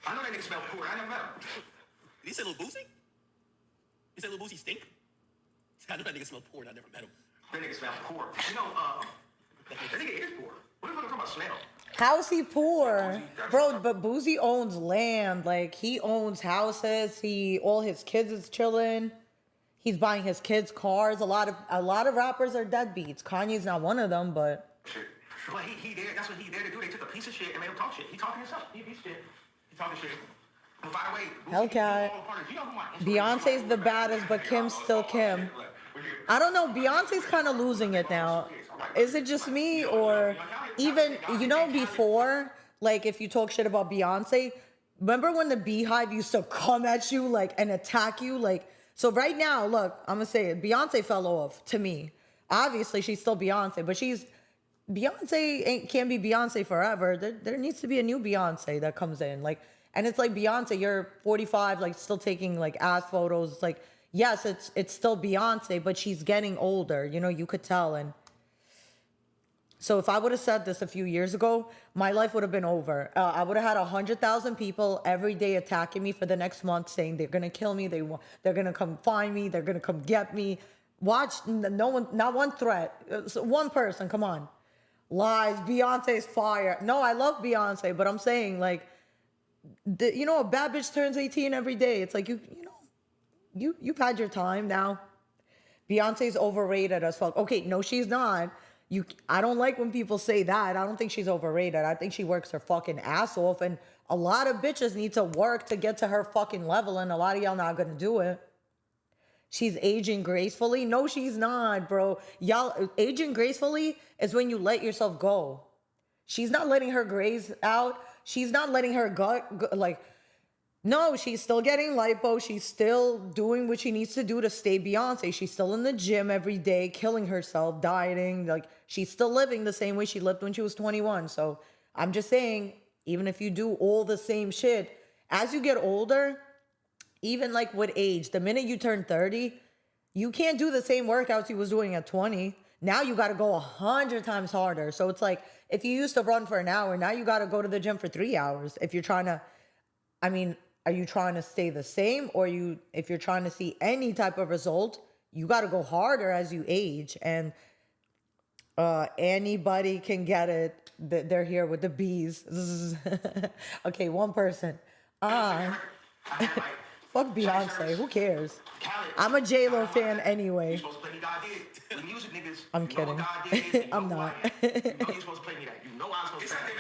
I know that nigga smell poor. I never met him. Did he say Lil Boosie? He said Lil Boosie stink? I know that nigga smell poor and I never met him. That nigga smell poor. You know, that nigga is poor. What the fuck are you talking about smell? How's he poor? Bro, but Boosie owns land. Like, he owns houses. All his kids is chilling. He's buying his kids cars. A lot of rappers are deadbeats. Kanye's not one of them, but... Well, he there. That's what he there to do. They took a piece of shit and made him talk shit. He talking himself. He shit. He talking shit. But by the way, Hellcat. Beyonce's the baddest, but Kim's still Kim. I don't know. Beyonce's kind of losing it now. Is it just me, or even, before, like, if you talk shit about Beyonce, remember when the Beehive used to come at you, like, and attack you? Like, so right now, look, I'm going to say it. Beyonce fell off to me. Obviously, she's still Beyonce, but Beyonce can't be Beyonce forever. There needs to be a new Beyonce that comes in. Like, and it's like, Beyonce, you're 45, like, still taking, like, ass photos. It's like, yes, it's still Beyonce, but she's getting older. You could tell. And so if I would have said this a few years ago, my life would have been over. I would have had 100,000 people every day attacking me for the next month, saying they're going to kill me. They're going to come find me. They're going to come get me. Watch, no one, not one threat. One person, come on. Lies, Beyonce's fire. No, I love Beyonce, but I'm saying, like, a bad bitch turns 18 every day. It's like, you've had your time now. Beyonce's overrated as fuck. Okay, no, she's not. I don't like when people say that. I don't think she's overrated. I think she works her fucking ass off, and a lot of bitches need to work to get to her fucking level, and a lot of y'all not gonna do it. She's aging gracefully. No, she's not, bro. Y'all, aging gracefully is when you let yourself go. She's not letting her grays out. She's not letting her gut, no, she's still getting lipo. She's still doing what she needs to do to stay Beyonce. She's still in the gym every day, killing herself, dieting. Like, she's still living the same way she lived when she was 21. So I'm just saying, even if you do all the same shit, as you get older, even like with age, the minute you turn 30, you can't do the same workouts you was doing at 20. Now you got to go 100 times harder. So it's like, if you used to run for an hour, now you got to go to the gym for 3 hours. If you're trying to, are you trying to stay the same, or if you're trying to see any type of result, you got to go harder as you age. And anybody can get it. They're here with the bees. Okay, one person. Fuck Beyonce. Who cares? I'm a J-Lo fan anyway. I'm kidding. I'm not. It's like they've been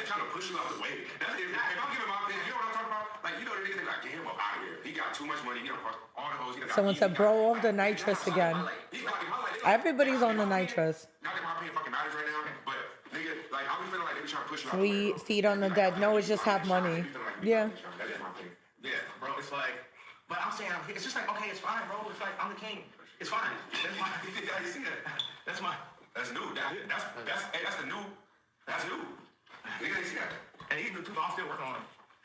trying to push you out the way. If I'm giving my opinion, you know what I'm talking about? Like, the niggas, they like, get him up out of here. He got too much money. He got all the hoes. Someone said, bro, off the nitrous again. Everybody's on the nitrous. Not that my opinion fucking matters right now, but nigga, like, I be feeling like they be trying to push you out the way. 3 feet on the dead. No, it's just have money. Yeah. That is my opinion. Yeah, bro, it's like, but I'm saying, it's just like, okay, it's fine, bro. It's like, I'm the king. It's fine. That's my, you see that? That's new. That's the new. That's new. Nigga, they see that. And even the two, I'm still working on it.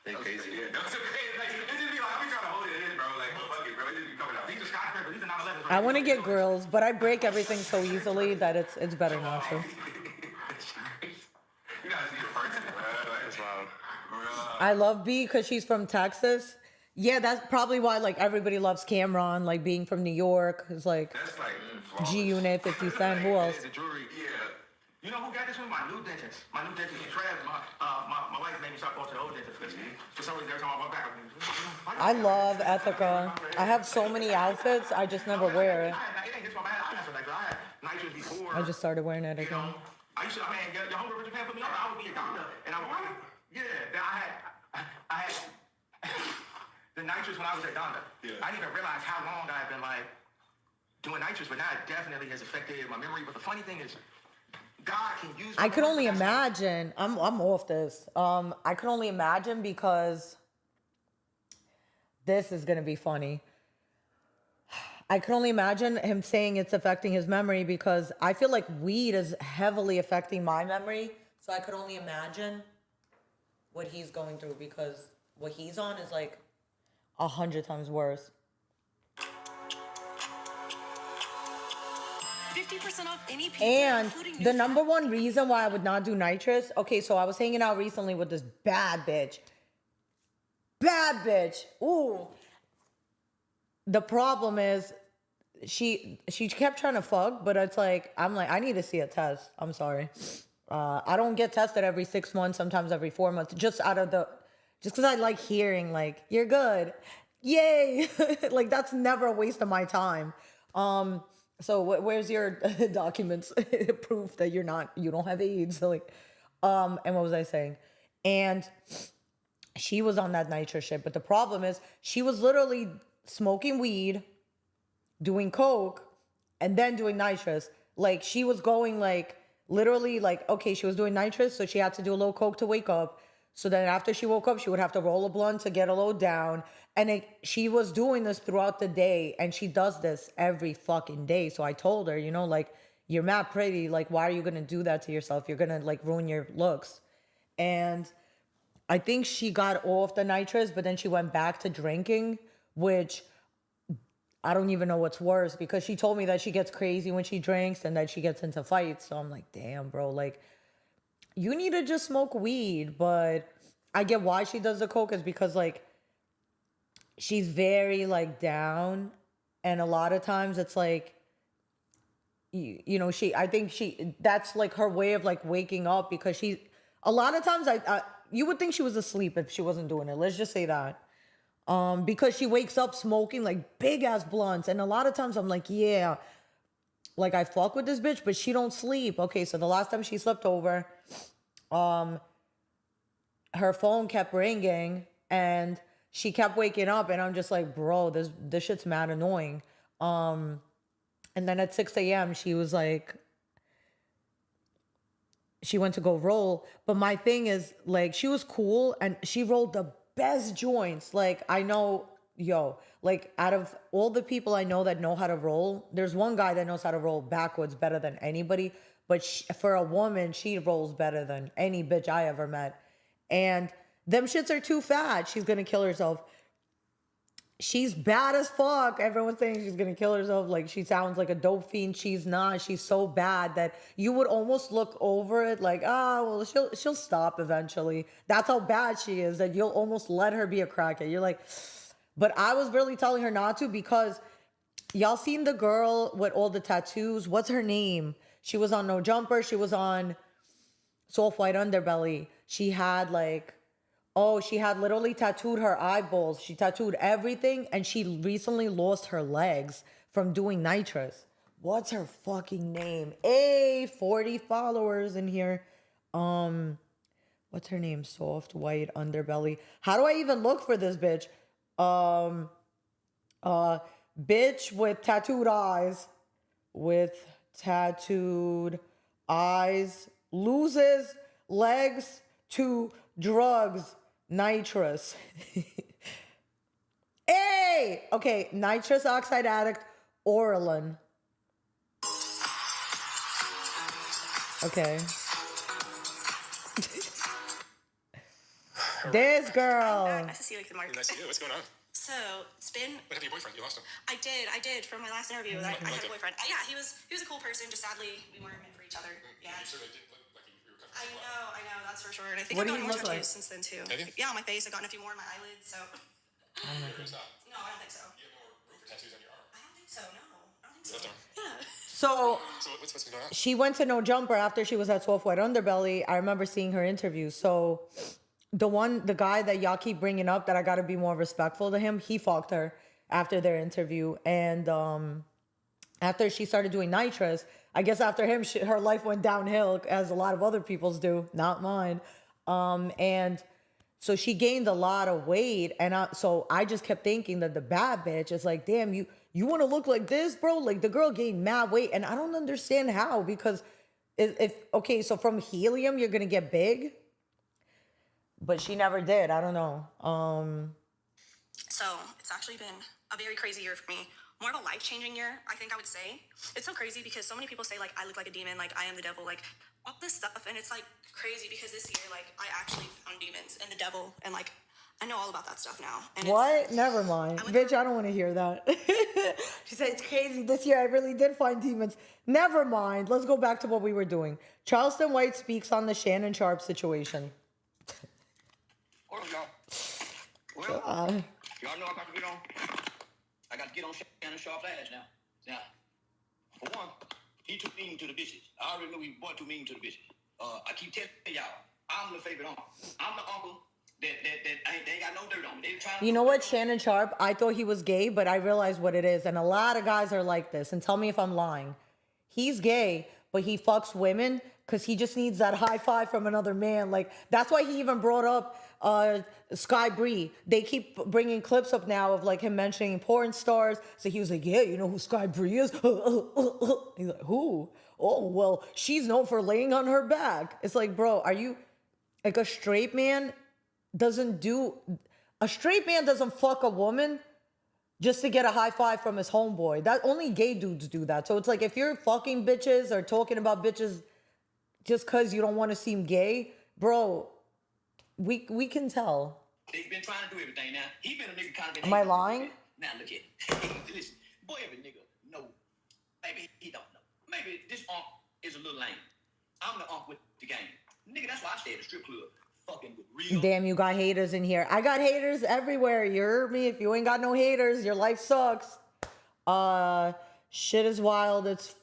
They crazy. Yeah, that's so crazy. Like, it just be like, I be trying to hold it in, bro. Like, fuck it, bro. It just be coming out. These are skyscrapers. These are 9/11s. I want to get grills, but I break everything so easily that it's better not to. You gotta see the person, bro. That's wild. I love B because she's from Texas. Yeah, that's probably why, like, everybody loves Cameron, like, being from New York. It's like, G-Unit, 50 Cent, who else? The jewelry, yeah. You know who got this one? My new dentist. My new dentist, Trav. My wife made me start going to the old dentist. For some reason, every time I walk back, I love Ethica. I have so many outfits, I just never wear it. It ain't just my man. I have like, nitrous before. I just started wearing it You again. know, I used to, I mean, your homegirl from Japan put me on. I would be a doctor, and I would, I had the nitrous when I was at Donda. Yeah. I didn't even realize how long I've been like doing nitrous, but now it definitely has affected my memory. But the funny thing is, God can use. I could only imagine. I'm off this. I could only imagine because this is gonna be funny. I could only imagine him saying it's affecting his memory because I feel like weed is heavily affecting my memory. So I could only imagine what he's going through because what he's on is like 100 times worse. 50% off any pizza, And including the number one reason why I would not do nitrous, okay, so I was hanging out recently with this bad bitch. Bad bitch. Ooh. The problem is she kept trying to fuck, but it's like, I'm like, I need to see a test. I'm sorry. I don't get tested every 6 months, sometimes every 4 months, just because I like hearing like, you're good. Yay. Like that's never a waste of my time. So where's your documents proof that you don't have AIDS? So like, and what was I saying? And she was on that nitrous shit. But the problem is she was literally smoking weed, doing coke, and then doing nitrous. Like she was going like literally like, okay, she was doing nitrous, so she had to do a little coke to wake up. So then after she woke up, she would have to roll a blunt to get a little down. And she was doing this throughout the day. And she does this every fucking day. So I told her, like, you're mad pretty. Like, why are you going to do that to yourself? You're going to, like, ruin your looks. And I think she got off the nitrous, but then she went back to drinking, which I don't even know what's worse. Because she told me that she gets crazy when she drinks and that she gets into fights. So I'm like, damn, bro, like, you need to just smoke weed. But I get why she does the coke is because, like, she's very, like, down. And a lot of times it's like, I think that's, like, her way of, like, waking up. Because a lot of times, you would think she was asleep if she wasn't doing it. Let's just say that. Because she wakes up smoking, like, big-ass blunts. And a lot of times I'm like, yeah, like, I fuck with this bitch, but she don't sleep. Okay, so the last time she slept over, her phone kept ringing and she kept waking up, and I'm just like, bro, this shit's mad annoying. And then at 6 a.m. she was like, she went to go roll. But my thing is, like, she was cool and she rolled the best joints. Like, I know, like, out of all the people I know that know how to roll, there's one guy that knows how to roll backwards better than anybody. But for a woman, she rolls better than any bitch I ever met. And them shits are too fat. She's going to kill herself. She's bad as fuck. Everyone's saying she's going to kill herself. Like, she sounds like a dope fiend. She's not. She's so bad that you would almost look over it like, well, she'll stop eventually. That's how bad she is, that you'll almost let her be a crackhead. You're like, but I was really telling her not to, because y'all seen the girl with all the tattoos? What's her name? She was on No Jumper. She was on Soft White Underbelly. She had she had literally tattooed her eyeballs. She tattooed everything, and she recently lost her legs from doing nitrous. What's her fucking name? 40 followers in here. What's her name? Soft White Underbelly. How do I even look for this bitch? Bitch with tattooed eyes. With tattooed eyes. Loses legs to drugs. Nitrous. Hey! Okay, nitrous oxide addict, Oralin. Okay. This girl. Nice to see you, like, the market. Nice to see you. What's going on? So, it's been... What happened to your boyfriend? You lost him. I did. From my last interview, I had a boyfriend. Yeah, he was a cool person, just sadly, we weren't meant for each other. Yeah. You certainly did look like you were I know, that's for sure. And I think What I've do gotten you more look tattoos like? since then, too. Have you? Yeah, on my face. I've gotten a few more on my eyelids, so... No, I don't think so. No, I don't think so. You have more room for tattoos on your arm. I don't think so, no. I don't think so. Left arm. Yeah. So what's been going on? she went to No Jumper after she was at Soft White Underbelly. I remember seeing her interview. So the guy that y'all keep bringing up that I got to be more respectful to him, he fucked her after their interview. And after she started doing nitrous, I guess after him, her life went downhill, as a lot of other people's do, not mine. And so she gained a lot of weight, and so I just kept thinking that the bad bitch is like, damn, you want to look like this, bro? Like, the girl gained mad weight, and I don't understand how, because okay, so from helium you're gonna get big, but she never did. I don't know. So it's actually been a very crazy year for me. More of a life-changing year, I think I would say. It's so crazy because so many people say, like, I look like a demon, like, I am the devil, like, all this stuff. And it's, like, crazy because this year, like, I actually found demons and the devil. And, like, I know all about that stuff now. And what? Never mind. Bitch, I don't want to hear that. She said, it's crazy. This year I really did find demons. Never mind. Let's go back to what we were doing. Charleston White speaks on the Shannon Sharp situation. Hold on, y'all. Well, y'all know I got to get on. I got to get on Shannon Sharp's ass now. Now, for one, he too mean to the bitches. I already know he boy too mean to the bitches. I keep telling y'all, I'm the favorite uncle. I'm the uncle that they ain't got no dirt on me. They trying. You know what, Shannon Sharp? I thought he was gay, but I realized what it is. And a lot of guys are like this. And tell me if I'm lying. He's gay, but he fucks women because he just needs that high five from another man. Like, that's why he even brought up Sky Bree. They keep bringing clips up now of like him mentioning porn stars. So he was like, yeah, you know who Sky Bree is? He's like, who? Oh, well, she's known for laying on her back. It's like, bro, are you like a straight man doesn't fuck a woman just to get a high five from his homeboy. That only gay dudes do that. So it's like, if you're fucking bitches or talking about bitches just because you don't want to seem gay, bro, we can tell. They've been trying to do everything now. He been a nigga kind of. Am I lying? Now look at it. Listen, boy, every nigga know. Maybe he don't know. Maybe this unk is a little lame. I'm the unk with the game. Nigga, that's why I stay at the strip club. Fucking with real. Damn, you got haters in here. I got haters everywhere. You heard me? If you ain't got no haters, your life sucks. Shit is wild. It's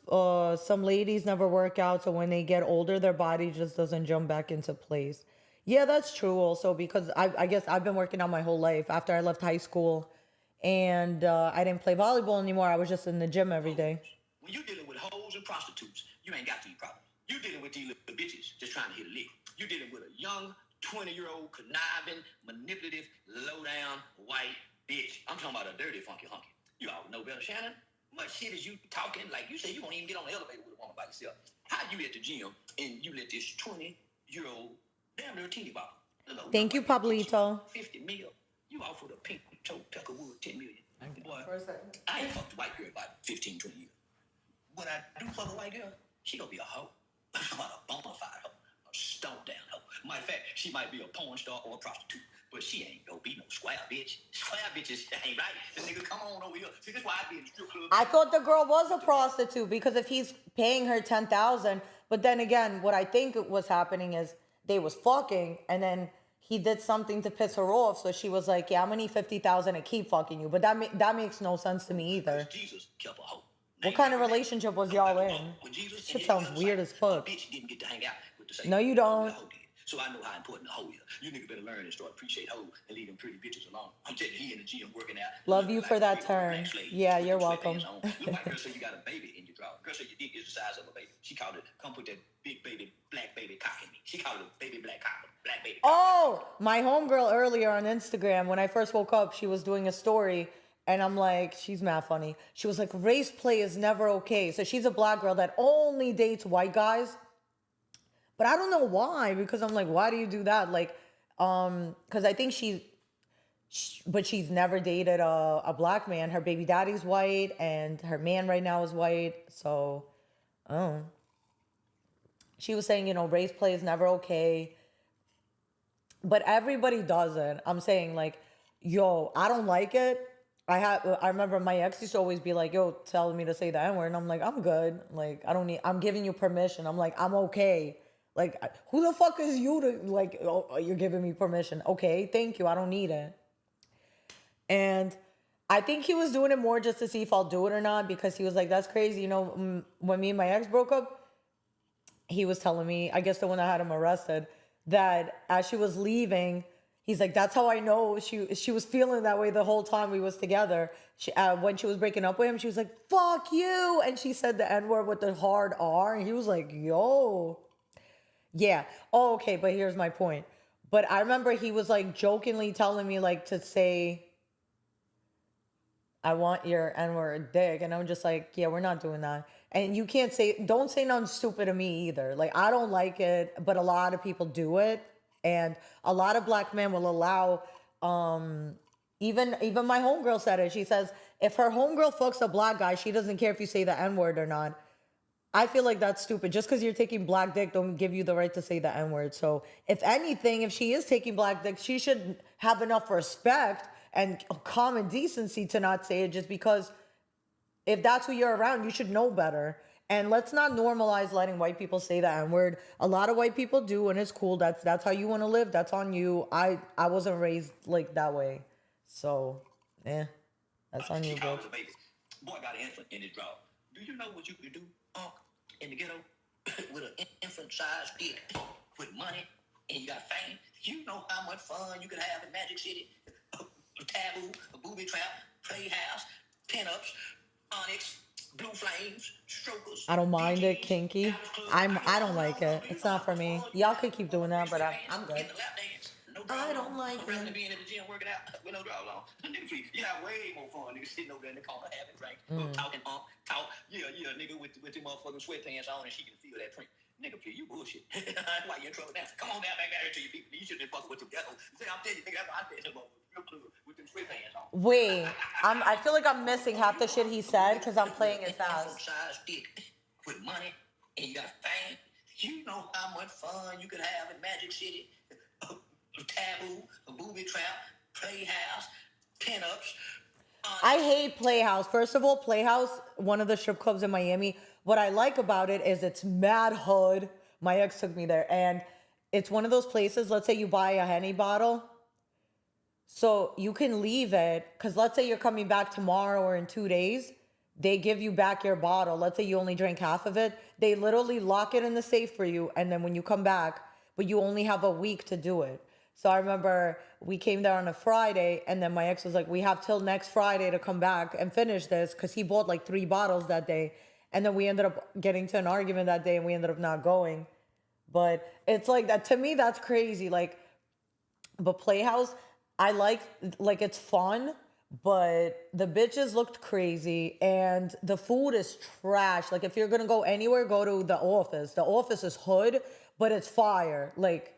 some ladies never work out, so when they get older, their body just doesn't jump back into place. Yeah, that's true also, because I guess I've been working out my whole life after I left high school, and I didn't play volleyball anymore. I was just in the gym every day. When you dealing with hoes and prostitutes, you ain't got these problems. You dealing with these little bitches just trying to hit a lick. You dealing with a young 20-year-old conniving, manipulative, low-down, white bitch. I'm talking about a dirty, funky hunky. You all know better, Shannon. What shit is you talking? Like, you say you won't even get on the elevator with a woman by yourself. How you at the gym and you let this 20-year-old damn little teeny bopper? Thank you, Pablito. 50 mil. You offered a pink toe Peckerwood 10 million. Boy, I ain't fucked a white girl about 15, 20 years. When I do fuck a white girl, she gonna be a hoe. I'm talking about a bona fide hoe. A stoned down hoe. Matter of fact, she might be a porn star or a prostitute, but she ain't gonna be no square bitch. Square bitches ain't right. The nigga, come on over here. See, that's why I be in the strip club. I thought the girl was a prostitute because if he's paying her $10,000, but then again, what I think was happening is they was fucking, and then he did something to piss her off, so she was like, "Yeah, I'm gonna need $50,000 to keep fucking you." But that makes no sense to me either. Jesus kept a hoe. What kind of relationship was y'all in? Shit sounds weird as fuck. Bitch didn't get to hang out with the same. No, you don't. So I know how important the hoe is. You nigga better learn and start appreciate hoes and leave them pretty bitches alone. I'm telling you, he in the gym working out. Love you for that turn. Yeah, you're welcome. Little white girl say you got a baby in your drawer. Girl say your dick is the size of a baby. She called it, come put that big baby, black baby cock in me. She called it baby black cock, black baby cock. Oh, my homegirl earlier on Instagram, when I first woke up, she was doing a story. And I'm like, she's mad funny. She was like, race play is never okay. So she's a black girl that only dates white guys. But I don't know why, because I'm like, why do you do that? Like, because I think she's never dated a black man. Her baby daddy's white and her man right now is white. So, she was saying, you know, race play is never okay. But everybody does it. I'm saying like, yo, I don't like it. I remember my ex used to always be like, yo, telling me to say the N-word. And I'm like, I'm good. Like, I'm giving you permission. I'm like, I'm okay. Like, who the fuck is you to, like, oh, you're giving me permission. Okay, thank you. I don't need it. And I think he was doing it more just to see if I'll do it or not, because he was like, that's crazy. You know, when me and my ex broke up, he was telling me, I guess the one that had him arrested, that as she was leaving, He's like, that's how I know she was feeling that way the whole time we was together. When she was breaking up with him, she was like, fuck you. And she said the N-word with the hard R. And he was like, yo. Yeah. Oh, okay. But here's my point. But I remember he was like jokingly telling me like to say, I want your N-word dick. And I'm just like, yeah, we're not doing that. And you can't don't say nothing stupid to me either. Like, I don't like it, but a lot of people do it. And a lot of black men will allow, even my homegirl said it. She says, if her homegirl fucks a black guy, she doesn't care if you say the N-word or not. I feel like that's stupid. Just because you're taking black dick don't give you the right to say the N-word. So if anything, if she is taking black dick, she should have enough respect and common decency to not say it, just because if that's who you're around, you should know better. And let's not normalize letting white people say the N-word. A lot of white people do, and it's cool. That's how you want to live. That's on you. I wasn't raised like that way. So, that's on you, bro. Boy got an infant in his drawer. Do you know what you could do, in the ghetto with an infant-sized dick with money and you got fame? You know how much fun you could have in Magic City. A taboo, a booby trap, playhouse, pinups, onyx, blue flames, strokers. I don't mind it, kinky. I don't like it. It's not for me. Y'all could keep doing that, but I'm good. I don't like it. Rather than being in the gym working out with no drawers on. Nigga, please, you have way more fun. Nigga sitting over there in the corner having drinks, talking, talk. Yeah, nigga with your motherfucking sweatpants on and she can feel that print. Nigga, please, you bullshit. Why you in trouble now? Come on down back out here to your people. You shouldn't have fucked with them ghetto. Say, I'm telling you, nigga, that's what I tell you, real clear with them sweatpants on. Wait, I feel like I'm missing half the shit he said because I'm playing it fast. Size dick with money and you got fame. You know how much fun you could have in Magic City. A taboo, a booby trap, playhouse, pinups. I hate Playhouse. First of all, Playhouse, one of the strip clubs in Miami. What I like about it is it's mad hood. My ex took me there, and it's one of those places. Let's say you buy a Henny bottle, so you can leave it, because let's say you're coming back tomorrow or in 2 days. They give you back your bottle. Let's say you only drank half of it. They literally lock it in the safe for you, and then when you come back, but you only have a week to do it. So I remember we came there on a Friday, and then my ex was like, we have till next Friday to come back and finish this, because he bought like 3 bottles that day. And then we ended up getting to an argument that day, and we ended up not going. But it's like that, to me, that's crazy. Like, but Playhouse, I like it's fun, but the bitches looked crazy, and the food is trash. Like, if you're gonna go anywhere, go to The Office. The Office is hood, but it's fire. Like,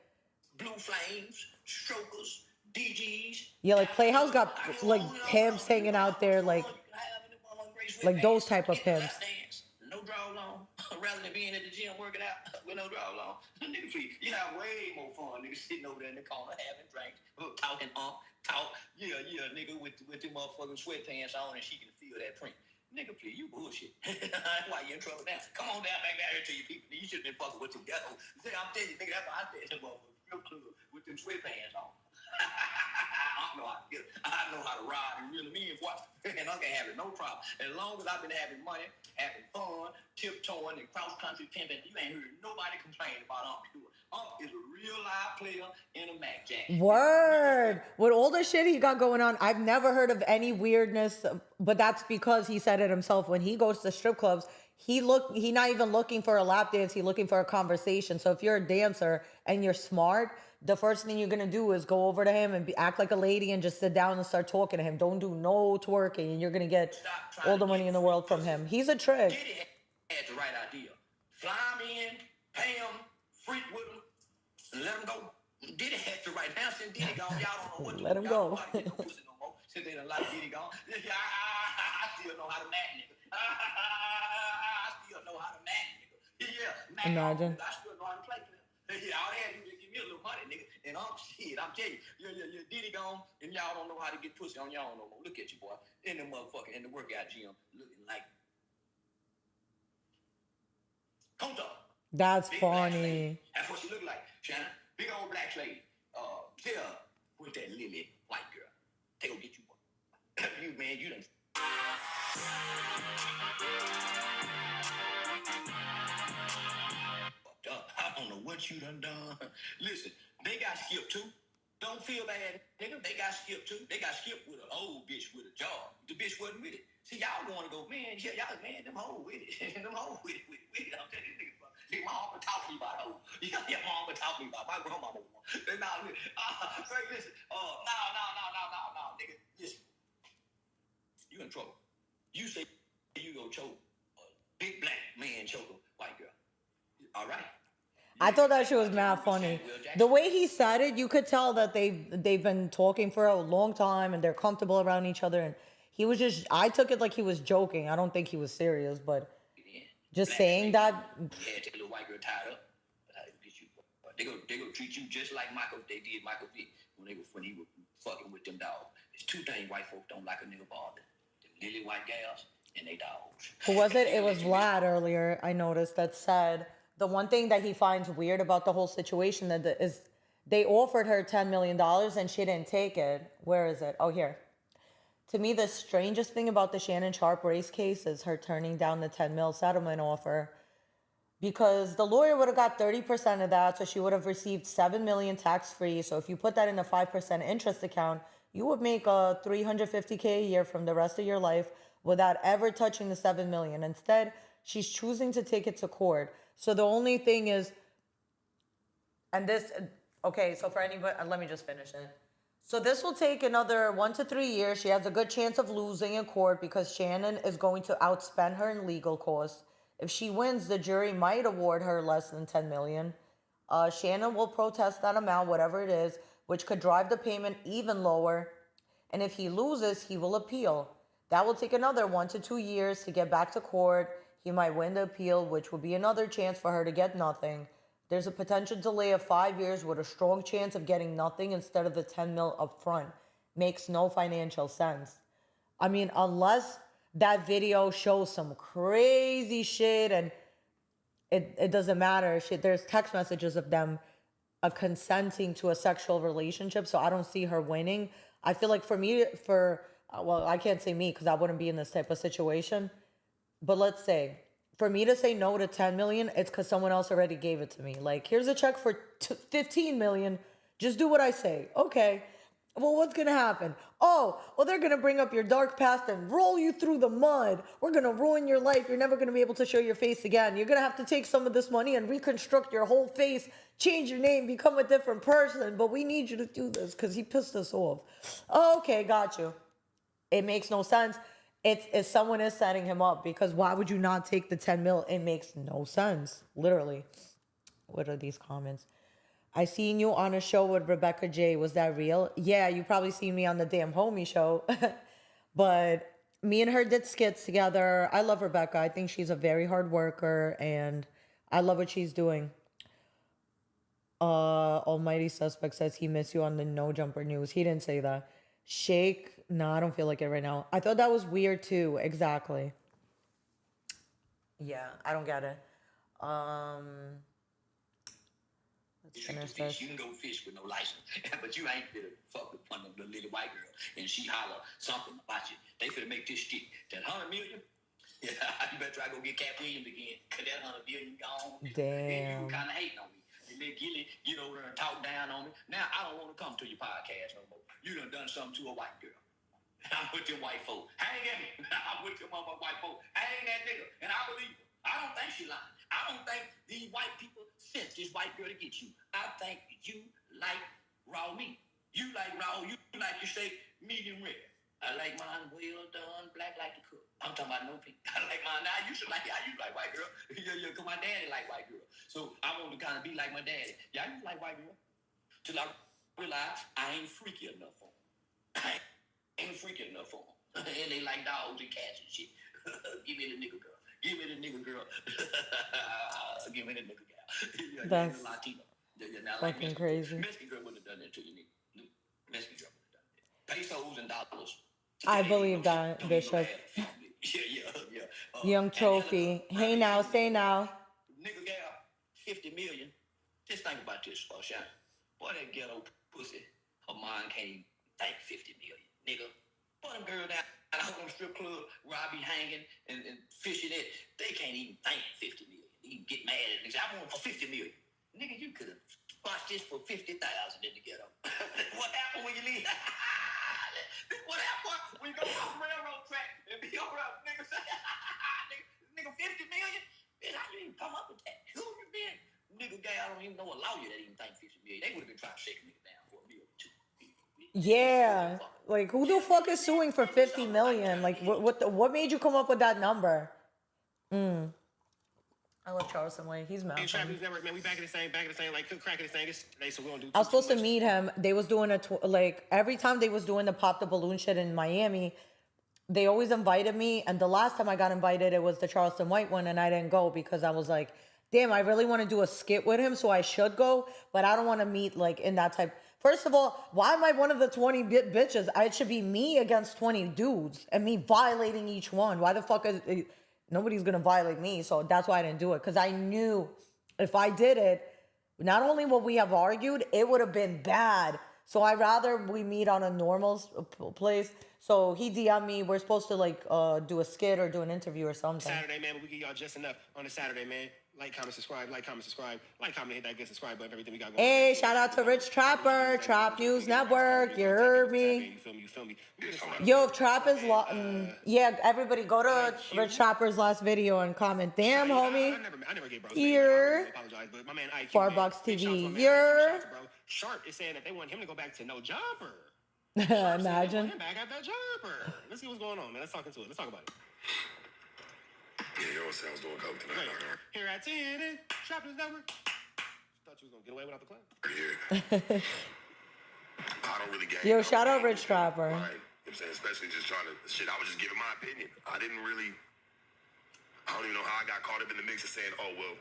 blue flames, strokers, DGs. Yeah, like Playhouse got like pimps hanging out there, like those type of pimps. No drawers on. Rather than being at the gym working out with no drawers on. Nigga, please, you have way more fun. Nigga sitting over there in the corner having drinks, talking, talk. Yeah, nigga with the motherfucking sweatpants on and she can feel that print. Nigga, please, you bullshit. Why you in trouble now? Come on down back out here to your people. You shouldn't have fucking with them ghetto. I'm telling you, nigga, that's why I tell you, real clear with them sweatpants on. I know how to ride and really mean what, and I can have it, no problem. As long as I've been having money, having fun, tiptoeing and cross country pimping, you ain't heard nobody complain about Unc Pure. Unc is a real live player in a Mac Jack. Word. With all the shit he got going on, I've never heard of any weirdness, but that's because he said it himself. When he goes to strip clubs, he not even looking for a lap dance, he's looking for a conversation. So if you're a dancer and you're smart, the first thing you're gonna do is go over to him and act like a lady and just sit down and start talking to him. Don't do no twerking, and you're gonna get all the money in the world from him. He's a trick. Diddy had the right idea. Fly him in, pay him, freak with him, and let him go. Diddy had the right now. Since Diddy gone, y'all don't know what to do. Let him go. Since they done like Diddy gone, I still know how to Mac, nigga. I still know how to Mac, nigga. Yeah, Mac. Imagine. I still know how to play. Yeah, all they had to do is give me a little money, nigga. And shit, I'm telling you, your Diddy gone, and y'all don't know how to get pussy on y'all no more. Look at you, boy. In the motherfucker, in the workout gym, looking like Conto. That's big funny. That's what she look like, Shannon. Big old black lady. Tell her with that lily white girl. They go get you, boy. You, man, you done. I don't know what you done. Listen, they got skipped too. Don't feel bad, nigga. They got skipped too. They got skipped with an old bitch with a job. The bitch wasn't with it. See, y'all want to go, man, yeah, y'all, man, them hoes with it. Them hoes with it. I'm telling you, nigga, see, my mama taught me about hoes. Yeah, my mama taught me about my grandmama. They not, say, listen, no, nigga, listen. You in trouble. You say you go choke a big black man choke a white girl. All right. I thought that shit was mad funny. The way he said it, you could tell that they've been talking for a long time and they're comfortable around each other. And he was just, I took it like he was joking. I don't think he was serious, but just saying that. Yeah, take a little white girl tied up. They go treat you just like they did Michael Vick when he was fucking with them dogs. There's two things white folks don't like a nigga bother: the lily white gals and they dogs. Who was it? It was Vlad earlier, I noticed, that said the one thing that he finds weird about the whole situation is they offered her $10 million and she didn't take it. Where is it? Oh, here. To me, the strangest thing about the Shannon Sharp race case is her turning down the 10 mil settlement offer, because the lawyer would have got 30% of that, so she would have received $7 million tax-free. So if you put that in a 5% interest account, you would make a $350K a year from the rest of your life without ever touching the $7 million. Instead, she's choosing to take it to court. So the only thing is, and this, okay, so for anybody, let me just finish it. So this will take another 1 to 3 years. She has a good chance of losing in court because Shannon is going to outspend her in legal costs. If she wins, the jury might award her less than $10 million. Shannon will protest that amount, whatever it is, which could drive the payment even lower. And if he loses, he will appeal. That will take another 1 to 2 years to get back to court. He might win the appeal, which will be another chance for her to get nothing. There's a potential delay of 5 years with a strong chance of getting nothing instead of the 10 mil up front. Makes no financial sense. I mean, unless that video shows some crazy shit and it doesn't matter. There's text messages of them consenting to a sexual relationship, so I don't see her winning. I feel like well, I can't say me because I wouldn't be in this type of situation. But let's say, for me to say no to 10 million, it's because someone else already gave it to me. Like, here's a check for 15 million. Just do what I say. Okay. Well, what's going to happen? Oh, well, they're going to bring up your dark past and roll you through the mud. We're going to ruin your life. You're never going to be able to show your face again. You're going to have to take some of this money and reconstruct your whole face, change your name, become a different person. But we need you to do this because he pissed us off. Oh, okay, got you. It makes no sense. It's someone is setting him up, because why would you not take the 10 mil? It makes no sense. Literally. What are these comments? I seen you on a show with Rebecca J. Was that real? Yeah, you probably seen me on the DamnHomie Show. But me and her did skits together. I love Rebecca. I think she's a very hard worker, and I love what she's doing. Almighty Suspect says he missed you on the No Jumper News. He didn't say that. Shake. No, I don't feel like it right now. I thought that was weird too. Exactly. Yeah, I don't get it. Let's finish this. You can go fish with no license, but you ain't finna fuck with one of the little white girl and she holler something about you. They finna make this stick. That 100 million? Yeah, you better try to go get Cat Williams again, cause that 100 million gone. Damn. You kind of hating on me. And then Gilly get over there and talk down on me. Now I don't want to come to your podcast no more. You done something to a white girl. I'm with them white folk. Hang at me. I'm with them white folk. Hang that nigga. And I believe her. I don't think she lying. I don't think these white people sent this white girl to get you. I think you like raw meat. You like raw. You like your steak medium rare. I like mine well done, black like the cook. I'm talking about no pink. I like mine. Now I used to like white girl. Yeah, because my daddy like white girl. So I want to kind of be like my daddy. Yeah, I used to like white girl. Till I realized I ain't freaky enough for them. Ain't freaking enough for them. And they like dogs and cats and shit. Give me the nigga girl. Give me the nigga girl. Give me the nigga girl. That's Latino. fucking crazy. Mexican girl wouldn't have done that to you, nigga. Mexican girl wouldn't have done that. Pesos and dollars. I believe that, Bishop. Yeah. Young Trophy. Hey now, say now. Nigga gal, 50 million. Just think about this, Shannon. Boy, that ghetto pussy of mine can't even think 50 million. Nigga, put them girl down at a strip club where I be hanging and fishing it. They can't even think 50 million. You get mad at me. I want for 50 million. Nigga, you could have Watch this for 50,000 in the ghetto. What happened when you leave? What happened when you go off the railroad track and be over there? Nigga say, nigga 50 million? Bitch, how you even come up with that? Who you been? Nigga guy, I don't even know a lawyer that even think 50 million. They would have been trying to shake a nigga down for a million or two. Yeah. Like, who the fuck is suing for 50 million? Like, what made you come up with that number? I love Charleston White. He's mad. Trap News Network, man. We back at the same, like cracking this thing. Today, so we don't do. I was supposed to meet him. They was doing like every time they was doing the pop the balloon shit in Miami, they always invited me. And the last time I got invited, it was the Charleston White one, and I didn't go because I was like, damn, I really want to do a skit with him, so I should go, but I don't want to meet like in that type. First of all, why am I one of the 20 bitches? It should be me against 20 dudes and me violating each one. Why the fuck is it? Nobody's gonna violate me, so that's why I didn't do it. Because I knew if I did it, not only would we have argued, it would have been bad. So I'd rather we meet on a normal place. So he DM'd me. We're supposed to like do a skit or do an interview or something. Saturday, man. But we give y'all just enough on a Saturday, man. Like, comment, subscribe. Like, comment, subscribe. Like, comment, hit that good subscribe button. Everything we got going. Hey, shout out to Rich Trapper, Trap News Network. You heard me. You feel me? Yo, if Trap is yeah, everybody go to Rich Trapper's last video and comment. Damn, homie. I never gave bro. You're apologize, but my man IQ. Farbox TV. You're Sharp is saying that they want him to go back to no jumper. imagine. Back at that jumper. Let's see what's going on, man. Let's talk into it. Let's talk about it. Yeah, you know what sounds doing coke tonight. Here at 10, Trap News Network. Thought you was gonna get away without the clown. Yeah. I don't really get. Yo, shout out Rich Trapper. Right. You know what I'm saying? Especially just trying to shit. I was just giving my opinion. I don't even know how I got caught up in the mix of saying, oh well,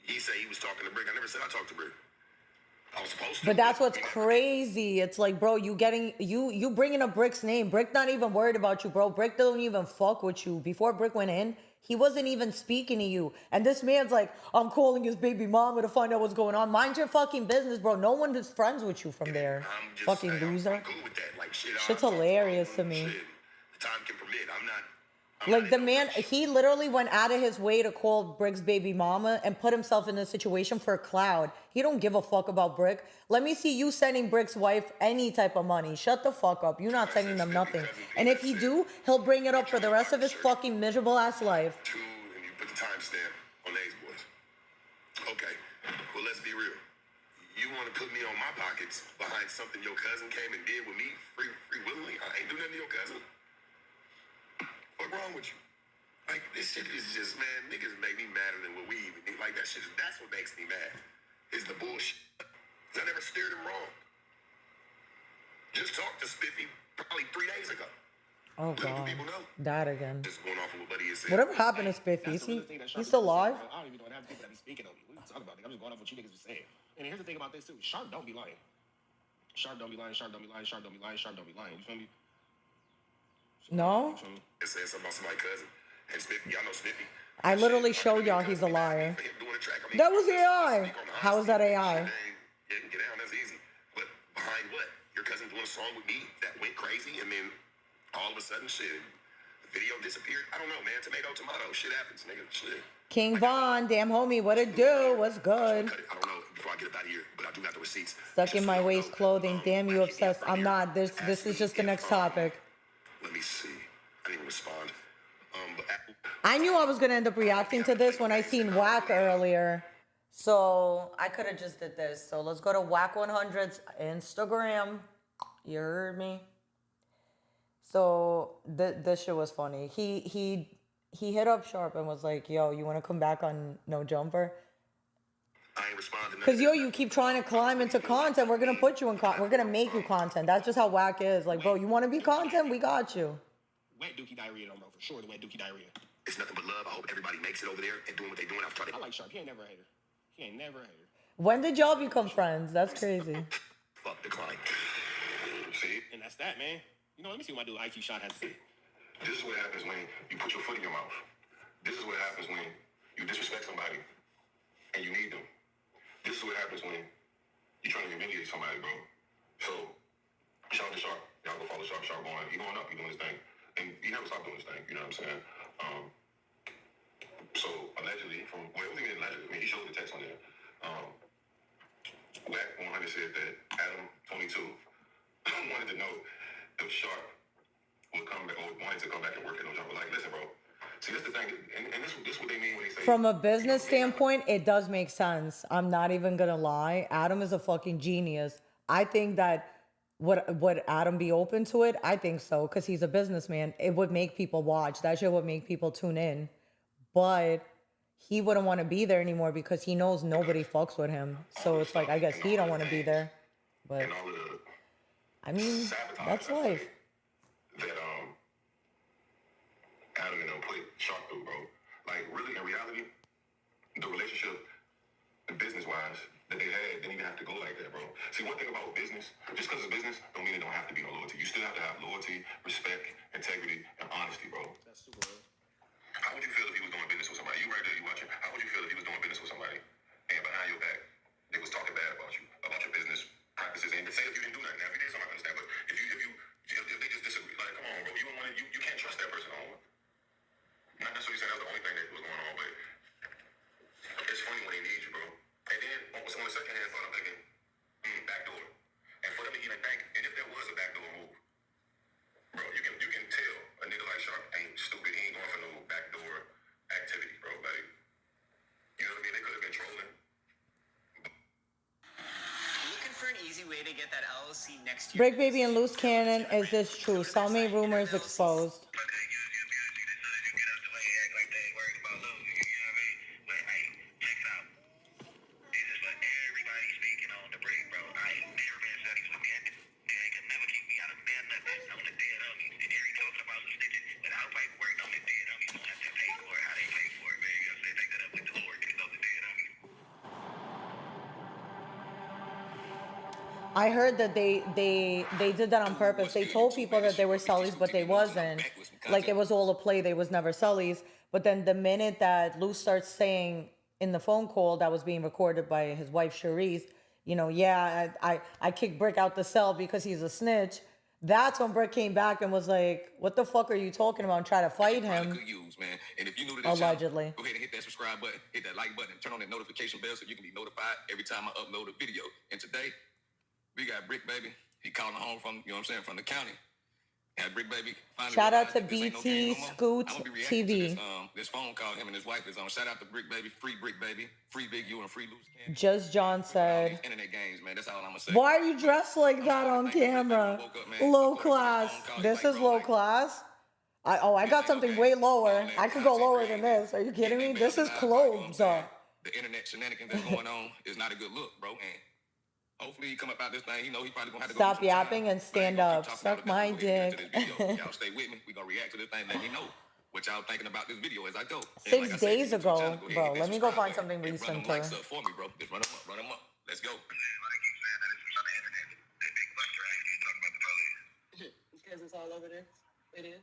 he said he was talking to Brick. I never said I talked to Brick. I was supposed to. But that's what's crazy. It's like, bro, you bringing up Brick's name. Brick not even worried about you, bro. Brick don't even fuck with you. Before Brick went in, he wasn't even speaking to you. And this man's like, I'm calling his baby mama to find out what's going on. Mind your fucking business, bro. No one is friends with you from there. Fucking loser. I'm cool with that. Like, Shit's hilarious to me. The time can permit. Like the man, he literally went out of his way to call Brick's baby mama and put himself in a situation for clout. He don't give a fuck about Brick. Let me see you sending Brick's wife any type of money. Shut the fuck up. You're not sending them nothing. And if he do, he'll bring it up for the rest of his fucking miserable ass life. And you put the timestamp on these boys. Okay, well let's be real. You want to put me on my pockets behind something your cousin came and did with me free willingly? I ain't do nothing to your cousin. What's wrong with you? Like, this shit is just, man, niggas make me madder than what we even need. Like, that's what makes me mad. Is the bullshit. I never steered him wrong. Just talked to Spiffy probably 3 days ago. Oh, God. That again. Just going off of what Buddy is saying. Whatever happened to Spiffy? He's still alive? I don't even know what happened to people that be speaking on me. We can talk about it. I'm just going off what you niggas are saying. And here's the thing about this, too. Sharp don't be lying. Sharp don't be lying. Sharp don't be lying. Sharp don't be lying. Sharp don't be lying. You feel me? No? Saying something about somebody's cousin. And Spiffy, y'all know Spiffy. I literally showed y'all he's a liar. That was AI. How is that AI? Yeah, get down, that's easy. But behind what? Your cousin doing a song with me that went crazy, and then all of a sudden, shit, the video disappeared? I don't know, man. Tomato, shit happens, nigga. Shit. King Von, damn homie, what it do? What's good? I don't know before I get up out of here, but I do got the receipts. Stuck in my waist clothing. Damn, you obsessed. I'm not. This is just the next topic. Let me see. I didn't respond. I knew I was gonna end up reacting to this when I seen Whack earlier. So I could have just did this. So let's go to Whack 100's Instagram. You heard me? So this shit was funny. He hit up Sharp and was like, yo, you wanna come back on No Jumper? I ain't responding. Cause yo, you keep trying to climb into content. We're gonna put you in we're gonna make you content. That's just how Whack is. Like, bro, you wanna be content? We got you. Wet Dookie diarrhea, though, bro. For sure, the wet Dookie diarrhea. It's nothing but love. I hope everybody makes it over there and doing what they doing. I like Sharp. He ain't never a hater. He ain't never a hater. When did y'all become friends? That's crazy. Fuck the client. See? And that's that, man. You know, let me see what my dude IQ Shot has to say. This is what happens when you put your foot in your mouth. This is what happens when you disrespect somebody and you need them. This is what happens when you're trying to humiliate somebody, bro. So, shout out to Sharp. Y'all go follow Sharp. Sharp going. He going up. He doing his thing. And he never stopped doing his thing. You know what I'm saying? So, allegedly, it wasn't even allegedly. I mean, he showed the text on there. Whack 100 said that Adam 22 wanted to know if Sharp would come back or wanted to come back and work at no job. But like, listen, bro. See, that's the thing, and this what they mean when they say. From a business standpoint, it does make sense. I'm not even gonna lie. Adam is a fucking genius. I think that would Adam be open to it? I think so, because he's a businessman. It would make people watch. That shit would make people tune in. But he wouldn't want to be there anymore because he knows nobody fucks with him. So it's like, I guess he don't want to be there. But I mean, that's life. That Adam and them put Sharp through, bro. Like, really, in reality, the relationship, business-wise, that they had didn't even have to go like that, bro. See, one thing about business, just because it's business, don't mean it don't have to be no loyalty. You still have to have loyalty, respect, integrity, and honesty, bro. That's super real. How would you feel if he was doing business with somebody? You right there, you watching. How would you feel if he was doing business with somebody and behind your back, they was talking bad about you, about your business practices, and say if you didn't do nothing. Now, if you did something, I understand, but if they just disagree, like, come on, bro, you don't want to, you can't trust that person on. Not necessarily saying that was the only thing that was going on, but it's funny when they need you, bro. And then on the second hand, I'm thinking, backdoor. And for them to even think, and if there was a backdoor move, bro, you can tell a nigga like Sharp ain't stupid. He ain't going for no backdoor activity, bro. Like, you know what I mean? They could have been trolling. Looking for an easy way to get that LLC next year. Break Baby and Loose Cannon, is this true? So many rumors exposed. I heard that they did that on purpose. They told people that they were Sullies, but they wasn't. Like, it was all a play. They was never Sullies. But then the minute that Lou starts saying in the phone call that was being recorded by his wife, Cherise, you know, yeah, I kicked Brick out the cell because he's a snitch. That's when Brick came back and was like, what the fuck are you talking about? And try to fight him. Man. And if you're new to this allegedly, channel, go ahead and hit that subscribe button, hit that like button, and turn on that notification bell so you can be notified every time I upload a video. And today, we got Brick Baby. He calling home from, you know what I'm saying, from the county. Had Brick Baby finally. Shout out to BT Scoot TV. This phone call him and his wife is on. Shout out to Brick Baby, free Brick Baby, free Big U and free Loose Cannon. Just John said. Internet games, man. That's all I'm gonna say. Why are you dressed like that on camera? Low class. This is low class. I got something way lower. I could go lower than this. Are you kidding me? This is clothes. The internet shenanigans that's going on is not a good look, bro. And hopefully he come up out this thing. He know he probably gonna have to stop yapping and stand up. Suck my dick. Y'all stay with me. We gonna react to this thing. Let me know what y'all thinking about this video as I go. 6 days ago, bro. Let me go find something recent. Run them likes up for me, bro. Just run them up. Run them up. Let's go. Because it's all over there. It is.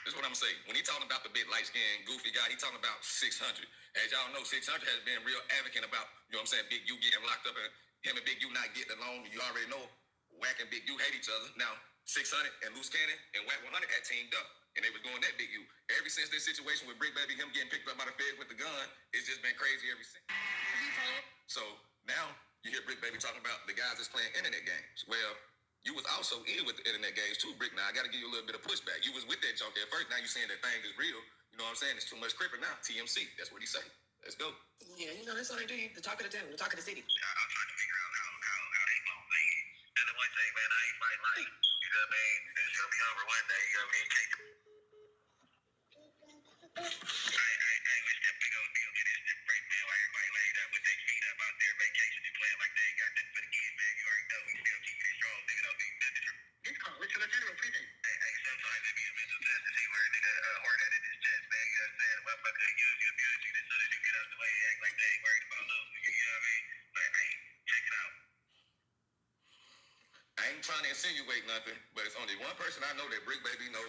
This is what I'm saying. When he talking about the big light-skinned, goofy guy, he talking about 600. As y'all know, 600 has been real advocate about, you know what I'm saying, Big U getting locked up and him and Big U not getting along. You already know, Wack and Big U hate each other. Now, 600 and Loose Cannon and Wack 100 had teamed up, and they was going that Big U. Ever since this situation with Brick Baby, him getting picked up by the feds with the gun, it's just been crazy ever since. So now you hear Brick Baby talking about the guys that's playing internet games. Well, you was also in with the internet games too, Brick. Now I got to give you a little bit of pushback. You was with that junk at first. Now you saying that thing is real. You know what I'm saying? It's too much cripper now. TMC. That's what he say. Let's go. Yeah, you know that's all they do. The talk of the town, the talk of the city. I'm trying to figure out how they gon' play it. And the one thing, man, I ain't fighting like, you know what I mean? It's gonna be over one day. You know what I mean? I ain't trying to insinuate nothing, but it's only one person I know that Brick Baby know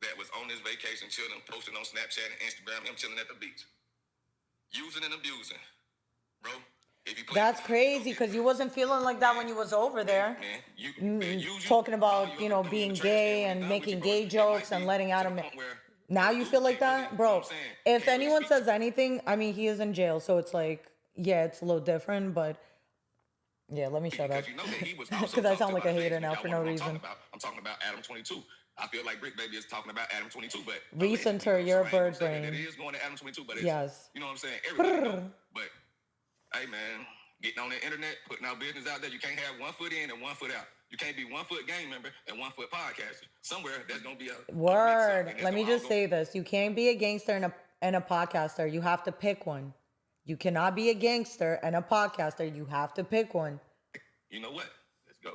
that was on this vacation chilling, posting on Snapchat and Instagram, him chilling at the beach. using and abusing, bro. If you That's crazy because you wasn't feeling like that when you was over there. Talking about, you know, being gay and making gay jokes and letting out him. Now you feel like that? Bro, if anyone says anything, I mean, he is in jail. So it's like, yeah, it's a little different, but yeah, let me shut up. Because I sound like a hater now for no reason. I'm talking about Adam 22. I feel like Brick Baby is talking about Adam 22, but Recenter, you're a bird brain. it is going to Adam 22, but it's, yes. You know what I'm saying? Everybody know. But hey, man, getting on the internet, putting our business out there, you can't have 1 foot in and 1 foot out. You can't be 1 foot gang member and 1 foot podcaster. Somewhere there's gonna be a word. Let me just say this: you can't be a gangster and a podcaster. You have to pick one. You cannot be a gangster and a podcaster. You have to pick one. You know what? Let's go.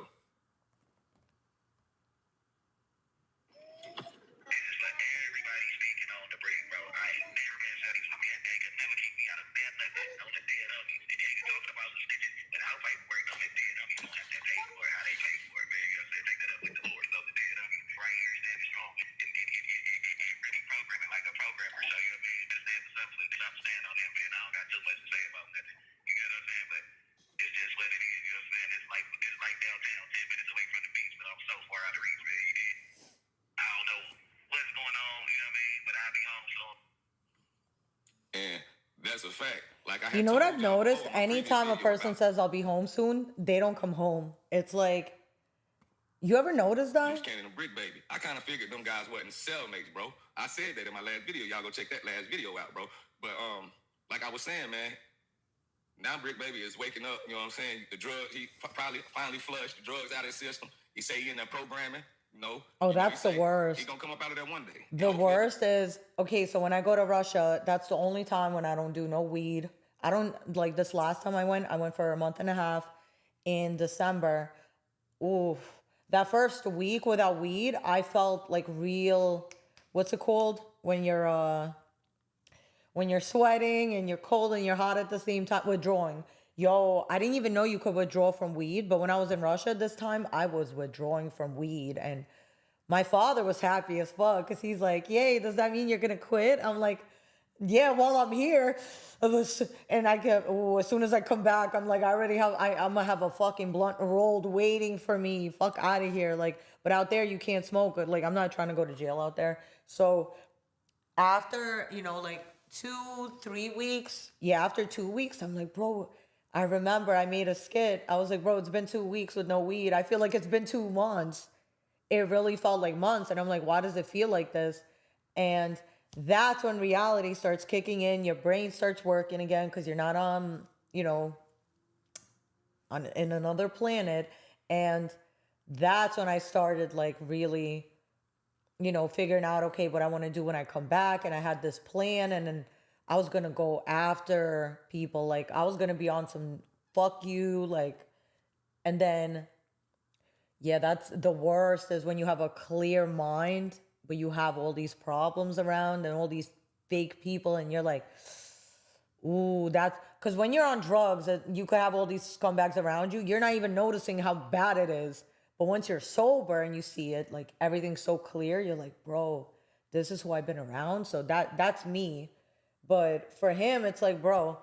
That's a fact. Like I you know what I've noticed? Anytime a person says I'll be home soon, they don't come home. It's like, you ever notice that? Cannon and Brick Baby. I kind of figured them guys wasn't cellmates, bro. I said that in my last video. Y'all go check that last video out, bro. But like I was saying, man, now Brick Baby is waking up. You know what I'm saying? The drugs, he probably finally flushed the drugs out of his system. He say he in there programming. No. Oh, that's the worst. He gonna come up out of there one day. The worst is, okay, so when I go to Russia, that's the only time when I don't do no weed. I don't, like this last time I went for a month and a half in December. Oof. That first week without weed, I felt like real, what's it called? When you're sweating and you're cold and you're hot at the same time, withdrawing. Yo, I didn't even know you could withdraw from weed, but when I was in Russia this time, I was withdrawing from weed, and my father was happy as fuck because he's like, yay, does that mean you're gonna quit? I'm like, yeah, while I'm here. And I get, as soon as I come back, I'm like, I'm gonna have a fucking blunt rolled waiting for me. Fuck out of here. Like, but out there, you can't smoke it. Like, I'm not trying to go to jail out there. So after, like 2-3 weeks, after 2 weeks, I'm like, bro, I remember I made a skit. I was like, bro, it's been 2 weeks with no weed. I feel like it's been 2 months. It really felt like months. And I'm like, why does it feel like this? And that's when reality starts kicking in. Your brain starts working again because you're not in another planet. And that's when I started like really, figuring out, okay, what I want to do when I come back. And I had this plan, and then I was going to go after people. Like, I was going to be on some fuck you, like, and then, that's the worst is when you have a clear mind, but you have all these problems around and all these fake people, and you're like, ooh, that's, because when you're on drugs, you could have all these scumbags around you. You're not even noticing how bad it is. But once you're sober and you see it, like, everything's so clear, you're like, bro, this is who I've been around. So that's me. But for him, it's like, bro,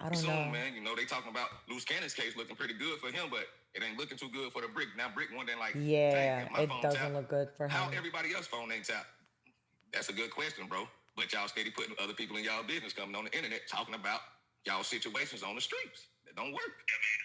I don't know. Man, they talking about Loose Cannon's case looking pretty good for him, but it ain't looking too good for the Brick. Now Brick wondering like, it doesn't look good for him. How everybody else's phone ain't tapped? That's a good question, bro. But y'all steady putting other people in y'all business coming on the internet talking about y'all situations on the streets that don't work. Yeah, man,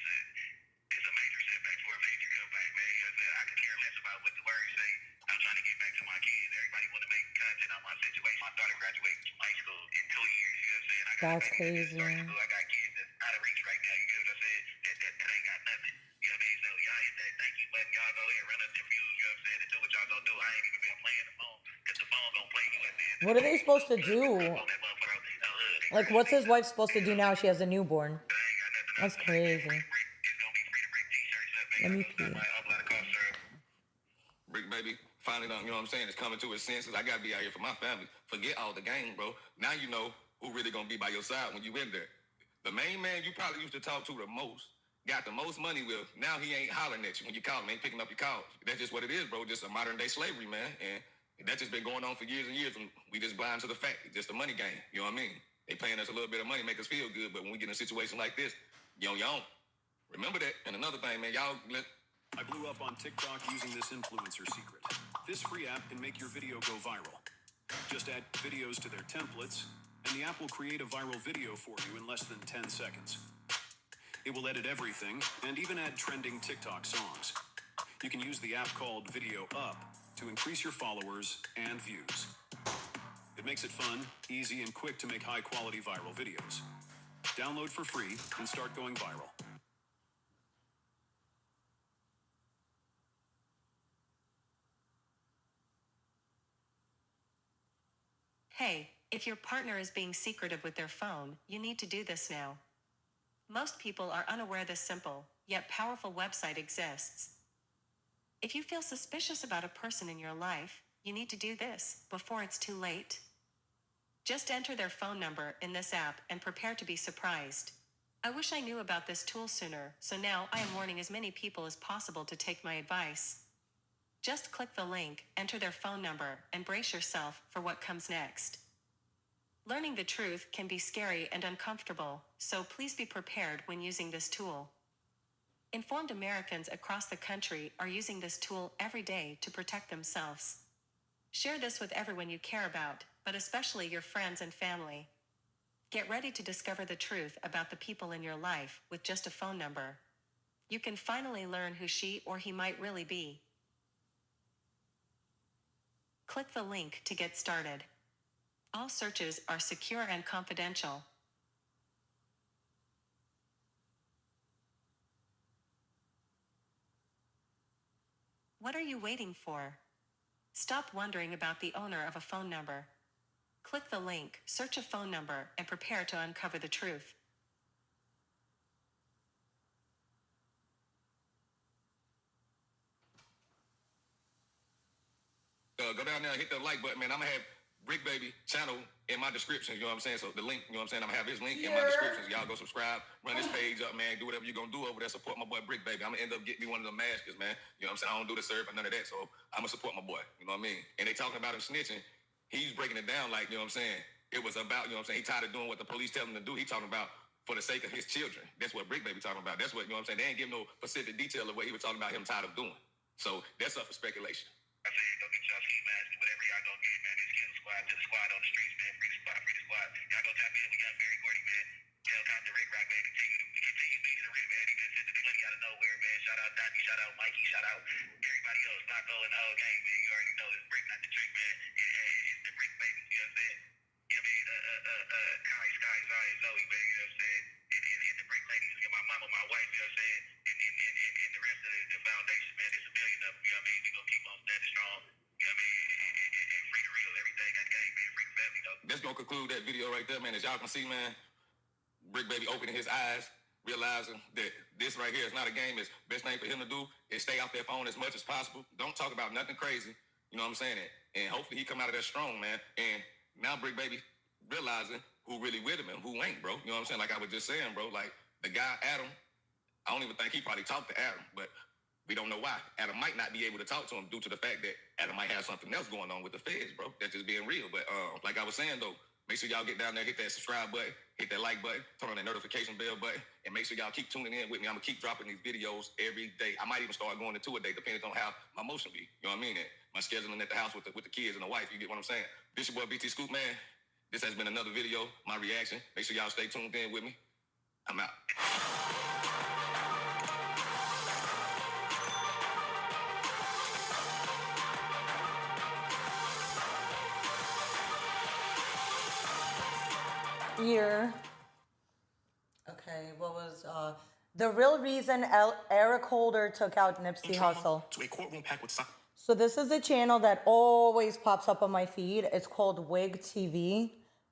it's a major setback for a major comeback, man. I could care less about what the words say. I'm trying to get back to my kids. Everybody want to make content on my situation. My daughter graduates from high school in 2 years. You know what I'm saying? That's crazy. I got kids that's out of reach right now. You know what I'm saying? That ain't got nothing. You know what I mean? So y'all hit that thank you button. Y'all go ahead and run up them views. You know what I'm saying? And do what y'all gonna do. I ain't even been playing the phone because the phone gonna play you at the end. What are they supposed to do? Like, what's his wife supposed to do now? She has a newborn. That's crazy. Let me pee. Brick Baby finally done, you know what I'm saying, it's coming to his senses. I gotta be out here for my family. Forget all the game, bro. Now you know who really gonna be by your side when you in there. The main man you probably used to talk to the most, got the most money with, now he ain't hollering at you when you call him, ain't picking up your calls. That's just what it is, bro. Just a modern day slavery, man. And that's just been going on for years and years. And we just blind to the fact. It's just a money game. You know what I mean? They paying us a little bit of money, make us feel good, but when we get in a situation like this, you on your own. Remember that. And another thing, man, y'all I blew up on TikTok using this influencer secret. This free app can make your video go viral. Just add videos to their templates, and the app will create a viral video for you in less than 10 seconds. It will edit everything, and even add trending TikTok songs. You can use the app called Video Up to increase your followers and views. It makes it fun, easy, and quick to make high-quality viral videos. Download for free and start going viral. Hey, if your partner is being secretive with their phone, you need to do this now. Most people are unaware this simple, yet powerful website exists. If you feel suspicious about a person in your life, you need to do this before it's too late. Just enter their phone number in this app and prepare to be surprised. I wish I knew about this tool sooner, so now I am warning as many people as possible to take my advice. Just click the link, enter their phone number, and brace yourself for what comes next. Learning the truth can be scary and uncomfortable, so please be prepared when using this tool. Informed Americans across the country are using this tool every day to protect themselves. Share this with everyone you care about, but especially your friends and family. Get ready to discover the truth about the people in your life with just a phone number. You can finally learn who she or he might really be. Click the link to get started. All searches are secure and confidential. What are you waiting for? Stop wondering about the owner of a phone number. Click the link, search a phone number, and prepare to uncover the truth. Go down there and hit the like button, man. I'm going to have Brick Baby channel in my description, you know what I'm saying? So the link, you know what I'm saying? I'm going to have his link in my description. Y'all go subscribe, run this page up, man. Do whatever you're going to do over there. Support my boy Brick Baby. I'm going to end up getting me one of the maskers, man. You know what I'm saying? I don't do the serve or none of that. So I'm going to support my boy. You know what I mean? And they talking about him snitching. He's breaking it down like, you know what I'm saying? It was about, you know what I'm saying? He tired of doing what the police tell him to do. He talking about for the sake of his children. That's what Brick Baby talking about. That's what, you know what I'm saying? They ain't give no specific detail of what he was talking about him tired of doing. So that's up for speculation. I said, go get y'all ski mask, whatever y'all gonna get, man. This kill squad to the squad on the streets, man. Free the squad, free the squad. Y'all go tap in. We got Barry Gordy, man. Tell Cotton the Rick Rock, man. Continue being the Rick, man. He just sent the plenty out of nowhere, man. Shout out Dottie, shout out Mikey, shout out everybody else. Flacco and the whole gang, man. You already know it's Brick, not the trick, man. It's the Brick Baby, you know what I'm saying? You know what I mean? Sky, Zai, Zoe, man. You know what I'm saying? And the Brick ladies, and my mama, my wife, you know what I'm saying? And the rest of the foundation, man. There's a million of them, you know what I mean? We gonna keep on standing strong. You know what I mean? And free the real, everything, that gang, man. Free the family, though. That's gonna conclude that video right there, man. As y'all can see, man, Brick Baby opening his eyes, realizing that this right here is not a game. It's best thing for him to do is stay off their phone as much as possible. Don't talk about nothing crazy. You know what I'm saying? And hopefully he come out of there strong, man. And now Brick Baby realizing who really with him and who ain't, bro. You know what I'm saying? Like I was just saying, bro. Like the guy, Adam, I don't even think he probably talked to Adam, but we don't know why. Adam might not be able to talk to him due to the fact that Adam might have something else going on with the feds, bro. That's just being real. But like I was saying, though, make sure y'all get down there, hit that subscribe button, hit that like button, turn on that notification bell button, and make sure y'all keep tuning in with me. I'm going to keep dropping these videos every day. I might even start going to 2 a day, depending on how my motion be. You know what I mean? My scheduling at the house with the kids and the wife. You get what I'm saying? This your boy, BT Scoop, man. This has been another video, my reaction. Make sure y'all stay tuned in with me. I'm out. Year. Okay, what was the real reason Eric Holder took out Nipsey Hussle? To a courtroom packed with So this is a channel that always pops up on my feed. It's called WIG TV,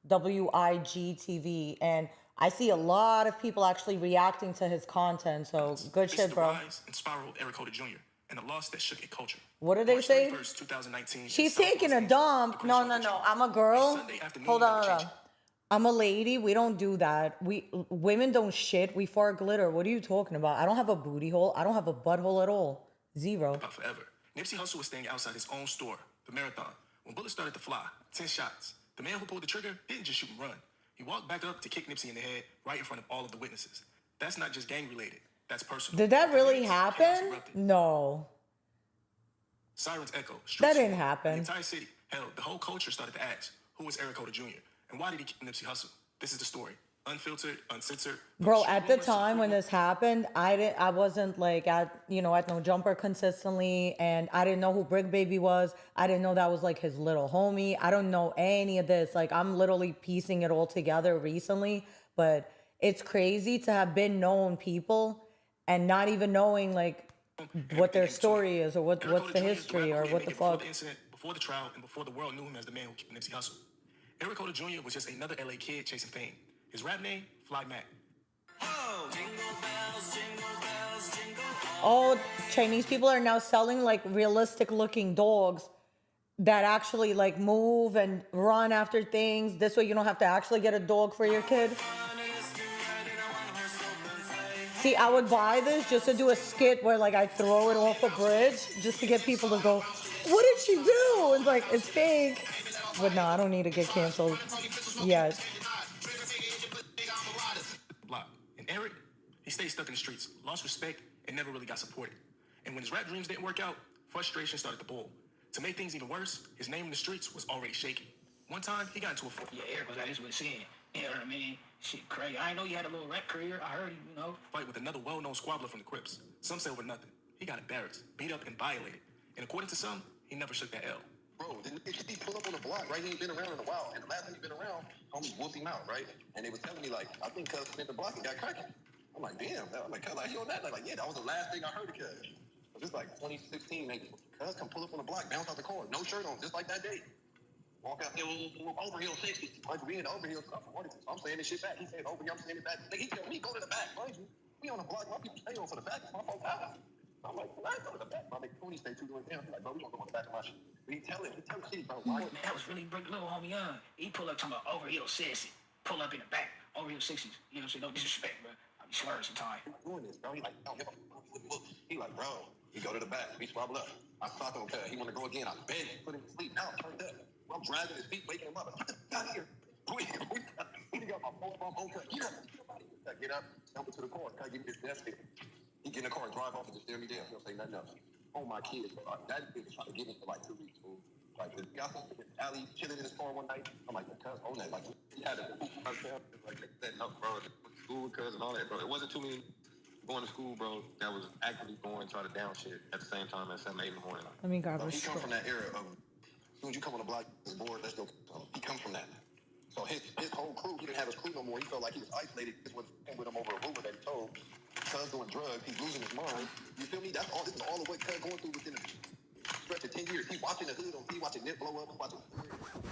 WIG TV, and I see a lot of people actually reacting to his content. So good shit, bro. The rise and spiral of Eric Holder Jr. and the loss that shook a culture. What did they say? 2019. She's taking a dump. No. I'm a girl. Hold on. I'm a lady. We don't do that. Women don't shit. We fart glitter. What are you talking about? I don't have a booty hole. I don't have a butthole at all. Zero. About forever. Nipsey Hussle was staying outside his own store, the Marathon, when bullets started to fly. 10 shots. the man who pulled the trigger didn't just shoot and run. He walked back up to kick Nipsey in the head right in front of all of the witnesses. That's not just gang related. That's personal. Did that really happen? No. Sirens echo. That didn't happen. The entire city, hell, the whole culture started to ask, who was Eric Holder Jr.? And why did he kill Nipsey Hussle? This is the story. Unfiltered, uncensored. Bro, at the time when this happened, I wasn't like at No Jumper consistently, and I didn't know who Brick Baby was. I didn't know that was like his little homie. I don't know any of this. Like, I'm literally piecing it all together recently, but it's crazy to have been known people and not even knowing like what their story is or what's the history or what the fuck. Before the incident, before the trial, and before the world knew him as the man who killed Nipsey Hussle. Eric Holder Jr. was just another LA kid chasing fame. His rap name, Fly Mac. All Chinese people are now selling like realistic looking dogs that actually like move and run after things. This way you don't have to actually get a dog for your kid. See, I would buy this just to do a skit where like I throw it off a bridge just to get people to go, what did she do? And like, it's fake. But no, I don't need to get canceled yet. And Eric, he stayed stuck in the streets, lost respect, and never really got supported. And when his rap dreams didn't work out, frustration started to boil. To make things even worse, his name in the streets was already shaky. One time, he got into a fight. Yeah, Eric was at his wit's end. You know what I mean? Shit crazy. I didn't know you had a little rap career. I heard you, Fight with another well-known squabbler from the Crips. Some say over nothing. He got embarrassed, beat up, and violated. And according to some, he never shook that L. Bro, he pulled up on the block, right? He ain't been around in a while. And the last time he been around, homies whooped him out, right? And they was telling me, like, I think Cuz went the block and got cracking. I'm like, damn. I'm like, Cuz, you on that? Like, yeah, that was the last thing I heard of Cuz. But this like 2016, maybe. Cuz come pull up on the block, bounce out the car, no shirt on, just like that day. Walk out there, overhill 60. Like, we in the overhill stuff. I'm saying this shit back. He said overhill, I'm saying it back. Like, he tell me, go to the back, mind you. We on the block, my people stay on for the back. My folks out. I'm like, well, I go to the back. My nigga Tony stay 2 doors down. He's like, bro, we gonna go on the back of my shit. But he tell shit, bro. Why? Man, that was really Brick little homie young. He pull up talking about overhill 60. Pull up in the back, overhill 60s. You know what I'm saying? No disrespect, bro. I be slurring sometimes. Doing this, bro. He like, don't give a fuck. He like, bro, he go to the back. We squabble up. I stop him, he want to go again. I beg him, put him to sleep. Now I'm turned up. I'm dragging his feet, waking him up. Get out here. We got my phone home. Get up. Get up. Jump into the car. Get me his desk. He get in the car and drive off and just stare me down. He don't say nothing else. Oh, my kids, bro. That bitch trying to get me for like 2 weeks, fool. Like, the guy in alley chilling in his car one night. I'm like, cuz, own that. Like, he had a like setting up, bro. School, cuz, and all that, bro. It wasn't too many going to school, bro, that was actively going try to down shit at the same time at 7, 8 in the morning. Let me grab a He come from that era of, as soon as you come on the block, this board, let's go. He comes from that. So his whole crew, he didn't have his crew no more. He felt like he was isolated. This was with him over a rumor that he told. Cuz doing drugs, he's losing his mind. You feel me? That's all. This is all of what Cuz going through within a stretch of 10 years. He watching the hood on TV, watching Nip blow up, watching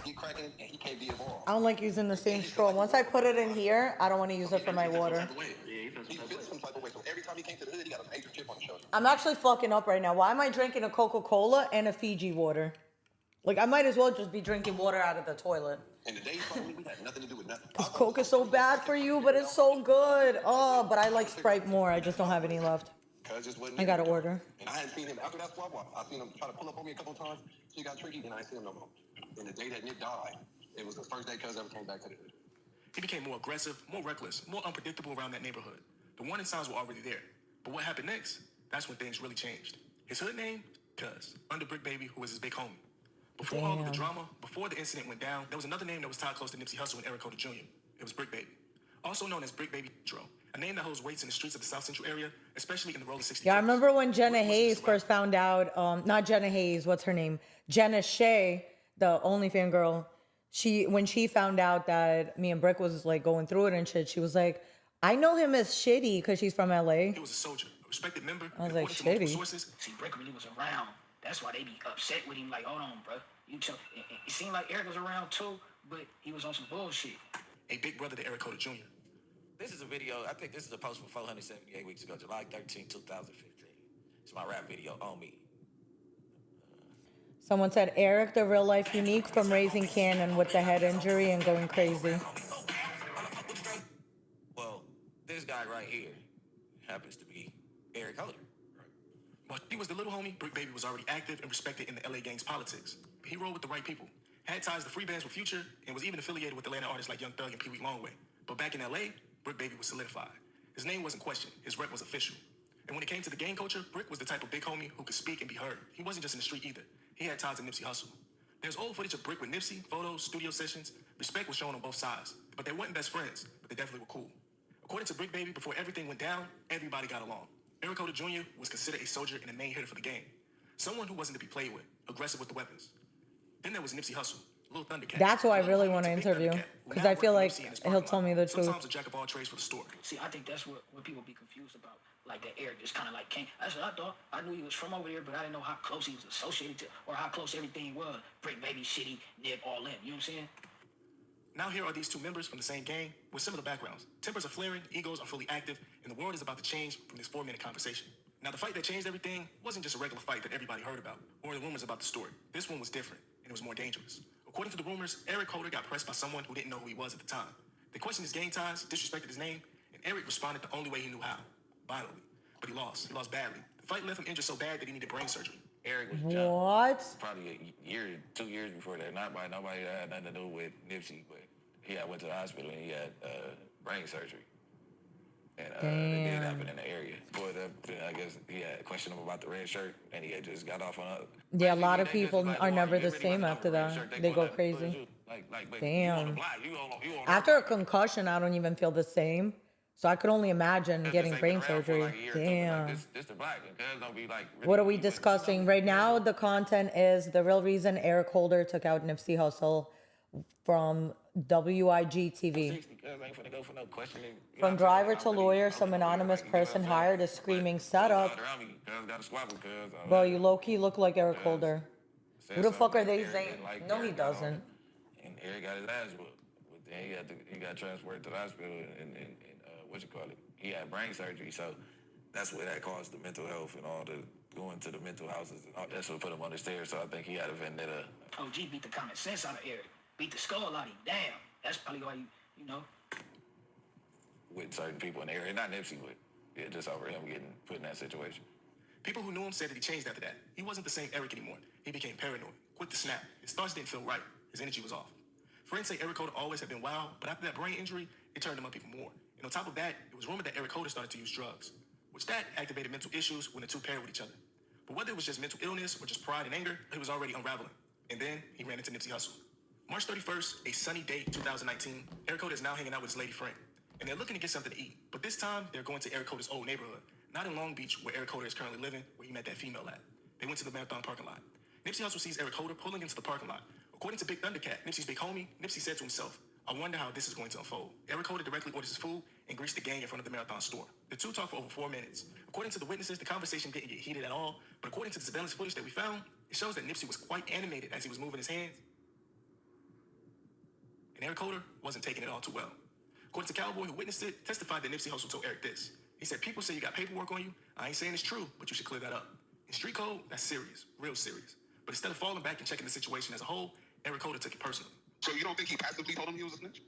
get cracking, and he can't be involved. I don't like using the same straw. Once I put it in here, I don't want to use it for my water. He feels some type of way. So every time he came to the hood, he got a major chip on his shoulder. I'm actually fucking up right now. Why am I drinking a Coca-Cola and a Fiji water? Like, I might as well just be drinking water out of the toilet. And the day he told me, we had nothing to do with nothing. Because Coke is so bad for you, but it's so good. Oh, but I like Sprite more. I just don't have any left. I gotta order. And I hadn't seen him after that swap. I seen him try to pull up on me a couple of times. She got tricky, and I ain't seen him no more. And the day that Nick died, it was the first day Cuz ever came back to the hood. He became more aggressive, more reckless, more unpredictable around that neighborhood. The warning signs were already there. But what happened next? That's when things really changed. His hood name? Cuz. Under Brick Baby, who was his big homie. Before all of the drama, before the incident went down, there was another name that was tied close to Nipsey Hussle and Eric Holder Jr. It was Brick Baby. Also known as Brick Baby Dro. A name that holds weights in the streets of the South Central area, especially in the Rolling 60s. Yeah, I remember when Jenna Hayes first found out, not Jenna Hayes, what's her name? Jenna Shea, the OnlyFans girl. When she found out that me and Brick was like going through it and shit, she was like, I know him as Shitty because she's from LA. He was a soldier, a respected member. I was like, Shitty. See, Brick really was around. That's why they be upset with him. Like, hold on, bro. It seemed like Eric was around too, but he was on some bullshit. A big brother to Eric Holder Jr. This is a video, I think this is a post from 478 weeks ago, July 13, 2015. It's my rap video on me. Someone said, Eric, the real life unique from raising Cannon with the head injury and going crazy. Well, this guy right here happens to be Eric Holder. But he was the little homie. Brick Baby was already active and respected in the LA gang's politics. He rolled with the right people. Had ties to free bands with Future, and was even affiliated with Atlanta artists like Young Thug and Pee Wee Longway. But back in LA, Brick Baby was solidified. His name wasn't questioned, his rep was official. And when it came to the gang culture, Brick was the type of big homie who could speak and be heard. He wasn't just in the street either. He had ties to Nipsey Hussle. There's old footage of Brick with Nipsey, photos, studio sessions. Respect was shown on both sides. But they weren't best friends, but they definitely were cool. According to Brick Baby, before everything went down, everybody got along. Eric Holder Jr. was considered a soldier and a main hitter for the game. Someone who wasn't to be played with, aggressive with the weapons. Then there was Nipsey Hussle, Little Thundercat. That's who I really want to interview, because I feel like he'll tell me the truth. Sometimes a jack of all trades for the store. See, I think that's what people be confused about. Like that Eric just kind of like came. That's what I thought. I knew he was from over there, but I didn't know how close he was associated to, or how close everything was. Brick Baby, Shitty, Nip, all in. You know what I'm saying? Now here are these two members from the same gang with similar backgrounds. Tempers are flaring, egos are fully active, and the world is about to change from this 4-minute conversation. Now the fight that changed everything wasn't just a regular fight that everybody heard about, or the rumors about the story. This one was different, and it was more dangerous. According to the rumors, Eric Holder got pressed by someone who didn't know who he was at the time. They questioned his gang ties, disrespected his name, and Eric responded the only way he knew how, violently. But he lost badly. The fight left him injured so bad that he needed brain surgery. Eric was probably a year, 2 years before that. Nobody that had nothing to do with Nipsey, but he went to the hospital and he had brain surgery. And it did happen in the area. I guess he had questioned him about the red shirt, and he had just got off on a... Yeah, a lot of people are never the same after that. They go crazy. Damn. After a concussion, I don't even feel the same. So I could only imagine getting brain surgery. Damn. What are we discussing? Right now, the content is the real reason Eric Holder took out Nipsey Hussle from WIG TV. From driver to lawyer, some anonymous person hired is screaming, "Set up." Bro, you low-key look like Eric Holder. Who the fuck are they saying? No, he doesn't. And Eric got his ass whooped. But then he got transferred to the hospital and he had brain surgery. So that's what that caused the mental health and all the going to the mental houses. And all, that's what put him on the stairs. So I think he had a vendetta. OG beat the common sense out of Eric. Beat the skull out of him. Damn. That's probably why you know. With certain people in the area, not Nipsey, but yeah, just over him getting put in that situation. People who knew him said that he changed after that. He wasn't the same Eric anymore. He became paranoid, quick to snap. His thoughts didn't feel right. His energy was off. Friends say Eric Holder always had been wild, but after that brain injury, it turned him up even more. And on top of that, it was rumored that Eric Holder started to use drugs, which that activated mental issues when the two paired with each other. But whether it was just mental illness or just pride and anger, it was already unraveling. And then he ran into Nipsey Hussle. March 31st, a sunny day, 2019, Eric Holder is now hanging out with his lady friend. And they're looking to get something to eat. But this time, they're going to Eric Holder's old neighborhood. Not in Long Beach, where Eric Holder is currently living, where he met that female at. They went to the Marathon parking lot. Nipsey Hussle sees Eric Holder pulling into the parking lot. According to Big Thundercat, Nipsey's big homie, Nipsey said to himself, "I wonder how this is going to unfold." Eric Holder directly orders his food and greets the gang in front of the Marathon store. The two talk for over 4 minutes. According to the witnesses, the conversation didn't get heated at all, but according to the surveillance footage that we found, it shows that Nipsey was quite animated as he was moving his hands. And Eric Holder wasn't taking it all too well. According to Cowboy, who witnessed it, testified that Nipsey Hussle told Eric this. He said, "People say you got paperwork on you. I ain't saying it's true, but you should clear that up." In street code, that's serious, real serious. But instead of falling back and checking the situation as a whole, Eric Holder took it personally. So you don't think he passively told him he was a snitch?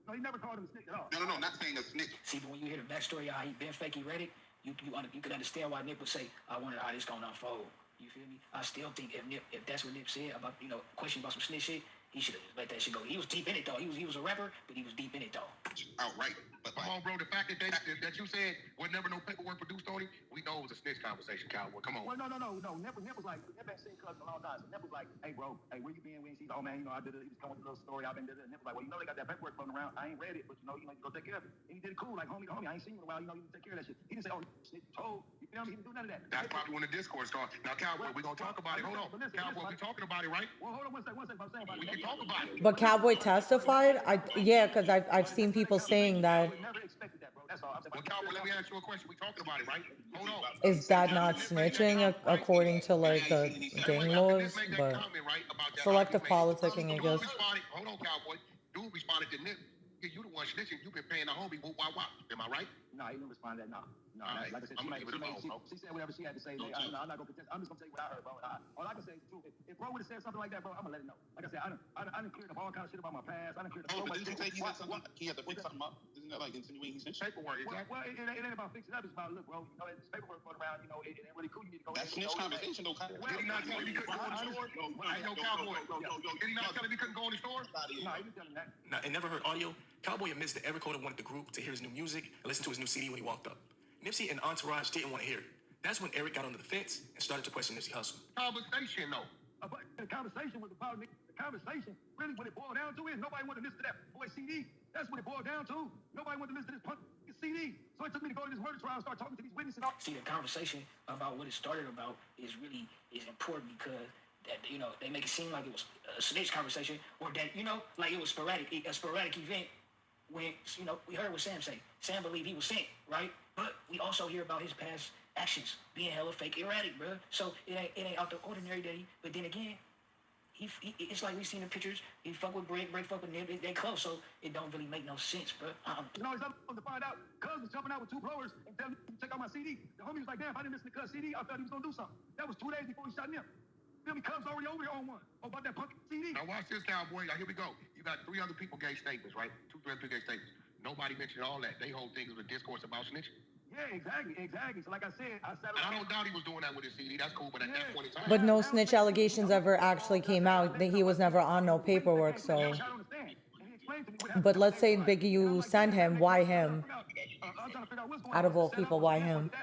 No, he never called him a snitch at all. No, not saying a snitch. See, but when you hear the backstory of how he been fake, he read it, you can understand why Nip would say, "I wonder how this gonna unfold." You feel me? I still think if that's what Nip said about, question about some snitch shit, he should have just let that shit go. He was deep in it though. He was a rapper, but he was deep in it though. Outright. But come on, bro. The fact that you said was never no paperwork produced on him, we know it was a snitch conversation, Cowboy. Come on. Well, no. Nip was like, Nip ain't seen Cuz in a long time. So Nip was like, "Hey, bro, where you been?" When he's, "Oh man, I did it." He was coming with a little story. I've been doing it. Nip was like, "Well, they got that paperwork floating around. I ain't read it, but you go take care of it." And he did it cool, like homie to homie. I ain't seen you in a while. You take care of that shit. He didn't say, "Oh, snitch told." You feel me? He didn't do none of that. That's probably when the discourse started. Now, Cowboy, we gonna talk about it. Hold on, Cowboy, we talking about it, right? Well, hold on one second. I'm saying about it. We can talk about it. But Cowboy testified? Because I've seen people saying that. Never expected that, bro. That's all. Well, Cowboy, let me ask you a question. We talking about it, right? Hold on. Is that not snitching according to like the gang laws? But selective politicking, I guess. Hold on, Cowboy. Dude responded to Nip. You the one snitching. You been paying the homie. Whoop, wop, wop. Am I right? No, he didn't respond to that. No. Right. Like I said, she said whatever she had to say. I'm not gonna contest. I'm just gonna tell you what I heard, bro. All I can say is the truth. If bro would have said something like that, bro, I'm gonna let it know. Like I said, I done cleared up all kind of shit about my past. I done cleared up so much. Did you say he had to fix something up? Did isn't that like insinuating he's paperwork? Exactly. Well, it ain't about fixing up. It's about, look, bro, you know, this paperwork going around, you know, it ain't really cool. You need to go. That snitch conversation, though. Did he not tell him he couldn't go in the store? Yo, Cowboy. Did he not tell him he couldn't go in the store? No, he didn't tell him that. Now, and never heard audio, Cowboy admits that Eric Holder wanted the group to hear his new music and listen to his new CD when he walked up. Nipsey and Entourage didn't want to hear it. That's when Eric got under the fence and started to question Nipsey Hussle. Conversation, though. But the conversation was about the conversation. Really, what it boiled down to is nobody wanted to listen to that boy CD. That's what it boiled down to. Nobody wanted to listen to this punk CD. So it took me to go to this murder trial and start talking to these witnesses. See, the conversation about what it started about is important because that, you know, they make it seem like it was a snitch conversation or that, you know, like it was a sporadic event when, you know, we heard what Sam say. Sam believed he was sent, right? But we also hear about his past actions being hella fake erratic, bro. So it ain't out the ordinary that he, but then again, he it's like we seen the pictures. He fuck with Break fuck with Nip. They close, so it don't really make no sense, bro. You know, it's up to find out. Cuz was jumping out with two blowers and telling me to check out my CD. The homie was like, damn, if I didn't listen to Cuz CD, I thought he was gonna do something. That was 2 days before he shot Nip. Feel me? Cuz already over here on one. About that punk CD. Now watch this, Cowboy. Now here we go. You got 3 other people gave statements, right? 2, 3 gave statements. Nobody mentioned all that. They whole thing was a discourse about snitching. Yeah, exactly. So like I said, I know Dody was doing that with his CD. That's cool, but at that point in time. But no snitch allegations ever actually came out. That he was never on no paperwork. So, but let's say Biggie, you send him. Why him? Out of all people, why him? You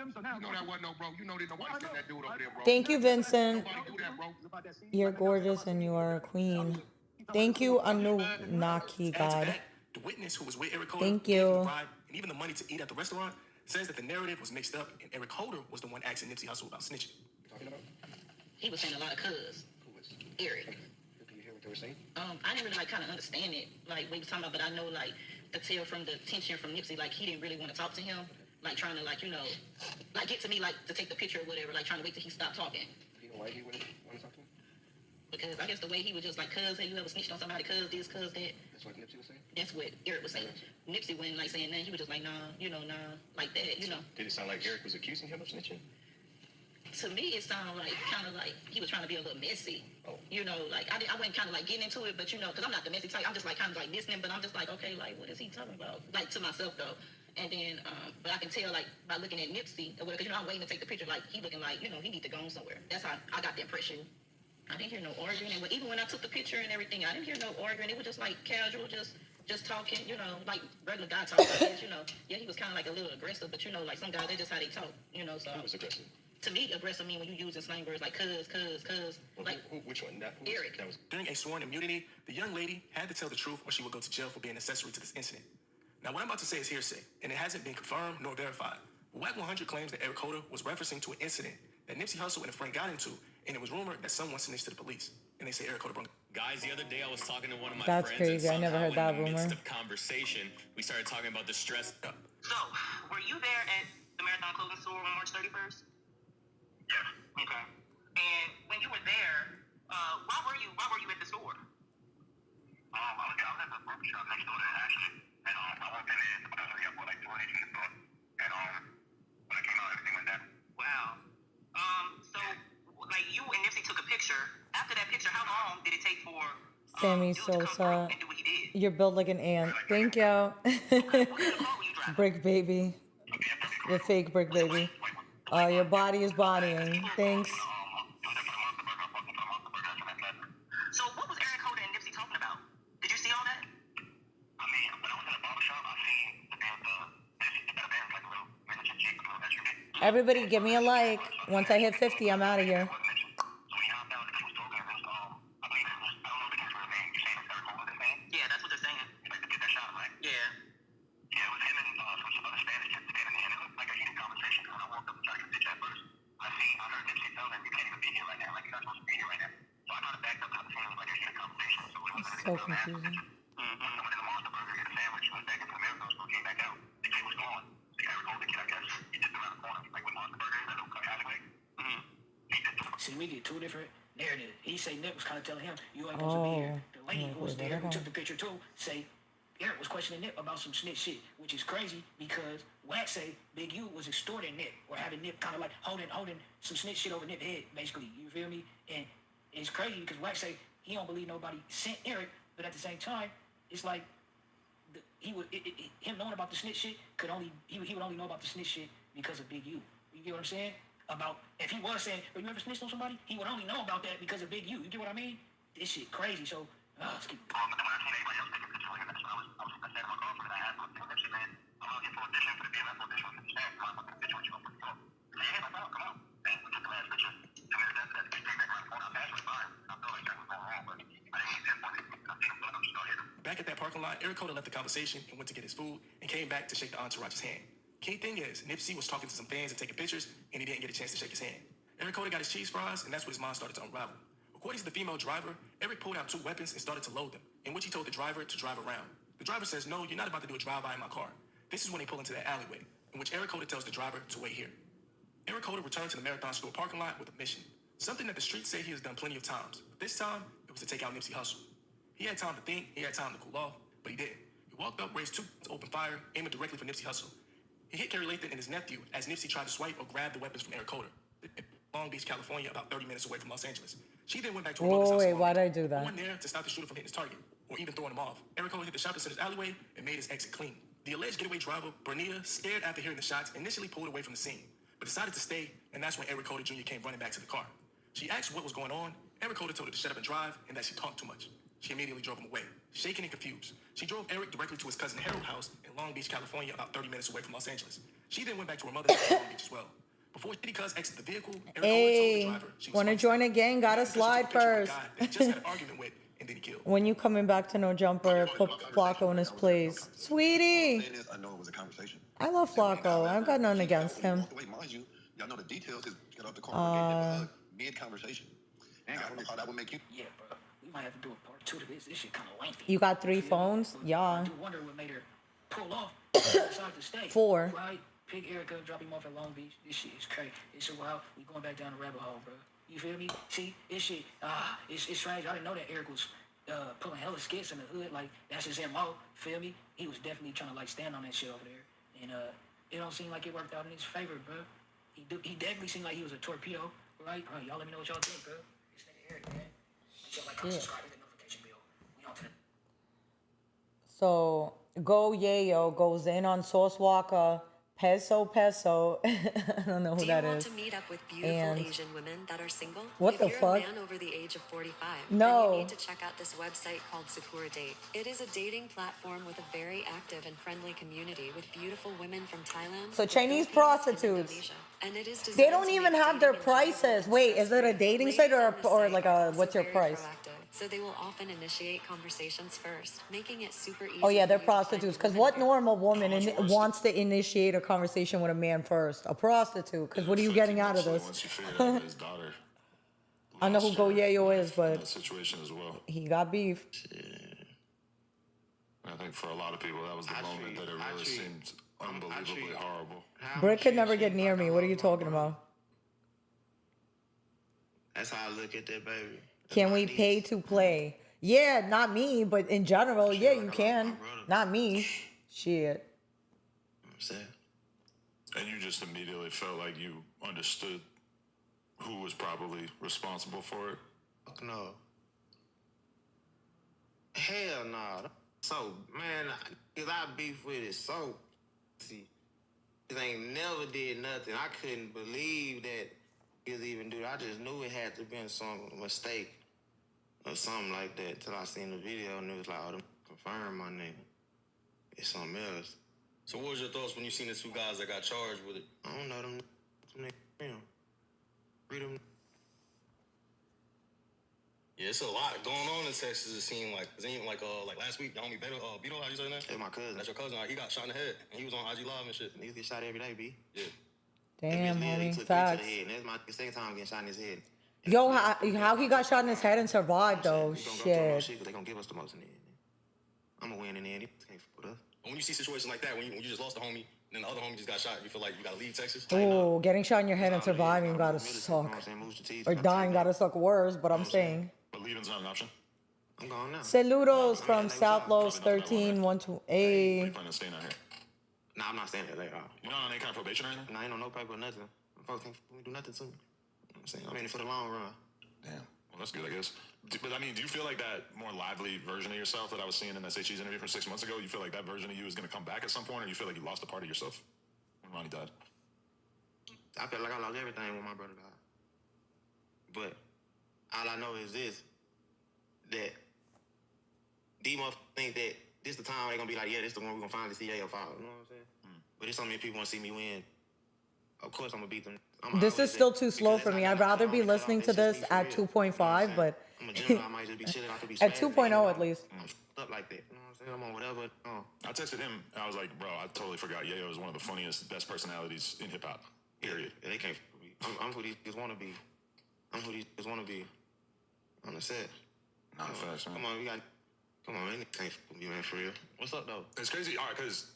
know that wasn't no bro. You know there's nobody sent that dude over there, bro. Thank you, Vincent. You're gorgeous and you are a queen. Thank you, Anunnaki God. The witness who was with Eric Holder, thank you, and even the money to eat at the restaurant, says that the narrative was mixed up and Eric Holder was the one asking Nipsey Hussle about snitching. He was saying a lot of cuz. Eric. Can you hear what they were saying? I didn't really kind of understand it, like what he was talking about, but I know the tell from the tension from Nipsey, he didn't really want to talk to him, trying to you know, get to me to take the picture or whatever, trying to wait till he stopped talking. Why he wouldn't want to talk to him? Because I guess the way he was just cuz, hey, you ever snitched on somebody, cuz this, cuz that. That's what Nipsey was saying? That's what Eric was saying. Nipsey wasn't saying nothing. He was just nah, you know, nah, like that, you know. Did it sound like Eric was accusing him of snitching? To me, it sounded kind of like he was trying to be a little messy. Oh. You know, I wasn't kind of getting into it, but you know, because I'm not the messy type. I'm just kind of listening, but I'm just okay, what is he talking about? To myself though. And then, but I can tell by looking at Nipsey, because you know I'm waiting to take the picture, he looking you know, he need to go somewhere. That's how I got the impression. I didn't hear no arguing, and even when I took the picture and everything, I didn't hear no arguing. It was just casual, just talking, you know, regular guy talking. You know, yeah, he was kind of a little aggressive, but you know, some guys, that's just how they talk, you know. So who was aggressive? To me, aggressive mean when you using slang words cuz. Which one? Eric. During a sworn immunity, the young lady had to tell the truth or she would go to jail for being an accessory to this incident. Now, what I'm about to say is hearsay, and it hasn't been confirmed nor verified. Wack 100 claims that Eric Holder was referencing to an incident that Nipsey Hussle and a friend got into, and it was rumored that someone snitched to the police. And they say Eric Holder broke. Guys, the other day I was talking to one of my That's friends. crazy. I never heard that in the rumor. midst of conversation, we started talking about the stress. So, were you there at the Marathon Clothing Store on March 31st? Yeah. Okay. And when you were there, why were you at the store? I was at the barbershop next door to Ashley, and I went in there because we got 480 in the store, and when I came out, everything went down. Wow. So, you and Nipsey took a picture. After that picture, how long did it take for Sammy Sosa? You're built like an ant. Thank you. Brick baby. The fake brick baby. Your body is bodying. Thanks. So what was Eric Holder and Nipsey talking about? Did you see all that? I mean, when I was at the barbershop, I seen the little miniature chick, that's your Everybody give me a like. Once I hit 50, I'm out of here. Yeah, that's what they're saying. Yeah. Yeah, it was him and some other Spanish kids standing there, and it looked like a heated conversation. When I walked up and tried to get a picture at first, I heard Nipsey tell them, you can't even be here right now. You're not supposed to be here right now. So I kind of backed up to the scene, like a heated conversation. So it was So confusing. I went in the Monster Burger, get a sandwich, went back into the Marathon store, came back out. The kid was gone. The Eric Holder kid, I guess, he just around the corner, with Monster Burger, that little alleyway. See, we get two different narratives. He say Nip was kind of telling him, you ain't supposed to be here. The lady who was there, who took the picture too, say Eric was questioning Nip about some snitch shit, which is crazy because Wack say Big U was extorting Nip or having Nip kind of holding some snitch shit over Nip's head, basically. You feel me? And it's crazy because Wack say he don't believe nobody sent Eric, but at the same time, it's like him knowing about the snitch shit he would only know about the snitch shit because of Big U. You get what I'm saying? About if he was saying, "But you ever snitched on somebody?" He would only know about that because of Big U. You get what I mean? This shit crazy. So, let's keep. Back at that parking lot, Eric Coda left the conversation and went to get his food and came back to shake the entourage's hand. Key thing is, Nipsey was talking to some fans and taking pictures, and he didn't get a chance to shake his hand. Eric Coda got his cheese fries, and that's when his mind started to unravel. According to the female driver, Eric pulled out 2 weapons and started to load them, in which he told the driver to drive around. The driver says, "No, you're not about to do a drive-by in my car." This is when they pull into that alleyway, in which Eric Coda tells the driver to wait here. Eric Coda returned to the Marathon store parking lot with a mission, something that the streets say he has done plenty of times. But this time, it was to take out Nipsey Hussle. He had time to think, he had time to cool off, but he didn't. He walked up, raised 2 guns, opened fire, aiming directly for Nipsey Hussle. He hit Kerry Lathan and his nephew as Nipsey tried to swipe or grab the weapons from Eric Coda. Long Beach, California, about 30 minutes away from Los Angeles. She then went back to her mother's house. Wait, why'd I do that? One there to stop the shooter from hitting his target, or even throwing him off. Eric Coda hit the shopping center's alleyway and made his exit clean. The alleged getaway driver, Bernita, scared after hearing the shots, initially pulled away from the scene, but decided to stay, and that's when Eric Coda Jr. came running back to the car. She asked what was going on. Eric Coda told her to shut up and drive, and that she talked too much. She immediately drove him away, shaken and confused. She drove Eric directly to his cousin Harold's house in Long Beach, California, about 30 minutes away from Los Angeles. She then went back to her mother's house in Long Beach as well. Before Shitty Cuz exited the vehicle, Eric Coda told the driver she was wanna join a gang? Gotta slide first. They just had an argument with, and then he killed. When you coming back to No Jumper, put Flacco in his place. Sweetie! I know it was a conversation. I love Flacco. I've got nothing against him. Wait, mind you, y'all know the details. Is get off the car mid-conversation. I don't know how that would make you. Yeah, bro. We might have to do a part 2 to this. This shit kind of lengthy. You got 3 phones? Yeah. I do wonder what made her pull off and decide to stay. 4. Right? Pick Eric up, drop him off at Long Beach. This shit is crazy. It's a wild. We going back down the rabbit hole, bro. You feel me? See, this shit, it's strange. I didn't know that Eric was pulling hella skits in the hood. Like, that's his MO. Feel me? He was definitely trying to, like, stand on that shit over there. And it don't seem like it worked out in his favor, bro. He definitely seemed like he was a torpedo, right? All right, y'all let me know what y'all think, bro. This nigga Eric, man. Make sure, like, comment, subscribe, hit the notification bell. We on to the... So, Go Yayo goes in on Sauce Walker. Peso. I don't know who that is. Do you want to meet up with beautiful Asian women that are single? What the fuck? If you're a man over the age of 45, no. Then you need to check out this website called Sakura Date. It is a dating platform with a very active and friendly community with beautiful women from Thailand. So Chinese prostitutes. And it is they don't even have their prices. Wait, is it a dating site or like a what's your price? So they will often initiate conversations first, making it super easy. Oh yeah, they're prostitutes. Because what normal woman wants to initiate a conversation with a man first? A prostitute. Because what are you getting out of this? I know who Go Yayo is, but situation as well. He got beef. I think for a lot of people, that was the moment that it really seemed unbelievably horrible. Brick could never get near me. What are you talking about? That's how I look at that, baby. Can we pay to play? Yeah, not me, but in general, yeah, you can. Not me. Shit. And you just immediately felt like you understood who was probably responsible for it? No. Hell no. So, man, cause I beef with it so. See, it ain't never did nothing. I couldn't believe that he was even do that. I just knew it had to been some mistake or something like that till I seen the video and it was like, oh, them confirm my name. It's something else. So what was your thoughts when you seen the 2 guys that got charged with it? I don't know them niggas. Read them. Yeah, it's a lot going on in Texas. It seemed like, like last week, the homie Beto, how you say that? That's my cousin. That's your cousin. He got shot in the head, and he was on IG Live and shit. Niggas get shot every day, B. Yeah. Damn, homie, He took me to facts. the head, and that's my second time getting shot in his head. Yo, how he got shot in his head and survived though? Shit. They gonna give us the most in the end. I'm gonna win in the end. Can't fuck with us. When you see situations like that, when you just lost a homie, and then the other homie just got shot, you feel like you gotta leave Texas? Oh, getting shot in your head and surviving gotta suck. Or dying gotta suck worse, but I'm saying. But leaving's not an option? I'm going now. Saludos from South Los 1312. You plan on staying out here? Nah, I'm not staying there later. You're not on any kind of probation or anything? Nah, I ain't on no paper or nothing. Folks can't do nothing to me. You know what I'm saying? I'm in it for the long run. Damn. Well, that's good, I guess. But I mean, do you feel like that more lively version of yourself that I was seeing in that Say Cheese interview from 6 months ago, you feel like that version of you is going to come back at some point, or you feel like you lost a part of yourself when Ronnie died? I feel like I lost everything when my brother died. But all I know is this, that these motherfuckers think that this the time they're going to be like, yeah, this the one we're going to finally see Yayo fall. You know what I'm saying? But there's so many people want to see me win. Of course I'm going to beat them. This is still too slow for me. I'd rather be listening to this at 2.5, but I'm a general, I might just be chilling. I could be at 2.0 at least. I'm up like that. You know what I'm saying? I'm on whatever. I texted him. I was like, bro, I totally forgot. Yayo is one of the funniest, best personalities in hip hop. Period. Yeah, they can't. I'm who these niggas want to be. I'm who these niggas want to be. On the set. Not fast, man. Come on, man. They can't with me, man, for real. What's up, though? It's crazy, all right, because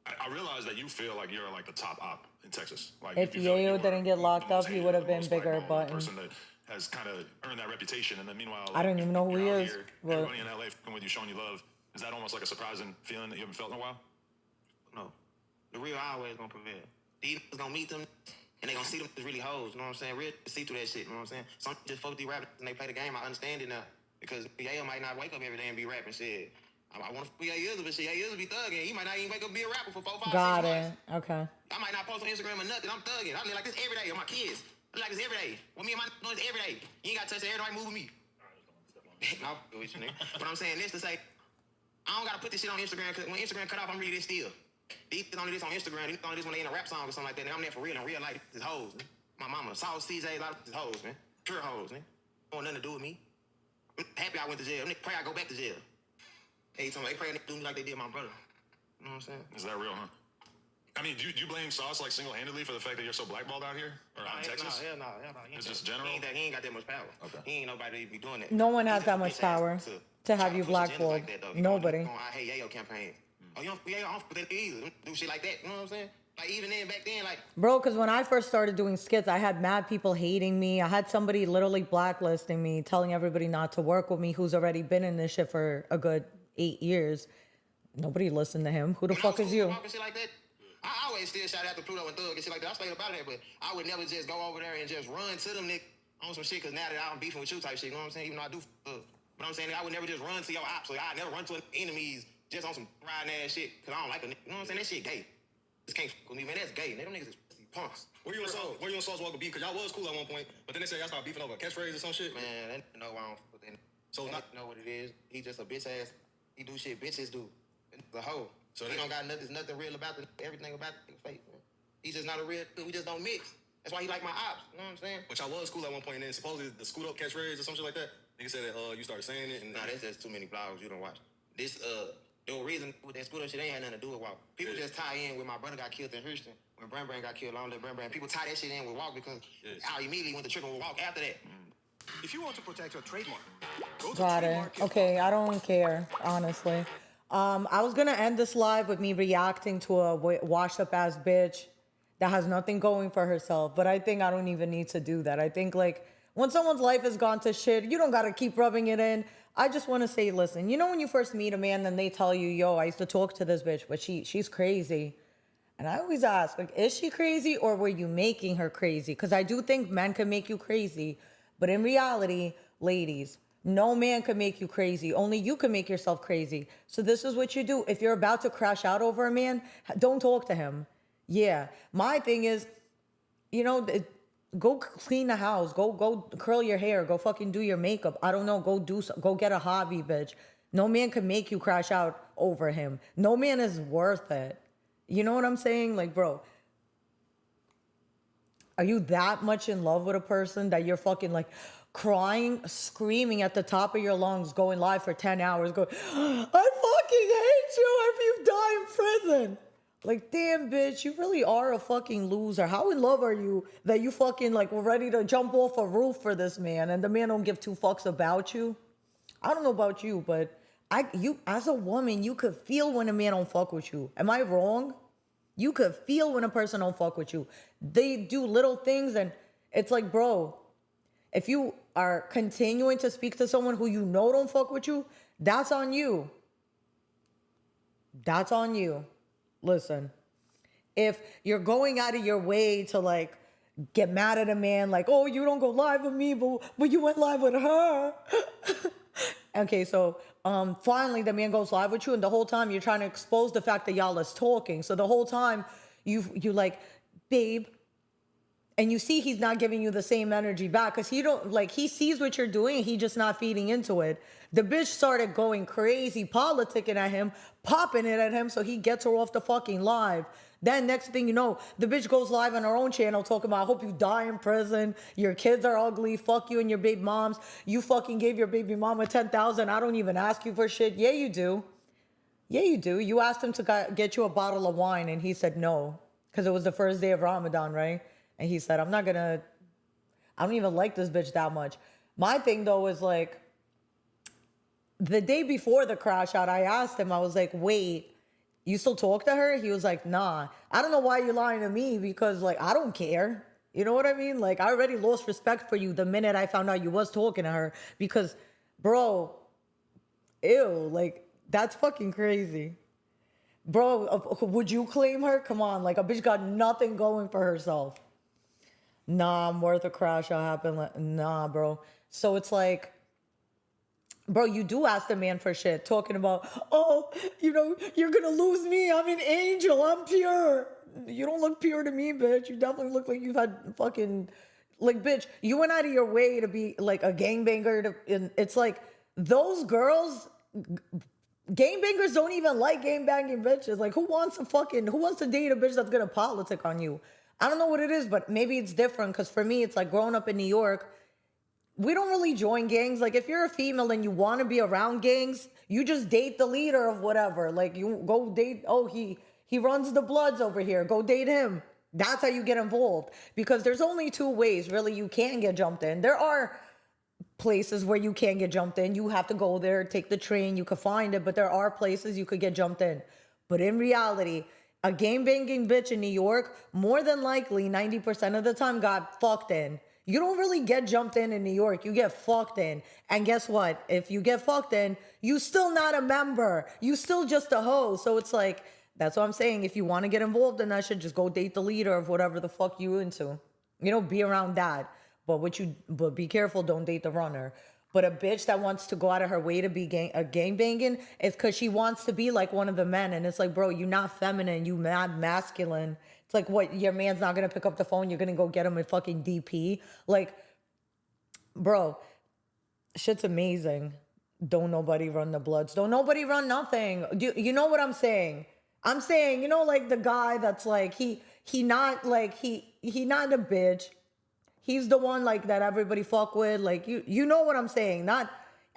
I realize that you feel like you're like the top op in Texas. Like, If Yayo didn't get locked up, he would have been bigger, but person that has kind of earned that reputation, and then meanwhile, I don't even know who he is. Here, But everybody in LA fucking with you, showing you love. Is that almost like a surprising feeling that you haven't felt in a while? No. The real always gonna prevail. These niggas gonna meet them, and they gonna see them as really hoes. You know what I'm saying? Real see through that shit. You know what I'm saying? Some just fuck with these rappers and they play the game. I understand it now. Because Yayo might not wake up every day and be rapping shit. I want to be Yayo, but shit, Yayo be thugging. He might not even wake up and be a rapper for 4, 5, 6 got months. it. Okay. I might not post on Instagram or nothing. I'm thugging. I live like this every day with my kids. I live like this every day. With me and my doing this every day. You ain't got to touch the air, nobody move with me. I'll do with you, nigga. But I'm saying this to say, I don't got to put this shit on Instagram, because when Instagram cut off, I'm really this still. These only this on Instagram. These only this when they in a rap song or something like that. I'm there for real. In real life, this hoes, man. My mama, Sauce, CJ, a lot of this hoes, man. Pure hoes, man. Don't want nothing to do with me. I'm happy I went to jail. They pray I go back to jail. Hey, somebody pray they do me like they did my brother. You know what I'm saying? Is that real, huh? I mean, do you blame Sauce like single-handedly for the fact that you're so blackballed out here or out in Texas? Hell no. It's just general. He ain't got that much power. Okay. He ain't nobody to be doing that. No one has that much power to have you blackballed. Like that, Nobody. I hate Yayo campaign. Oh, you don't put that either. Do shit like that. You know what I'm saying? Like even then, back then, like. Bro, because when I first started doing skits, I had mad people hating me. I had somebody literally blacklisting me, telling everybody not to work with me who's already been in this shit for a good 8 years. Nobody listened to him. Who the fuck is you? Shit like that, I always still shout out to Pluto and Thug and shit like that. I stayed about that, but I would never just go over there and just run to them niggas on some shit, because now that I'm beefing with you type shit, you know what I'm saying? Even though I do Thug. But I'm saying I would never just run to your ops. So I never run to enemies just on some riding ass shit, because I don't like a nigga. You know what I'm saying? That shit gay. Just can't fuck with me, man. That's gay. Them niggas is punks. Where you and Sauce walk a beef? Because y'all was cool at one point, but then they said y'all started beefing over a catchphrase or some shit. Man, that nigga know why I don't fuck with that. So not know what it is. He just a bitch ass. He do shit bitches do. The hoe. So he don't got nothing. There's nothing real about the everything about the fake, man. He's just not a real. We just don't mix. That's why he like my ops. You know what I'm saying? But y'all was cool at one point, and then supposedly the scoot up catchphrase or some shit like that. Nigga said that you started saying it, and nah, that's just too many vlogs you don't watch. This the reason with that scoot up shit ain't had nothing to do with Walk. People just tie in with my brother got killed in Houston. When Bran got killed, long live Bran. People tie that shit in with Walk because I immediately went to trip with Walk after that. If you want to protect your trademark, go to Got it. Okay, I don't care, honestly. I was gonna end this live with me reacting to a washed up ass bitch that has nothing going for herself, but I think I don't even need to do that. I think like when someone's life has gone to shit, you don't gotta keep rubbing it in. I just want to say, listen, you know when you first meet a man, then they tell you, yo, I used to talk to this bitch, but she's crazy. And I always ask, like, is she crazy or were you making her crazy? Because I do think men can make you crazy, but in reality, ladies, no man can make you crazy. Only you can make yourself crazy. So this is what you do. If you're about to crash out over a man, don't talk to him. Yeah. My thing is, you know, go clean the house. Go curl your hair. Go fucking do your makeup. I don't know. Go get a hobby, bitch. No man can make you crash out over him. No man is worth it. You know what I'm saying? Like, bro, are you that much in love with a person that you're fucking like crying, screaming at the top of your lungs, going live for 10 hours, going, I fucking hate you if you die in prison. Like, damn, bitch, you really are a fucking loser. How in love are you that you fucking like were ready to jump off a roof for this man and the man don't give 2 fucks about you? I don't know about you, but you as a woman, you could feel when a man don't fuck with you. Am I wrong? You could feel when a person don't fuck with you. They do little things and it's like, bro, if you are continuing to speak to someone who you know don't fuck with you, that's on you. That's on you. Listen, if you're going out of your way to like get mad at a man like, oh, you don't go live with me, but you went live with her. Okay, so finally the man goes live with you, and the whole time you're trying to expose the fact that y'all is talking. So the whole time you like, babe, and you see he's not giving you the same energy back because he sees what you're doing, he just not feeding into it. The bitch started going crazy, politicking at him, popping it at him, so he gets her off the fucking live. Then next thing you know, the bitch goes live on her own channel talking about, I hope you die in prison. Your kids are ugly. Fuck you and your baby moms. You fucking gave your baby mama 10,000. I don't even ask you for shit. Yeah, you do. Yeah, you do. You asked him to get you a bottle of wine and he said no because it was the first day of Ramadan, right? And he said, I don't even like this bitch that much. My thing though is like, the day before the crash out, I asked him, I was like, wait, you still talk to her? He was like, nah. I don't know why you're lying to me because like, I don't care. You know what I mean? Like, I already lost respect for you the minute I found out you was talking to her because, bro, ew, like, that's fucking crazy. Bro, would you claim her? Come on, like, a bitch got nothing going for herself. Nah, I'm worth a crash out happen. Nah, bro. So it's like, bro, you do ask the man for shit, talking about, oh, you know, you're gonna lose me. I'm an angel. I'm pure. You don't look pure to me, bitch. You definitely look like you've had fucking, like, bitch, you went out of your way to be like a gangbanger. It's like those girls, gangbangers don't even like gangbanging bitches. Like, who wants to date a bitch that's gonna politic on you? I don't know what it is, but maybe it's different. Because for me, it's like growing up in New York, we don't really join gangs. Like, if you're a female and you want to be around gangs, you just date the leader of whatever. Like, you go date, oh, he runs the Bloods over here. Go date him. That's how you get involved. Because there's only two ways, really, you can get jumped in. There are places where you can get jumped in. You have to go there, take the train. You could find it. But there are places you could get jumped in. But in reality, a gang-banging bitch in New York, more than likely, 90% of the time, got fucked in. You don't really get jumped in New York. You get fucked in. And guess what? If you get fucked in, you still not a member. You still just a hoe. So it's like, that's what I'm saying. If you want to get involved in that shit, just go date the leader of whatever the fuck you into. You know, be around that. But be careful, don't date the runner. But a bitch that wants to go out of her way to be gangbanging is because she wants to be like one of the men. And it's like, bro, you're not feminine. You not masculine. It's like, what, your man's not going to pick up the phone. You're going to go get him a fucking DP. Like, bro, shit's amazing. Don't nobody run the Bloods. Don't nobody run nothing. You know what I'm saying? I'm saying, you know, like the guy that's like, he not a bitch. He's the one like that everybody fuck with. Like, you know what I'm saying? I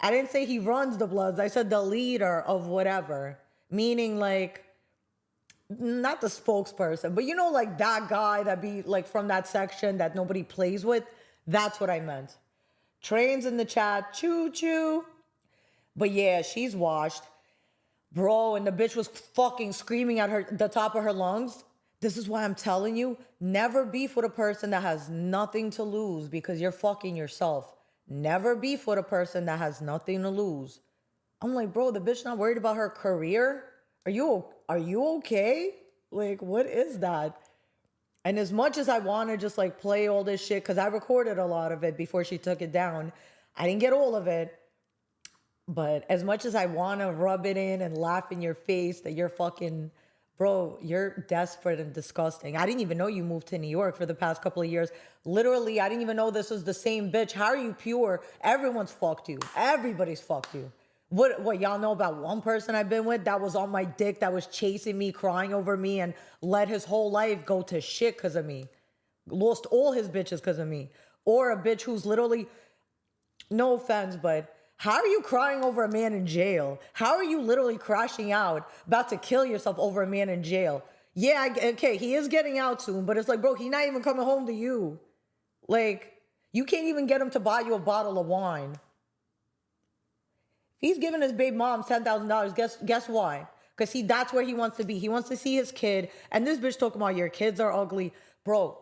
didn't say he runs the Bloods. I said the leader of whatever. Meaning like, not the spokesperson, but you know, like that guy that be like from that section that nobody plays with. That's what I meant. Trains in the chat. Choo choo. But yeah, she's washed. Bro, and the bitch was fucking screaming at the top of her lungs. This is why I'm telling you, never beef with a person that has nothing to lose because you're fucking yourself. Never beef with a person that has nothing to lose. I'm like, bro, the bitch not worried about her career? Are you okay? Like, what is that? And as much as I want to just like play all this shit, because I recorded a lot of it before she took it down, I didn't get all of it. But as much as I want to rub it in and laugh in your face that you're fucking... Bro, you're desperate and disgusting. I didn't even know you moved to New York for the past couple of years. Literally, I didn't even know this was the same bitch. How are you pure? Everyone's fucked you. Everybody's fucked you. What y'all know about one person I've been with that was on my dick, that was chasing me, crying over me, and let his whole life go to shit because of me. Lost all his bitches because of me. Or a bitch who's literally, no offense, but... How are you crying over a man in jail? How are you literally crashing out, about to kill yourself over a man in jail? Yeah, okay, he is getting out soon, but it's like, bro, he's not even coming home to you. Like, you can't even get him to buy you a bottle of wine. If he's giving his baby mom $10,000, guess why? Because that's where he wants to be. He wants to see his kid, and this bitch talking about your kids are ugly. Bro,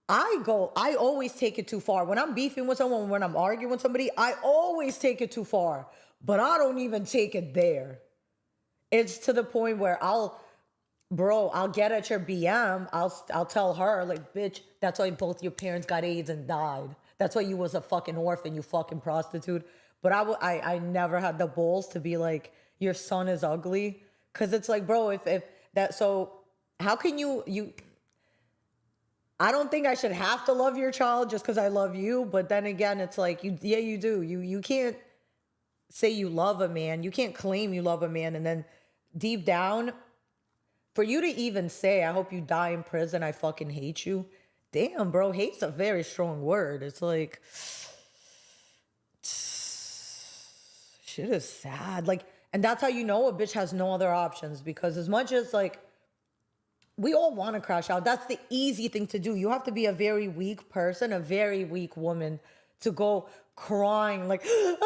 I always take it too far. When I'm beefing with someone, when I'm arguing with somebody, I always take it too far. But I don't even take it there. It's to the point where bro, I'll get at your BM. I'll tell her, like, bitch, that's why both your parents got AIDS and died. That's why you was a fucking orphan, you fucking prostitute. But I never had the balls to be like, your son is ugly. Cause it's like, bro, if that, so how can you, I don't think I should have to love your child just because I love you. But then again, it's like, you do. You can't say you love a man. You can't claim you love a man. And then deep down, for you to even say, I hope you die in prison, I fucking hate you. Damn, bro, hate's a very strong word. It's like, shit is sad. Like, and that's how you know a bitch has no other options. Because as much as like, we all want to crash out. That's the easy thing to do. You have to be a very weak person, a very weak woman to go crying like, no, I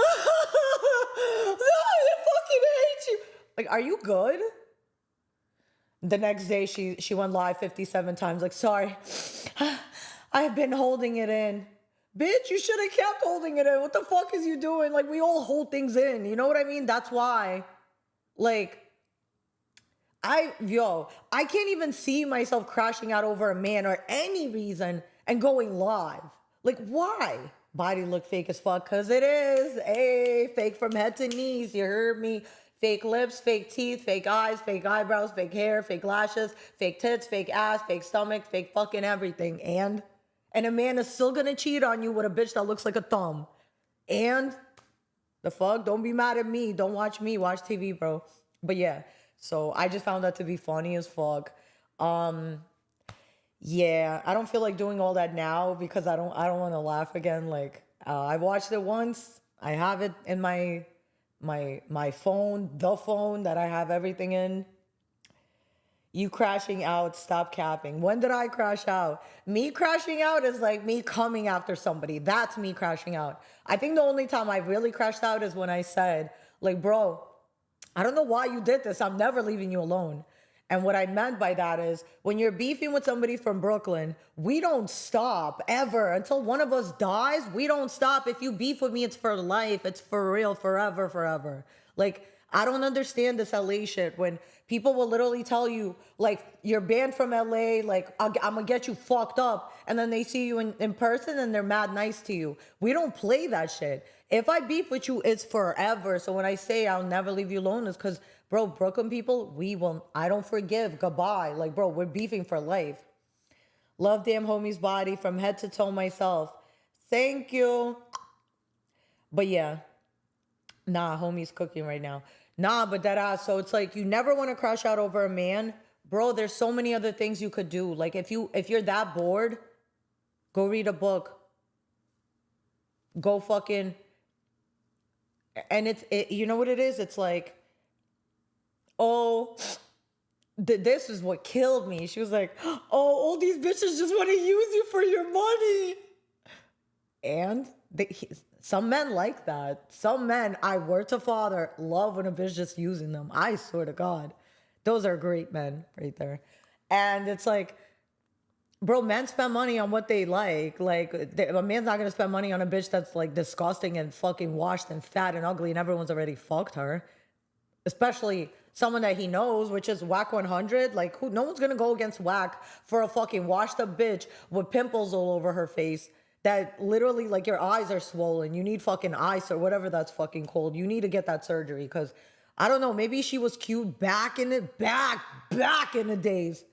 fucking hate you. Like, are you good? The next day, she went live 57 times. Like, sorry, I've been holding it in. Bitch, you should have kept holding it in. What the fuck is you doing? Like, we all hold things in. You know what I mean? That's why, like, I can't even see myself crashing out over a man or any reason and going live. Like, why? Body look fake as fuck, because it is. Hey, fake from head to knees. You heard me. Fake lips, fake teeth, fake eyes, fake eyebrows, fake hair, fake lashes, fake tits, fake ass, fake stomach, fake fucking everything. And a man is still gonna cheat on you with a bitch that looks like a thumb. And the fuck? Don't be mad at me. Don't watch me. Watch TV, bro. But yeah. So I just found that to be funny as fuck. Yeah, I don't feel like doing all that now because I don't want to laugh again. Like, I watched it once. I have it in my phone, the phone that I have everything in. You crashing out, stop capping. When did I crash out? Me crashing out is like me coming after somebody. That's me crashing out. I think the only time I really crashed out is when I said, like, bro, I don't know why you did this. I'm never leaving you alone. And what I meant by that is when you're beefing with somebody from Brooklyn, we don't stop ever until one of us dies. We don't stop. If you beef with me, it's for life. It's for real, forever, forever. Like, I don't understand this LA shit when people will literally tell you, like, you're banned from LA, like, I'm gonna get you fucked up. And then they see you in person and they're mad nice to you. We don't play that shit. If I beef with you, it's forever. So when I say I'll never leave you alone, it's because, bro, Brooklyn people, I don't forgive. Goodbye. Like, bro, we're beefing for life. Love DamnHomie's body from head to toe myself. Thank you. But yeah. Nah, homie's cooking right now. Nah, but that ass. So it's like, you never want to crash out over a man. Bro, there's so many other things you could do. Like, if you're that bored, go read a book. Go fucking... And you know what it is? It's like, oh, this is what killed me. She was like, oh, all these bitches just want to use you for your money. And some men like that. Some men, I word to father, love when a bitch just using them. I swear to God. Those are great men right there. And it's like, bro, men spend money on what they like. Like, a man's not going to spend money on a bitch that's, like, disgusting and fucking washed and fat and ugly and everyone's already fucked her. Especially someone that he knows, which is Whack 100. Like, no one's going to go against Whack for a fucking washed up bitch with pimples all over her face that literally, like, your eyes are swollen. You need fucking ice or whatever that's fucking called. You need to get that surgery because, I don't know, maybe she was cute back in the days.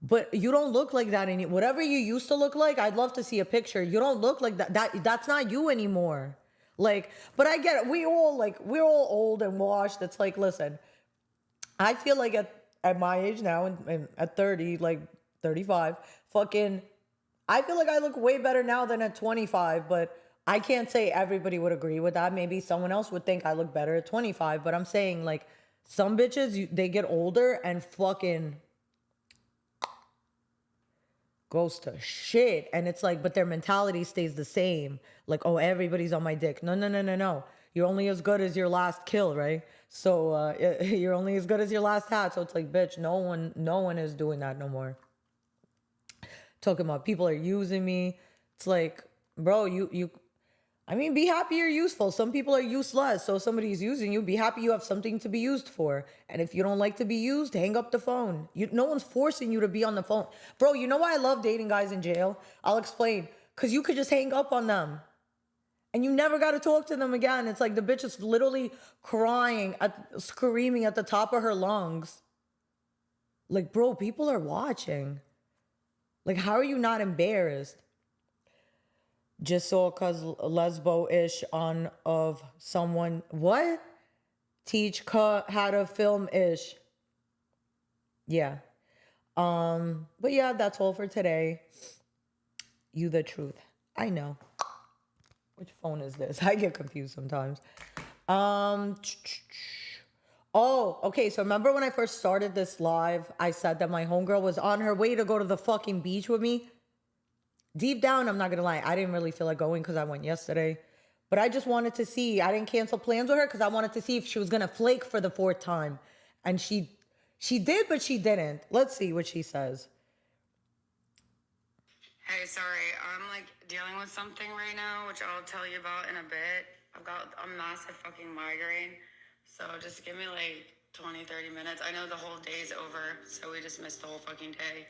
But you don't look like that anymore. Whatever you used to look like, I'd love to see a picture. You don't look like that. That's not you anymore. Like, but I get it. We're all old and washed. It's like, listen, I feel like at my age now, and at 30, like 35, fucking, I feel like I look way better now than at 25, but I can't say everybody would agree with that. Maybe someone else would think I look better at 25, but I'm saying, like, some bitches, they get older and fucking goes to shit. And it's like, but their mentality stays the same. Like, oh, everybody's on my dick. No. You're only as good as your last kill, right? So you're only as good as your last hat. So it's like, bitch, no one is doing that no more. Talking about people are using me. It's like, bro, I mean, be happy you're useful. Some people are useless. So if somebody's using you, be happy you have something to be used for. And if you don't like to be used, hang up the phone. No one's forcing you to be on the phone. Bro, you know why I love dating guys in jail? I'll explain. Because you could just hang up on them. And you never got to talk to them again. It's like the bitch is literally crying, screaming at the top of her lungs. Like, bro, people are watching. Like, how are you not embarrassed? Just saw cause lesbo-ish on of someone. What? Teach how to film-ish. Yeah. But yeah, that's all for today. You the truth. I know. Which phone is this? I get confused sometimes. Oh, okay. So remember when I first started this live, I said that my homegirl was on her way to go to the fucking beach with me? Deep down, I'm not gonna lie, I didn't really feel like going because I went yesterday. But I just wanted to see. I didn't cancel plans with her because I wanted to see if she was gonna flake for the 4th time. And she did, but she didn't. Let's see what she says. Hey, sorry, I'm like dealing with something right now, which I'll tell you about in a bit. I've got a massive fucking migraine. So just give me like 20, 30 minutes. I know the whole day's over, so we just missed the whole fucking day.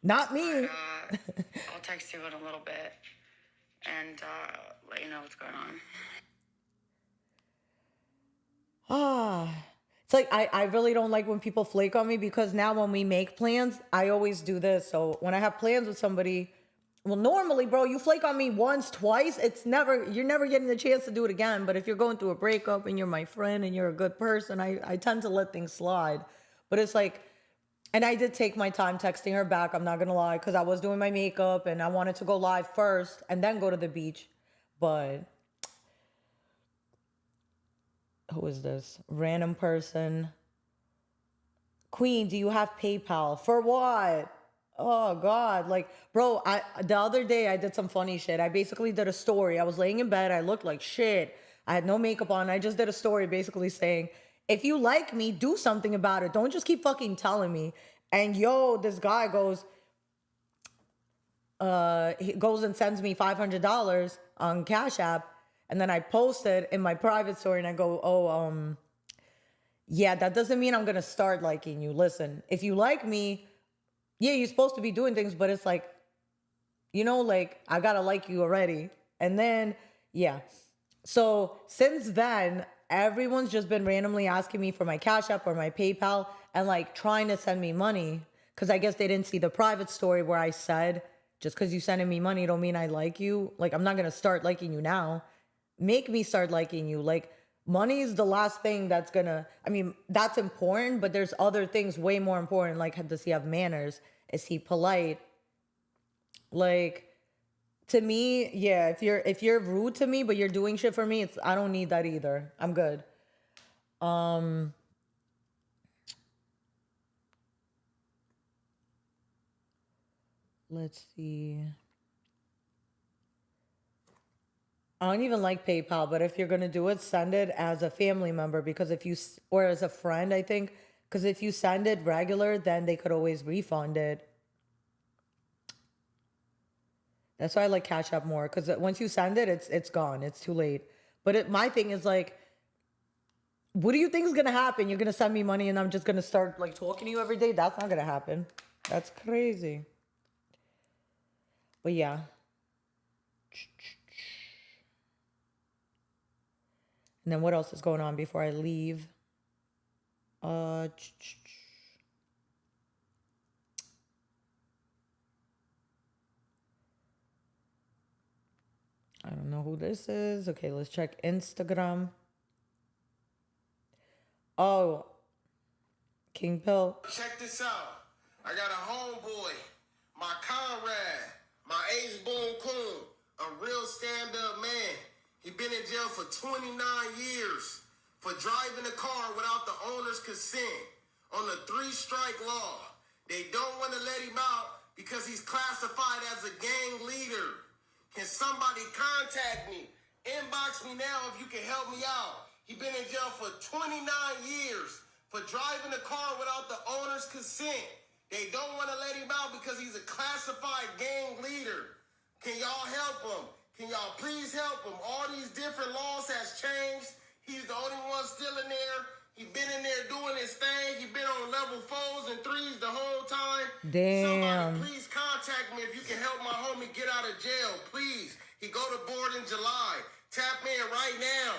Not me. I'll text you in a little bit and let you know what's going on. It's like I really don't like when people flake on me because now when we make plans, I always do this. So when I have plans with somebody, well, normally, bro, you flake on me once, twice, you're never getting the chance to do it again. But if you're going through a breakup and you're my friend and you're a good person, I tend to let things slide. But it's like, and I did take my time texting her back, I'm not gonna lie, because I was doing my makeup and I wanted to go live first and then go to the beach. But who is this? Random person. Queen, do you have PayPal? For what? Oh God, like, bro, the other day I did some funny shit. I basically did a story. I was laying in bed, I looked like shit. I had no makeup on. I just did a story basically saying, if you like me, do something about it. Don't just keep fucking telling me. And this guy goes, he goes and sends me $500 on Cash App. And then I posted in my private story and I go, yeah, that doesn't mean I'm going to start liking you. Listen, if you like me, yeah, you're supposed to be doing things, but it's like, like I got to like you already. And then, yeah. So since then, everyone's just been randomly asking me for my Cash App or my PayPal and like trying to send me money. Cause I guess they didn't see the private story where I said, just cause you sending me money don't mean I like you. Like, I'm not going to start liking you now. Make me start liking you. Like, money is the last thing that's that's important, but there's other things way more important. Like, does he have manners? Is he polite? Like, to me, yeah, if you're rude to me, but you're doing shit for me, I don't need that either. I'm good. Let's see. I don't even like PayPal, but if you're going to do it, send it as a family member because or as a friend, I think, because if you send it regular, then they could always refund it. That's why I like Cash App more because once you send it, it's gone. It's too late. But my thing is like, what do you think is going to happen? You're going to send me money and I'm just going to start like talking to you every day? That's not going to happen. That's crazy. But yeah. And then what else is going on before I leave? I don't know who this is. Okay, let's check Instagram. Oh, King Pill. Check this out. I got a homeboy, my comrade, my ace-boom coon, a real stand-up man. He been in jail for 29 years for driving a car without the owner's consent on the 3-strike law. They don't want to let him out because he's classified as a gang leader. Can somebody contact me? Inbox me now if you can help me out. He been in jail for 29 years for driving a car without the owner's consent. They don't want to let him out because he's a classified gang leader. Can y'all help him? Can y'all please help him? All these different laws has changed. He's the only one still in there. He been in there doing his thing. He been on level 4s and 3s the whole time. Damn. Somebody please contact me if you can help my homie get out of jail. Please. He go to board in July. Tap in right now.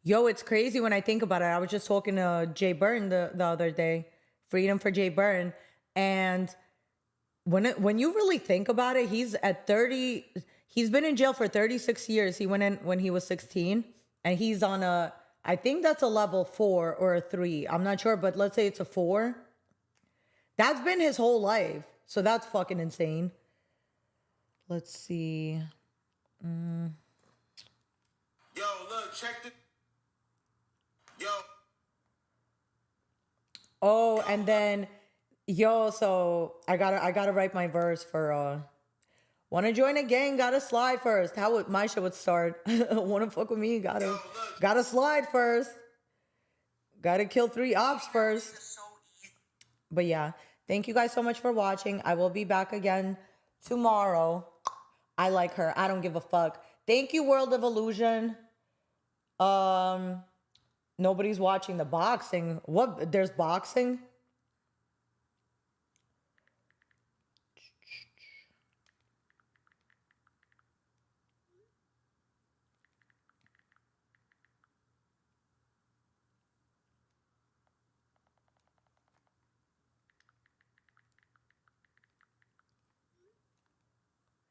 Yo, it's crazy when I think about it. I was just talking to Jay Byrne the other day, Freedom for Jay Byrne, and when you really think about it, he's at 30. He's been in jail for 36 years. He went in when he was 16, and he's on a, I think that's a level 4 or a 3. I'm not sure, but let's say it's a 4. That's been his whole life, so that's fucking insane. Let's see. Yo, look, check the. Yo. Oh, and then, yo, so I gotta write my verse for wanna join a gang, gotta slide first. How would my shit would start? Wanna fuck with me, gotta slide first. Gotta kill 3 ops first. But yeah, thank you guys so much for watching. I will be back again tomorrow. I like her. I don't give a fuck. Thank you, World of Illusion. Nobody's watching the boxing. What? There's boxing?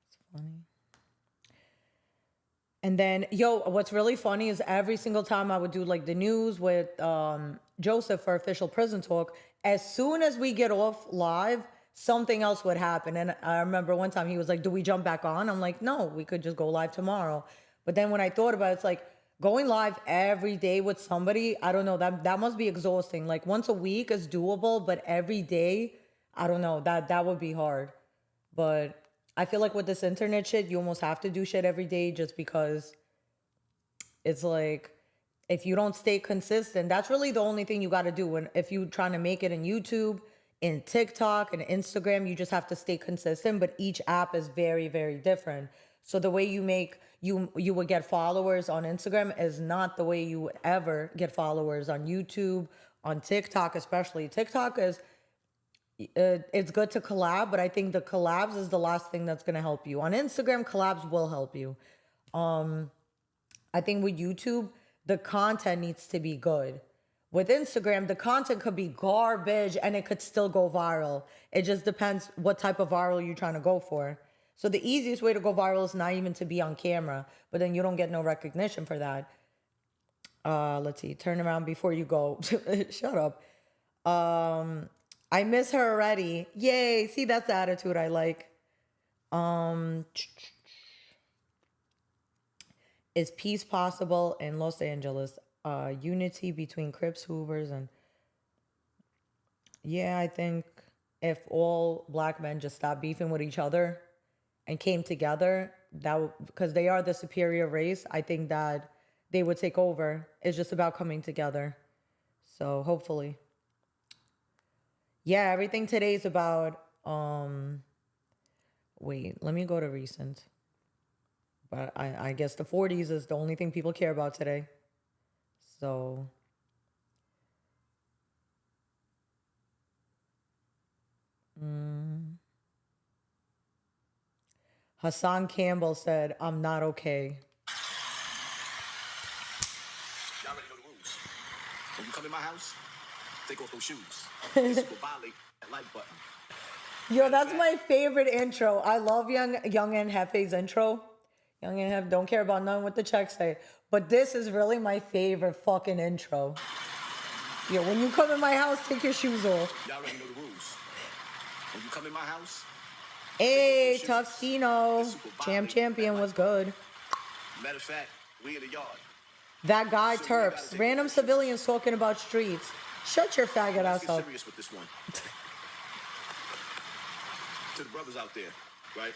It's funny. And then, yo, what's really funny is every single time I would do like the news with Joseph for Official Prison Talk, as soon as we get off live, something else would happen. And I remember one time he was like, do we jump back on? I'm like, no, we could just go live tomorrow. But then when I thought about it, it's like going live every day with somebody, I don't know, that must be exhausting. Like once a week is doable, but every day, I don't know, that would be hard. But I feel like with this internet shit, you almost have to do shit every day just because it's like, if you don't stay consistent, that's really the only thing you got to do. And if you're trying to make it in YouTube, in TikTok, and Instagram, you just have to stay consistent. But each app is very, very different. So the way you would get followers on Instagram is not the way you would ever get followers on YouTube, on TikTok especially. TikTok is... it's good to collab, but I think the collabs is the last thing that's going to help you. On Instagram, collabs will help you. I think with YouTube, the content needs to be good. With Instagram, the content could be garbage and it could still go viral. It just depends what type of viral you're trying to go for. So the easiest way to go viral is not even to be on camera, but then you don't get no recognition for that. Let's see. Turn around before you go. Shut up. I miss her already. Yay. See, that's the attitude I like. Is peace possible in Los Angeles? Unity between Crips, Hoovers, and... Yeah, I think if all black men just stopped beefing with each other and came together, because they are the superior race, I think that they would take over. It's just about coming together. So hopefully. Yeah, everything today is about, wait, let me go to recent. But I guess the 40s is the only thing people care about today. So. Hassan Campbell said, I'm not okay. Y'all already know the rules. When you come in my house, take off those shoes. This will violate that like button. Yo, that's my favorite intro. I love Young and Hefe's intro. Young and Hef don't care about nothing what the checks say. But this is really my favorite fucking intro. Yo, when you come in my house, take your shoes off. Y'all already know the rules. When you come in my house, hey, Tough Cino. Champion was good. matter of fact, we in the yard. That guy, Terps. Random civilians talking about streets. Shut your faggot ass up. Serious with this one. To the brothers out there, right?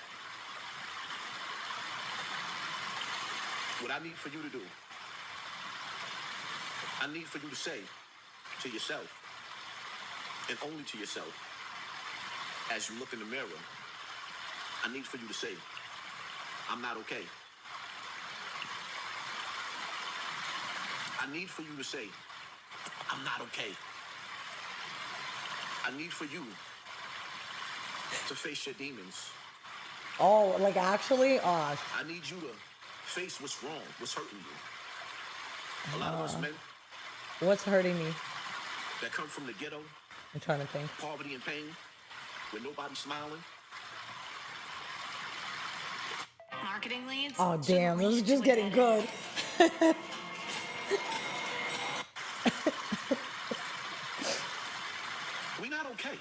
What I need for you to do, I need for you to say to yourself, and only to yourself, as you look in the mirror, I need for you to say, I'm not okay. I need for you to say, I'm not okay. I need for you to face your demons. Oh, like actually? Oh. I need you to face what's wrong, what's hurting you. A lot of us men What's hurting me? that come from the ghetto, I'm trying to think. poverty and pain, where nobody's smiling. Marketing leads? Oh, damn. This is just getting good. We're not okay.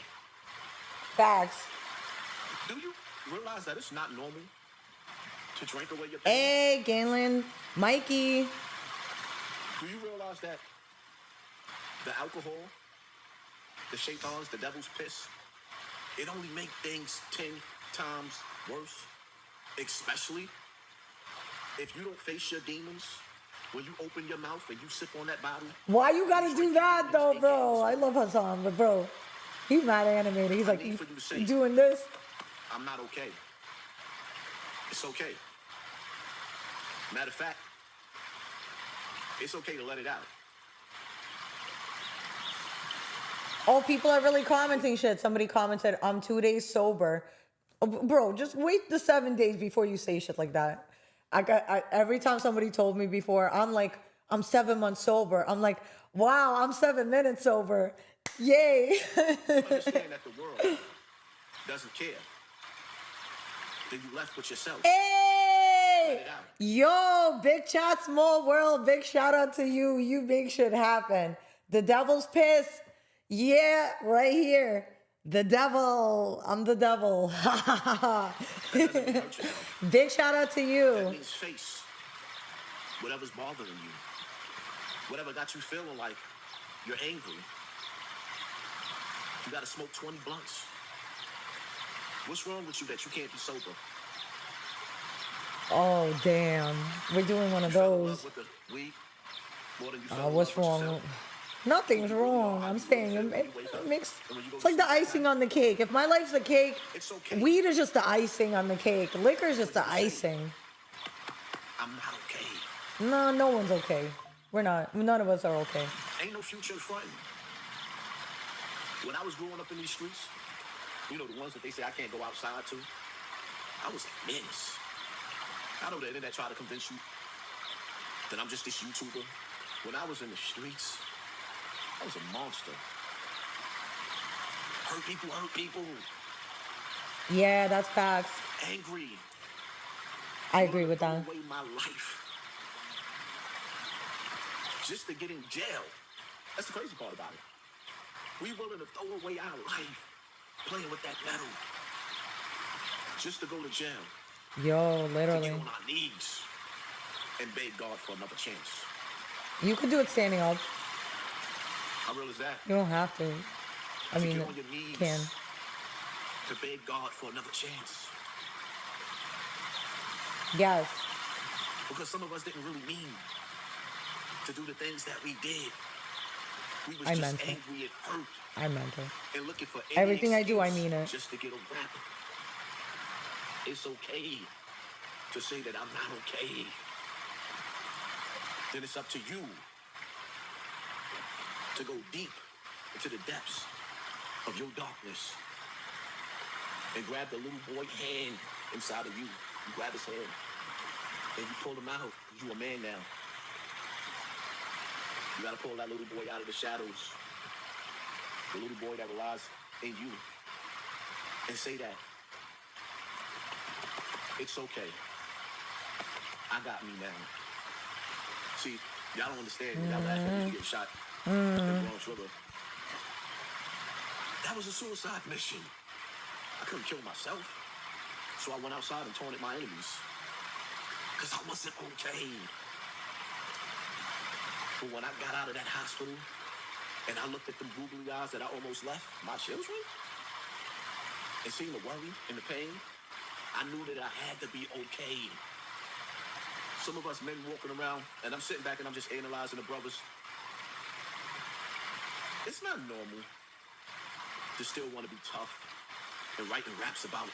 Facts. Do you realize that it's not normal to drink away your pain? Hey, Galen. Mikey. Do you realize that the alcohol, the shaitans, the devil's piss, it only makes things 10 times worse? Especially if you don't face your demons, when you open your mouth and you sip on that bottle. Why you gotta do that, though, bro? I love Hassan, but, bro, he's mad animated. He's like, you doing this? I'm not okay. It's okay. Matter of fact, it's okay to let it out. Oh, people are really commenting shit. Somebody commented, I'm 2 days sober. Oh, bro, just wait the 7 days before you say shit like that. Every time somebody told me before, I'm like, I'm 7 months sober. I'm like, wow, I'm 7 minutes sober. Yay. Understand that the world doesn't care. Then you left with yourself. Hey! Yo, big chat, small world. Big shout out to you. You make shit happen. The devil's piss. Yeah, right here. The devil. I'm the devil. Big shout out to That you. means face whatever's bothering you. Whatever got you feeling like you're angry. You gotta smoke 20 blunts. What's wrong with you that you can't be sober? Oh, damn. We're doing one of Fell in love those. with the weed more than you fell Oh, in what's love with wrong? yourself? Nothing's wrong. I'm saying it makes, it's like the icing on the cake. If my life's the cake, weed is just the icing on the cake. Liquor is just the icing. I'm not okay. No, no one's okay. We're not. None of us are okay. Ain't no future in front. When I was growing up in these streets, you know, the ones that they say I can't go outside to, I was a menace. I know the internet tried to convince you that I'm just this YouTuber. When I was in the streets, I was a monster. Hurt people. Yeah, that's facts. Angry. I agree with that. Away my life. Just to get in jail. That's the crazy part about it. We willing to throw away our life playing with that metal. Just to go to jail. Yo, To literally. get on our knees and beg God for another chance. You could do it standing up. How real is that? You don't have to. I To mean, get on your knees can. to beg God for another chance. Yes. Because some of us didn't really mean to do the things that we did. We was I just meant it. angry and hurt I meant it. and looking for any Everything I do, I excuse mean it. just to get a rap. It's okay to say that I'm not okay. Then it's up to you to go deep into the depths of your darkness and grab the little boy hand inside of you. You grab his hand and you pull him out. You a man now. You gotta pull that little boy out of the shadows. The little boy that relies in you. And say that it's okay. I got me now. See, y'all don't understand. Y'all laughing when you get shot in Bronx River. That was a suicide mission. I couldn't kill myself. So I went outside and taunted my enemies. Because I wasn't okay. But when I got out of that hospital and I looked at them googly eyes that I almost left my children and seen the worry and the pain, I knew that I had to be okay. Some of us men walking around, and I'm sitting back and I'm just analyzing the brothers. It's not normal to still want to be tough and writing raps about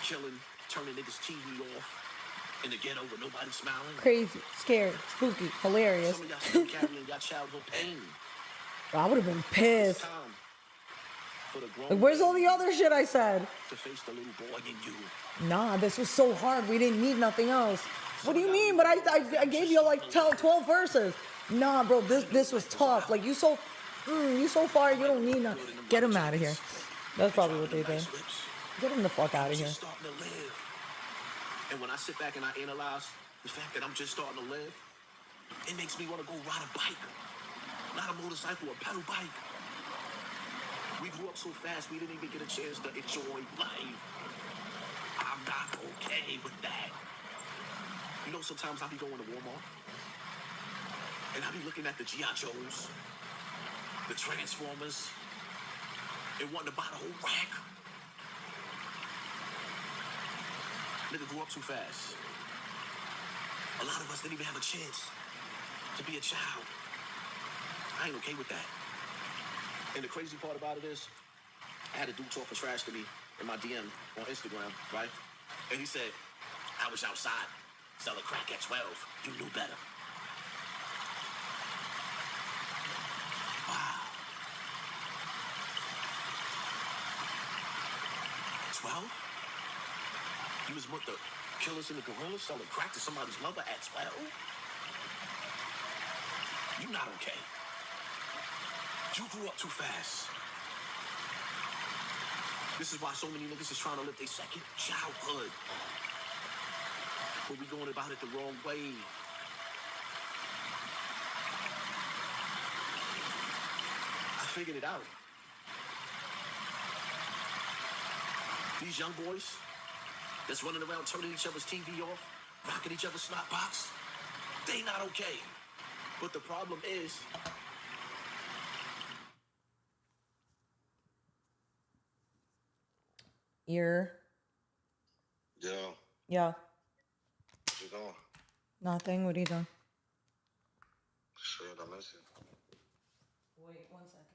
killing, turning niggas' TV off in the ghetto where nobody's smiling. Crazy, scary, spooky, hilarious. Some of y'all still carrying y'all childhood pain. I would have been pissed. It's time for the grown Like, where's all the other shit I said? to face the little boy in you. Nah, this was so hard. We didn't need nothing else. What do you mean? But I gave you like 12 verses. Nah, bro, this was tough. Like, you so far, you don't need nothing. Get him out of here. That's probably what they did. Get him the fuck out of here. Starting to live. And when I sit back and I analyze the fact that I'm just starting to live, it makes me want to go ride a bike. Not a motorcycle, a pedal bike. We grew up so fast, we didn't even get a chance to enjoy life. I'm not okay with that. You know, sometimes I'll be going to Walmart, and I'll be looking at the G.I. Joes, the Transformers, and wanting to buy the whole rack. Nigga grew up too fast. A lot of us didn't even have a chance to be a child. I ain't okay with that. And the crazy part about it is, I had a dude talking trash to me in my DM on Instagram, right? And he said, I was outside selling crack at 12. You knew better. Wow. 12? You was with the killers and the gorillas selling crack to somebody's mother at 12? You not okay. You grew up too fast. This is why so many niggas is trying to live their second childhood. But we going about it the wrong way. I figured it out. These young boys that's running around turning each other's TV off, rocking each other's snot box, they not okay. But the problem is, Ear. Yo, Yeah. what you doing? Nothing. What are you doing? Shit, I miss you. Wait 1 second.